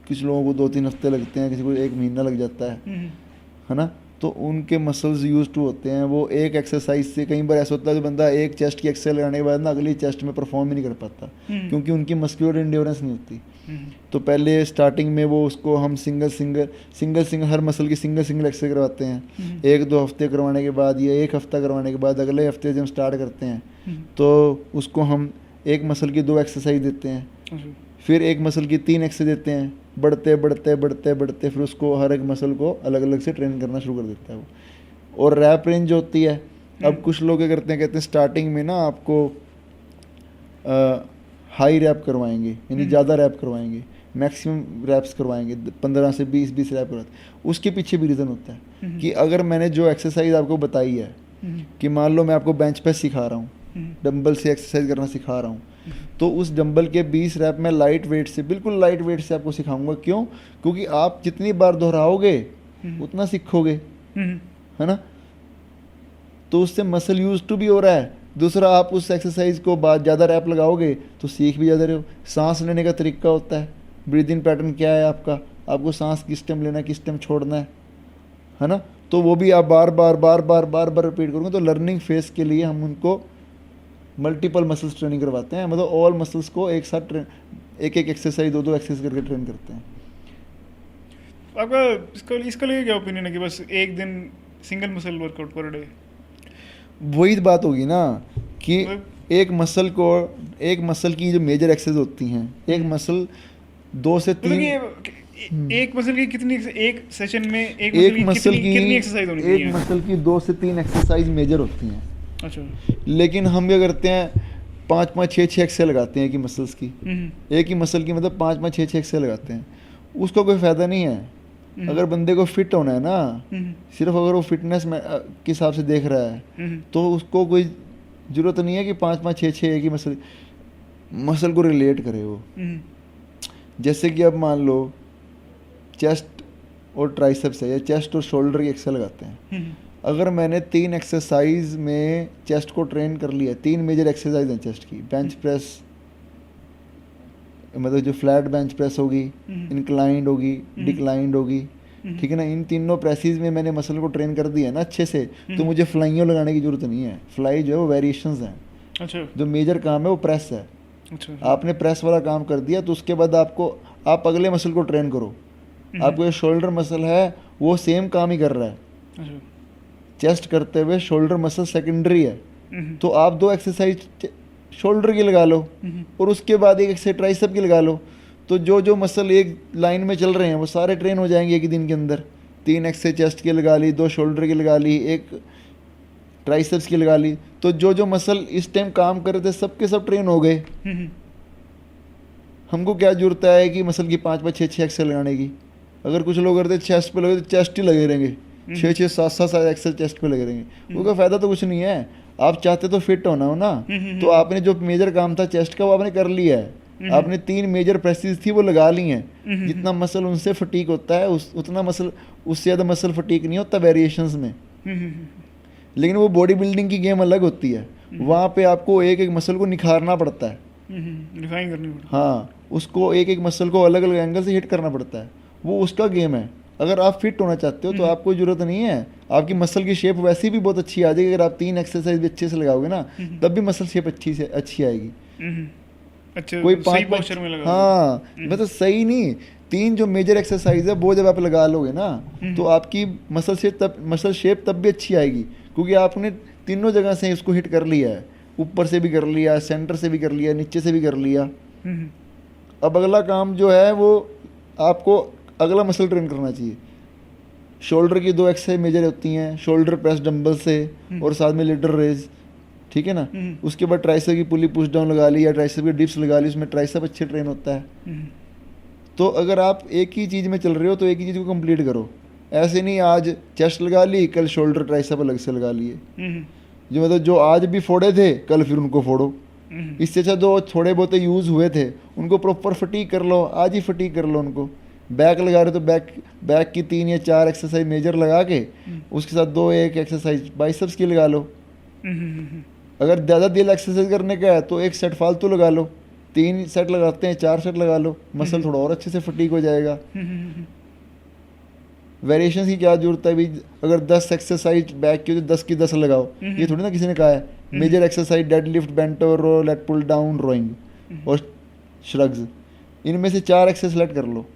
कुछ लोगों को 2-3 हफ्ते लगते हैं, किसी को 1 महीना लग जाता है ना। तो उनके मसल्स यूज टू होते हैं। वो एक एक्सरसाइज से, कई बार ऐसा होता है जो बंदा एक चेस्ट की एक्सरसाइज लगाने के बाद ना अगली चेस्ट में परफॉर्म ही नहीं कर पाता, क्योंकि उनकी मस्कुलर एंड्योरेंस नहीं होती। तो पहले स्टार्टिंग में वो उसको हम सिंगल हर मसल की सिंगल एक्सरसाइज करवाते हैं। 1-2 हफ्ते करवाने के बाद या 1 हफ्ता करवाने के बाद अगले हफ्ते जब हम स्टार्ट करते हैं तो उसको हम एक मसल की 2 एक्सरसाइज देते हैं, फिर एक मसल की 3 एक्सरसाइज देते हैं। बढ़ते फिर उसको हर एक मसल को अलग अलग से ट्रेन करना शुरू कर देता है वो। और रैप रेंज जो होती है, अब कुछ लोग क्या करते हैं, कहते हैं स्टार्टिंग में ना आपको हाई रैप करवाएंगे, यानी ज़्यादा रैप करवाएंगे, मैक्सिमम रैप्स करवाएंगे, 15 से 20 रैप करवाते। उसके पीछे भी रीज़न होता है कि अगर मैंने जो एक्सरसाइज आपको बताई है, कि मान लो मैं आपको बेंच प्रेस सिखा रहा हूँ, डंबल से एक्सरसाइज करना सिखा रहा हूँ, तो उस डंबल के 20 रैप में लाइट वेट से, बिल्कुल लाइट वेट से आपको सिखाऊंगा। क्यों? क्योंकि आप जितनी बार दोहराओगे उतना सीखोगे, है ना। तो उससे मसल यूज टू भी हो रहा है। दूसरा, आप उस एक्सरसाइज को बाद ज़्यादा रैप लगाओगे तो सीख भी ज़्यादा रहे हो। सांस लेने का तरीका होता है, ब्रीद इन पैटर्न क्या है आपका, आपको सांस किस टाइम लेना है, किस टाइम छोड़ना है ना। तो वो भी आप बार बार रिपीट करोगे। तो लर्निंग फेज के लिए हम उनको मल्टीपल मसल्स ट्रेनिंग करवाते हैं, मतलब ऑल मसल्स को एक साथ एक एक्सरसाइज 2 एक्सरसाइज करके ट्रेन करते हैं। आपका इसका लिए क्या ओपिनियन है कि बस एक दिन single muscle workout per day? वही बात होगी ना कि एक मसल की जो मेजर एक्सरसाइज होती हैं, एक मसल 2 से 3, एक मसल की कितनी, एक सेशन में एक मसल की कितनी एक्सरसाइज होनी चाहिए? एक मसल की 2 से 3 एक्सरसाइज मेजर होती हैं। अच्छा। लेकिन हम क्या करते हैं, 5-5 6-6 एक्सेल लगाते हैं एक ही मसल्स की, एक ही मसल की मतलब 5-5 6-6 एक्सेल लगाते हैं, उसका कोई फ़ायदा नहीं है। अगर बंदे को फिट होना है ना, सिर्फ अगर वो फिटनेस में के हिसाब से देख रहा है तो उसको कोई ज़रूरत नहीं है कि 5-5 6-6 एक ही मसल को रिलेट करे वो। जैसे कि अब मान लो चेस्ट और ट्राइसेप्स है, या चेस्ट और शोल्डर की एक्सेल लगाते हैं। अगर मैंने 3 एक्सरसाइज में चेस्ट को ट्रेन कर लिया, 3 मेजर एक्सरसाइज हैं चेस्ट की, बेंच प्रेस मतलब जो फ्लैट बेंच प्रेस होगी, इंक्लाइंड होगी, डिक्लाइंड होगी, ठीक है ना, इन तीनों प्रेसिस में मैंने मसल को ट्रेन कर दिया ना अच्छे से, तो मुझे फ्लाइयों लगाने की जरूरत नहीं है। फ्लाई जो है वो वेरिएशंस हैं। अच्छा। जो मेजर काम है वो प्रेस है। अच्छा। आपने प्रेस वाला काम कर दिया तो उसके बाद आप अगले मसल को ट्रेन करो। आपको ये शोल्डर मसल है वो सेम काम ही कर रहा है। अच्छा। चेस्ट करते हुए शोल्डर मसल सेकेंडरी है, तो आप 2 एक्सरसाइज शोल्डर की लगा लो और उसके बाद एक एक्सरसाइज ट्राइसेप की लगा लो, तो जो मसल एक लाइन में चल रहे हैं वो सारे ट्रेन हो जाएंगे एक ही दिन के अंदर। 3 एक्सरसाइज चेस्ट की लगा ली, 2 शोल्डर की लगा ली, 1 ट्राइसेप्स की लगा ली, तो जो मसल इस टाइम काम कर रहे थे सबके सब ट्रेन हो गए। हमको क्या जरूरत है कि मसल की 5-5 6-6 एक्सरसाइज लगाने की। अगर कुछ लोग करते चेस्ट पे लगे तो चेस्ट ही लगे रहेंगे, 6-6 7-7 एक्सरसाइज चेस्ट पे लगे रहेंगे, उसका फायदा तो कुछ नहीं है। आप चाहते तो फिट होना हो ना, तो आपने जो मेजर काम था चेस्ट का वो आपने कर लिया है। आपने 3 मेजर प्रेसेस थी वो लगा ली हैं। जितना मसल उनसे फटीक होता है उतना मसल, उससे ज़्यादा मसल फटीक नहीं होता वेरिएशंस में। लेकिन वो बॉडी बिल्डिंग की गेम अलग होती है, वहाँ पे आपको एक एक मसल को निखारना पड़ता है, रिफाइन करनी पड़ती है। हाँ, उसको एक एक मसल को अलग अलग एंगल से हिट करना पड़ता है, वो उसका गेम है। अगर आप फिट होना चाहते हो तो आपको ज़रूरत नहीं है, आपकी मसल की शेप वैसे भी बहुत अच्छी आ जाएगी। अगर आप 3 एक्सरसाइज भी अच्छे से लगाओगे ना तब भी मसल शेप अच्छी आएगी। अच्छा, कोई सही 5 पोस्चर में लगा। हाँ, मतलब सही नहीं, 3 जो मेजर एक्सरसाइज है वो जब आप लगा लोगे ना तो आपकी मसल शेप तब भी अच्छी आएगी, क्योंकि आपने तीनों जगह से इसको हिट कर लिया है। ऊपर से भी कर लिया, सेंटर से भी कर लिया, नीचे से भी कर लिया। अब अगला काम जो है वो आपको अगला मसल ट्रेन करना चाहिए। शोल्डर की 2 एक्सरसाइज मेजर होती हैं, शोल्डर प्रेस डंबल से और साथ में लेटर रेज, ठीक है ना। उसके बाद ट्राइसेप की पुली पुश डाउन लगा ली या ट्राइसेप की डिप्स लगा ली, उसमें ट्राइसेप अच्छे ट्रेन होता है। तो अगर आप एक ही चीज़ में चल रहे हो तो एक ही चीज़ को कंप्लीट करो। ऐसे नहीं आज चेस्ट लगा ली कल शोल्डर ट्राइसेप अलग से लगा लिए, जो मतलब जो आज भी फोड़े थे कल फिर उनको फोड़ो। इससे अच्छा जो थोड़े बहुत यूज़ हुए थे उनको प्रॉपर फटीक कर लो, आज ही फटीक कर लो उनको। बैक लगा रहे तो बैक की 3 या 4 एक्सरसाइज मेजर लगा के उसके साथ 2-1 एक्सरसाइज बाइसेप्स की लगा लो। अगर ज़्यादा दिल एक्सरसाइज करने का है तो 1 सेट फालतू लगा लो, 3 सेट लगाते हैं 4 सेट लगा लो, मसल थोड़ा और अच्छे से फटीक हो जाएगा। वेरिएशन की क्या जरूरत है, अभी अगर 10 एक्सरसाइज बैक की तो 10 की 10 लगाओ, ये थोड़ी ना किसी ने कहा है। Major exercise deadlift, bent over, lat pull down, rowing और श्रग्स, इनमें से 4 एक्सरसाइज सेलेक्ट कर लो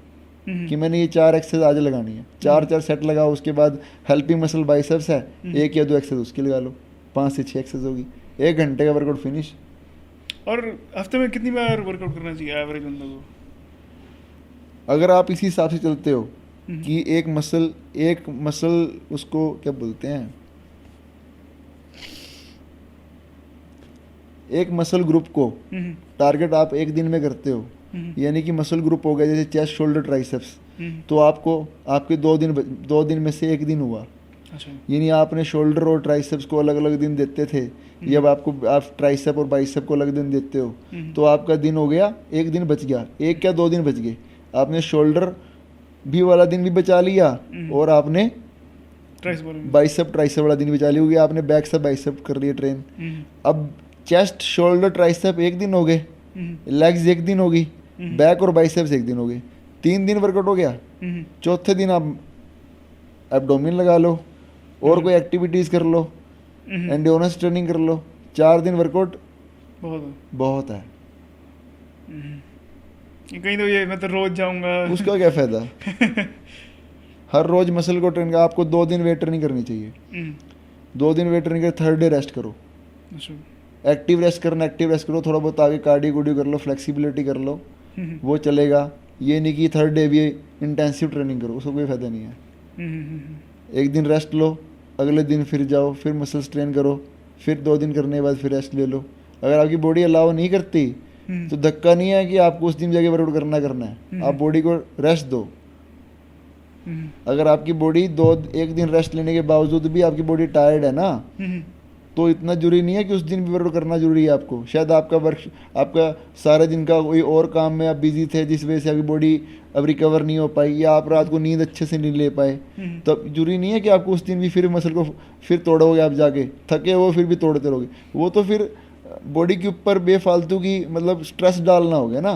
कि मैंने ये 4 एक्सरसाइज आज लगानी है। 4 सेट लगाओ, उसके बाद हेल्पिंग मसल बाइसेप्स है 1 या 2 एक्सरसाइज उसकी लगा लो, 5 से 6 एक्सरसाइज होगी, 1 घंटे का वर्कआउट फिनिश। और हफ्ते में कितनी बार वर्कआउट करना चाहिए एवरेज बंदे को? अगर आप इसी हिसाब से चलते हो कि एक मसल उसको क्या बोलते हैं, एक मसल ग्रुप को टारगेट आप एक दिन में करते हो, यानी कि मसल ग्रुप हो गया जैसे चेस्ट शोल्डर ट्राइसेप्स, तो आपको आपके 2 दिन में से 1 दिन हुआ। अच्छा। यानी आपने शोल्डर और ट्राइसेप्स को अलग अलग दिन देते थे, जब आप ट्राइसेप और बाइसेप को अलग दिन देते हो तो आपका दिन हो गया, 1 दिन बच गया, 1 या 2 दिन बच गए। आपने शोल्डर भी वाला दिन भी बचा लिया और आपने बाइसेप ट्राइसेप वाला दिन बचा लिया, क्योंकि आपने बैक से बाइसेप कर लिया ट्रेन। अब चेस्ट शोल्डर ट्राइसेप 1 दिन हो गए, लेग्स 1 दिन होगी, बैक और बाइसेप्स 1 दिन हो गए, 3 दिन वर्कआउट हो गया। चौथे दिन आप एब्डोमिन लगा लो और कोई एक्टिविटीज़ कर लो, एंड्योरेंस ट्रेनिंग कर लो, 4 दिन वर्कआउट बहुत है। कहीं तो ये मैं तो रोज जाऊंगा, उसका क्या फ़ायदा। हर रोज मसल को ट्रेन का, आपको 2 दिन वेट ट्रेनिंग करनी चाहिए, 2 दिन वेट ट्रेनिंग कर, 3rd डे रेस्ट करो। एक्टिव रेस्ट करना, एक्टिव रेस्ट करो, थोड़ा बहुत आगे कार्डियो गुडियो कर लो, फ्लेक्सिबिलिटी कर लो, वो चलेगा। ये नहीं कि 3rd डे भी इंटेंसिव ट्रेनिंग करो, उसका कोई फ़ायदा नहीं है। 1 दिन रेस्ट लो, अगले दिन फिर जाओ, फिर मसल्स ट्रेन करो, फिर 2 दिन करने के बाद फिर रेस्ट ले लो। अगर आपकी बॉडी अलाउ नहीं करती तो धक्का नहीं है कि आपको उस दिन जाके वर्कआउट करना है, आप बॉडी को रेस्ट दो। अगर आपकी बॉडी 1 दिन रेस्ट लेने के बावजूद भी आपकी बॉडी टायर्ड है ना, तो इतना जरूरी नहीं है कि उस दिन भी वर्कआउट करना जरूरी है आपको। शायद आपका सारे दिन का कोई और काम में आप बिजी थे जिस वजह से आपकी बॉडी अब रिकवर नहीं हो पाई, या आप रात को नींद अच्छे से नहीं ले पाए, तो जरूरी नहीं है कि आपको उस दिन भी फिर मसल को फिर तोड़ोगे। आप जाके थके हो फिर भी तोड़ते रहोगे, वो तो फिर बॉडी के ऊपर बेफालतू की मतलब स्ट्रेस डालना हो गया ना।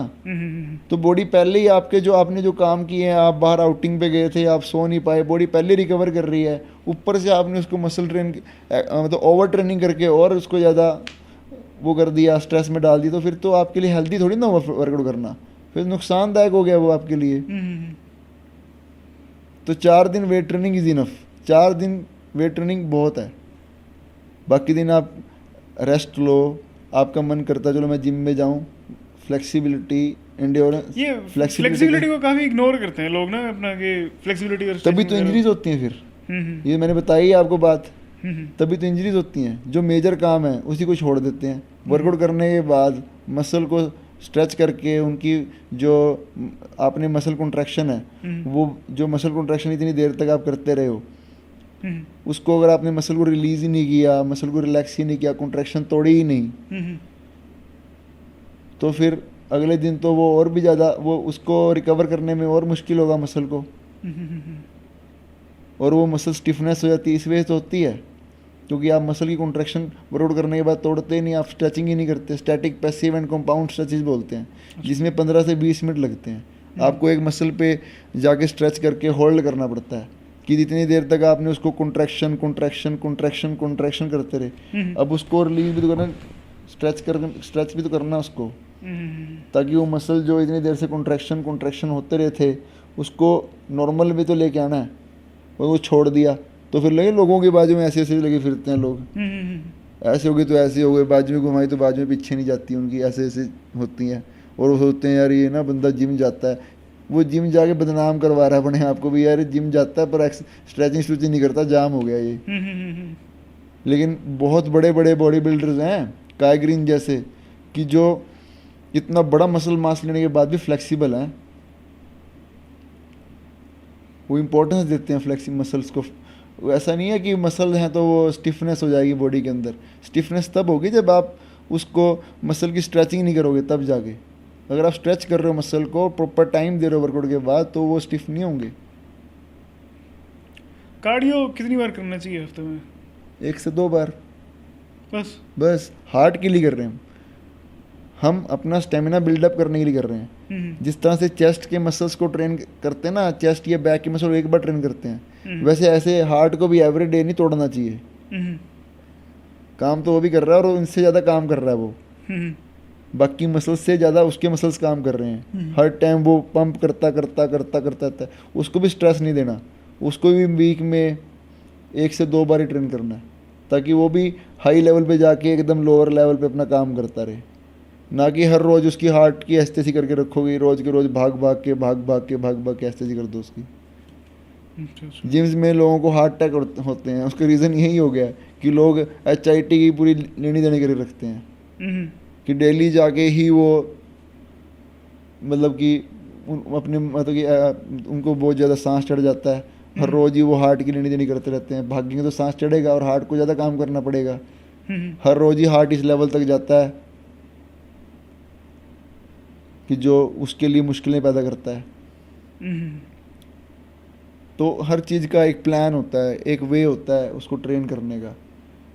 तो बॉडी पहले ही आपने जो काम किए हैं, आप बाहर आउटिंग पे गए थे, आप सो नहीं पाए, बॉडी पहले रिकवर कर रही है, ऊपर से आपने उसको मसल ट्रेन मतलब ओवर ट्रेनिंग करके और उसको ज़्यादा वो कर दिया, स्ट्रेस में डाल दी, तो फिर तो आपके लिए हेल्दी थोड़ी ना वर्कआउट करना, फिर नुकसानदायक हो गया वो आपके लिए। तो 4 दिन वेट ट्रेनिंग इज इनफ, 4 दिन वेट ट्रेनिंग बहुत है। बाकी दिन आप रेस्ट लो, आपका मन करता चलो मैं जिम में जाऊं, फ्लेक्सिबिलिटी एंड्योरेंस। ये फ्लेक्सिबिलिटी को काफी इग्नोर करते हैं लोग ना अपना, कि फ्लेक्सिबिलिटी और तभी तो इंजरीज होती हैं फिर। ये मैंने बताई आपको बात, तभी तो इंजरीज होती हैं। जो मेजर काम है उसी को छोड़ देते हैं। वर्कआउट करने के बाद मसल को स्ट्रेच करके उनकी जो आपने मसल कॉन्ट्रैक्शन है, वो जो मसल कॉन्ट्रैक्शन इतनी देर तक आप करते रहे हो, उसको अगर आपने मसल को रिलीज ही नहीं किया, मसल को रिलैक्स ही नहीं किया, कॉन्ट्रैक्शन तोड़ी ही नहीं, तो फिर अगले दिन तो वो और भी ज़्यादा वो उसको रिकवर करने में और मुश्किल होगा मसल को, और वो मसल स्टिफनेस हो जाती है। इस वजह से होती है क्योंकि आप मसल की कॉन्ट्रैक्शन वर्कआउट करने के बाद तोड़ते ही नहीं, आप स्ट्रेचिंग ही नहीं करते। Static, passive and compound stretches बोलते हैं, जिसमें 15 से 20 मिनट लगते हैं। आपको एक मसल पे जाके स्ट्रेच करके होल्ड करना पड़ता है कि जितनी देर तक आपने उसको कॉन्ट्रैक्शन कॉन्ट्रैक्शन कॉन्ट्रैक्शन कॉन्ट्रैक्शन करते रहे, अब उसको रिलीज भी तो करना, स्ट्रेच भी तो करना उसको, ताकि वो मसल जो इतनी देर से कॉन्ट्रैक्शन कॉन्ट्रैक्शन होते रहे थे उसको नॉर्मल में तो लेके आना है। और वो छोड़ दिया तो फिर लगे लोगों के बाजू में ऐसे ऐसे लगे फिरते हैं लोग, ऐसे हो गए तो ऐसे हो गए, बाजू में घुमाई तो बाजू में पीछे नहीं जाती उनकी, ऐसे ऐसे होती हैं। और वो सोचते हैं यार ये ना बंदा जिम जाता है, वो जिम जाके बदनाम करवा रहा है अपने आप को भी, यार जिम जाता है पर स्ट्रेचिंग स्ट्रेचिंग नहीं करता, जाम हो गया ये। लेकिन बहुत बड़े बड़े बॉडी बिल्डर्स हैं काई ग्रीन जैसे, कि जो इतना बड़ा मसल मास लेने के बाद भी फ्लेक्सिबल हैं, वो इम्पोर्टेंस देते हैं फ्लेक्सिबल मसल्स को। ऐसा नहीं है कि मसल हैं तो वो स्टिफनेस हो जाएगी बॉडी के अंदर। स्टिफनेस तब होगी जब आप उसको मसल की स्ट्रेचिंग नहीं करोगे, तब जाके। अगर आप स्ट्रेच कर रहे हो मसल को, प्रॉपर टाइम दे रहे हो वर्कआउट के बाद, तो वो स्टिफ नहीं होंगे। कार्डियो कितनी बार करना चाहिए हफ्ते में? 1 से 2 बार बस हार्ट के लिए कर रहे हैं हम अपना स्टेमिना बिल्डअप करने के लिए कर रहे हैं। जिस तरह से चेस्ट के मसल्स को ट्रेन करते हैं ना, चेस्ट या बैक के मसल एक बार ट्रेन करते हैं, वैसे ऐसे हार्ट को भी एवरी डे नहीं तोड़ना चाहिए। काम तो वो भी कर रहा है और इनसे ज़्यादा काम कर रहा है वो, बाकी मसल्स से ज़्यादा उसके मसल्स काम कर रहे हैं। हर टाइम वो पंप करता है, उसको भी स्ट्रेस नहीं देना, उसको भी वीक में 1 से 2 बार ही ट्रेन करना है, ताकि वो भी हाई लेवल पे जाके एकदम लोअर लेवल पे अपना काम करता रहे। ना कि हर रोज़ उसकी हार्ट की एस्थेसी करके रखोगे, रोज़ के रोज़ भाग भाग के एस्थेसी कर दो उसकी। जिम्स में लोगों को हार्ट अटैक होते हैं, उसका रीज़न यही हो गया कि लोग HIT की पूरी लेनी देनी करके रखते हैं कि डेली जाके ही वो मतलब कि अपने मतलब कि उनको बहुत ज़्यादा सांस चढ़ जाता है, हर रोज़ ही वो हार्ट की लेनी देनी करते रहते हैं। भागेंगे तो सांस चढ़ेगा और हार्ट को ज़्यादा काम करना पड़ेगा, हर रोज़ ही हार्ट इस लेवल तक जाता है कि जो उसके लिए मुश्किलें पैदा करता है। तो हर चीज़ का एक प्लान होता है, एक वे होता है उसको ट्रेन करने का,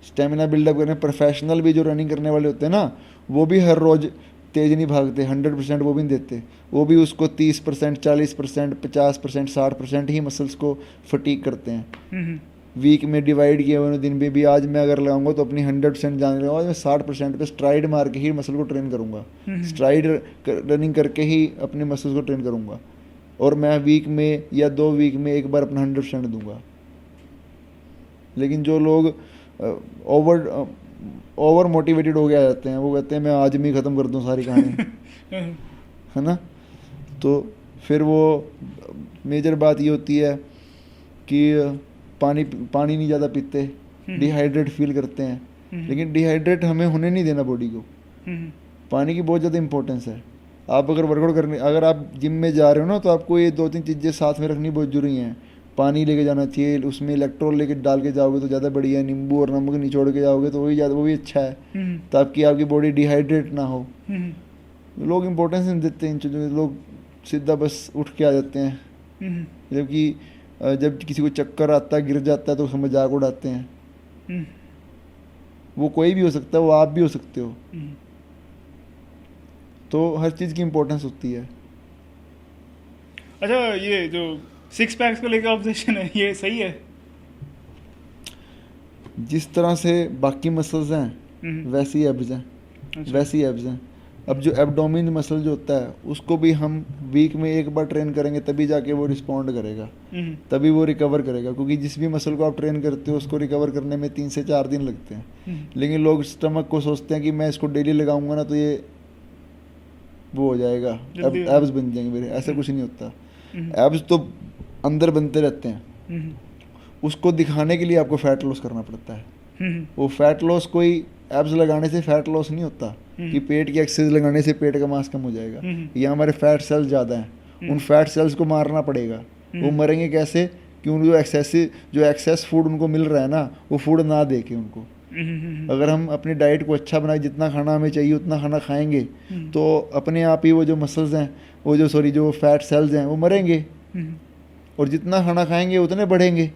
स्टेमिना बिल्डअप करने। प्रोफेशनल भी जो रनिंग करने वाले होते हैं ना, वो भी हर रोज़ तेज़ नहीं भागते, 100% वो भी नहीं देते, वो भी उसको 30%, 40%, 50%, 60% ही मसल्स को फटीक करते हैं। वीक में डिवाइड किए हुए दिन भी आज मैं अगर लगाऊंगा तो अपनी 100% जान लगाऊंगा, मैं 60% पे स्ट्राइड मार के ही मसल को ट्रेन करूंगा, स्ट्राइड रनिंग करके ही अपने मसल्स को ट्रेन करूंगा, और मैं वीक में या 2 वीक में एक बार अपना 100% दूंगा। लेकिन जो लोग ओवर मोटिवेटेड हो गया जाते हैं, वो कहते हैं मैं आज में ही ख़त्म कर दूं सारी कहानी है ना। तो फिर वो मेजर बात ये होती है कि पानी नहीं ज़्यादा पीते, डिहाइड्रेट फील करते हैं, लेकिन डिहाइड्रेट हमें होने नहीं देना बॉडी को। पानी की बहुत ज़्यादा इंपॉर्टेंस है। आप अगर वर्कआउट करने, अगर आप जिम में जा रहे हो ना, तो आपको ये 2-3 चीज़ें साथ में रखनी बहुत जरूरी हैं। पानी लेके जाना चाहिए, उसमें इलेक्ट्रोल लेके डाल के जाओगे तो ज़्यादा बढ़िया है। नींबू और नमक निचोड़ के जाओगे तो वो भी अच्छा है, ताकि आपकी बॉडी डिहाइड्रेट ना हो। लोग इंपॉर्टेंस नहीं देते इन चीज़ों में, लोग सीधा बस उठ के आ जाते हैं। जबकि जब किसी को चक्कर आता है, गिर जाता है, तो उसका मजाक उड़ाते हैं। वो कोई भी हो सकता है, वो आप भी हो सकते हो। तो हर चीज़ की इम्पोर्टेंस होती है। अच्छा, ये जो 6 पैक्स को लेकर ऑब्जेक्शन है, ये सही है? जिस तरह से बाकी मसल्स हैं वैसी एब्स हैं। अच्छा। वैसी एब्स हैं। अब जो एब्डोमिन मसल जो होता है, उसको भी हम वीक में एक बार ट्रेन करेंगे तभी जाके वो रिस्पॉन्ड करेगा, तभी वो रिकवर करेगा। क्योंकि जिस भी मसल को आप ट्रेन करते हो उसको रिकवर करने में 3 से 4 दिन लगते हैं। लेकिन लोग स्टमक को सोचते हैं कि मैं इसको डेली लगाऊंगा ना तो ये वो हो जाएगा, एब्स बन जाएंगे मेरे। ऐसा कुछ नहीं होता। एब्स तो अंदर बनते रहते हैं। उसको दिखाने के लिए आपको फैट लॉस करना पड़ता है। वो फैट लॉस कोई एब्स लगाने से फैट लॉस नहीं होता कि पेट की एक्सरसाइज लगाने से पेट का मास कम हो जाएगा। ये हमारे फैट सेल्स ज़्यादा हैं, उन फैट सेल्स को मारना पड़ेगा। वो मरेंगे कैसे? कि उन जो एक्सेस फूड उनको मिल रहा है ना, वो फूड ना दे के उनको। अगर हम अपनी डाइट को अच्छा बनाए, जितना खाना हमें चाहिए उतना खाना खाएंगे, तो अपने आप ही वो जो मसल्स हैं, जो फैट सेल्स हैं, वो मरेंगे। और जितना खाना खाएंगे उतने बढ़ेंगे।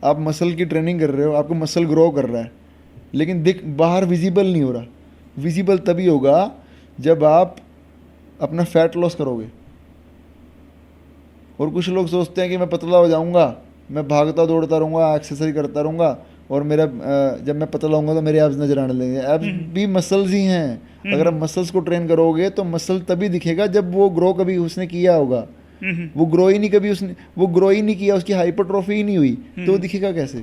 आप मसल की ट्रेनिंग कर रहे हो, आपको मसल ग्रो कर रहा है, लेकिन बाहर विजिबल नहीं हो रहा। विजिबल तभी होगा जब आप अपना फैट लॉस करोगे। और कुछ लोग सोचते हैं कि मैं पतला हो जाऊंगा, मैं भागता दौड़ता रहूँगा, एक्सरसाइज करता रहूँगा, और मेरा जब मैं पतला होऊंगा तो मेरे एब्स नजर आने लगेंगे। एब्स भी मसल्स ही हैं। अगर आप मसल्स को ट्रेन करोगे तो मसल तभी दिखेगा जब वो ग्रो कभी उसने किया होगा। वो ग्रो ही नहीं किया, उसकी हाइपरट्रॉफी ही नहीं हुई, तो वो दिखेगा कैसे?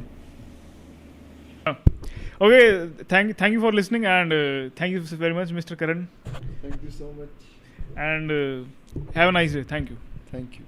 Okay, thank you for listening and thank you very much mister Karan. Thank you so much and have a nice day. Thank you. Thank you.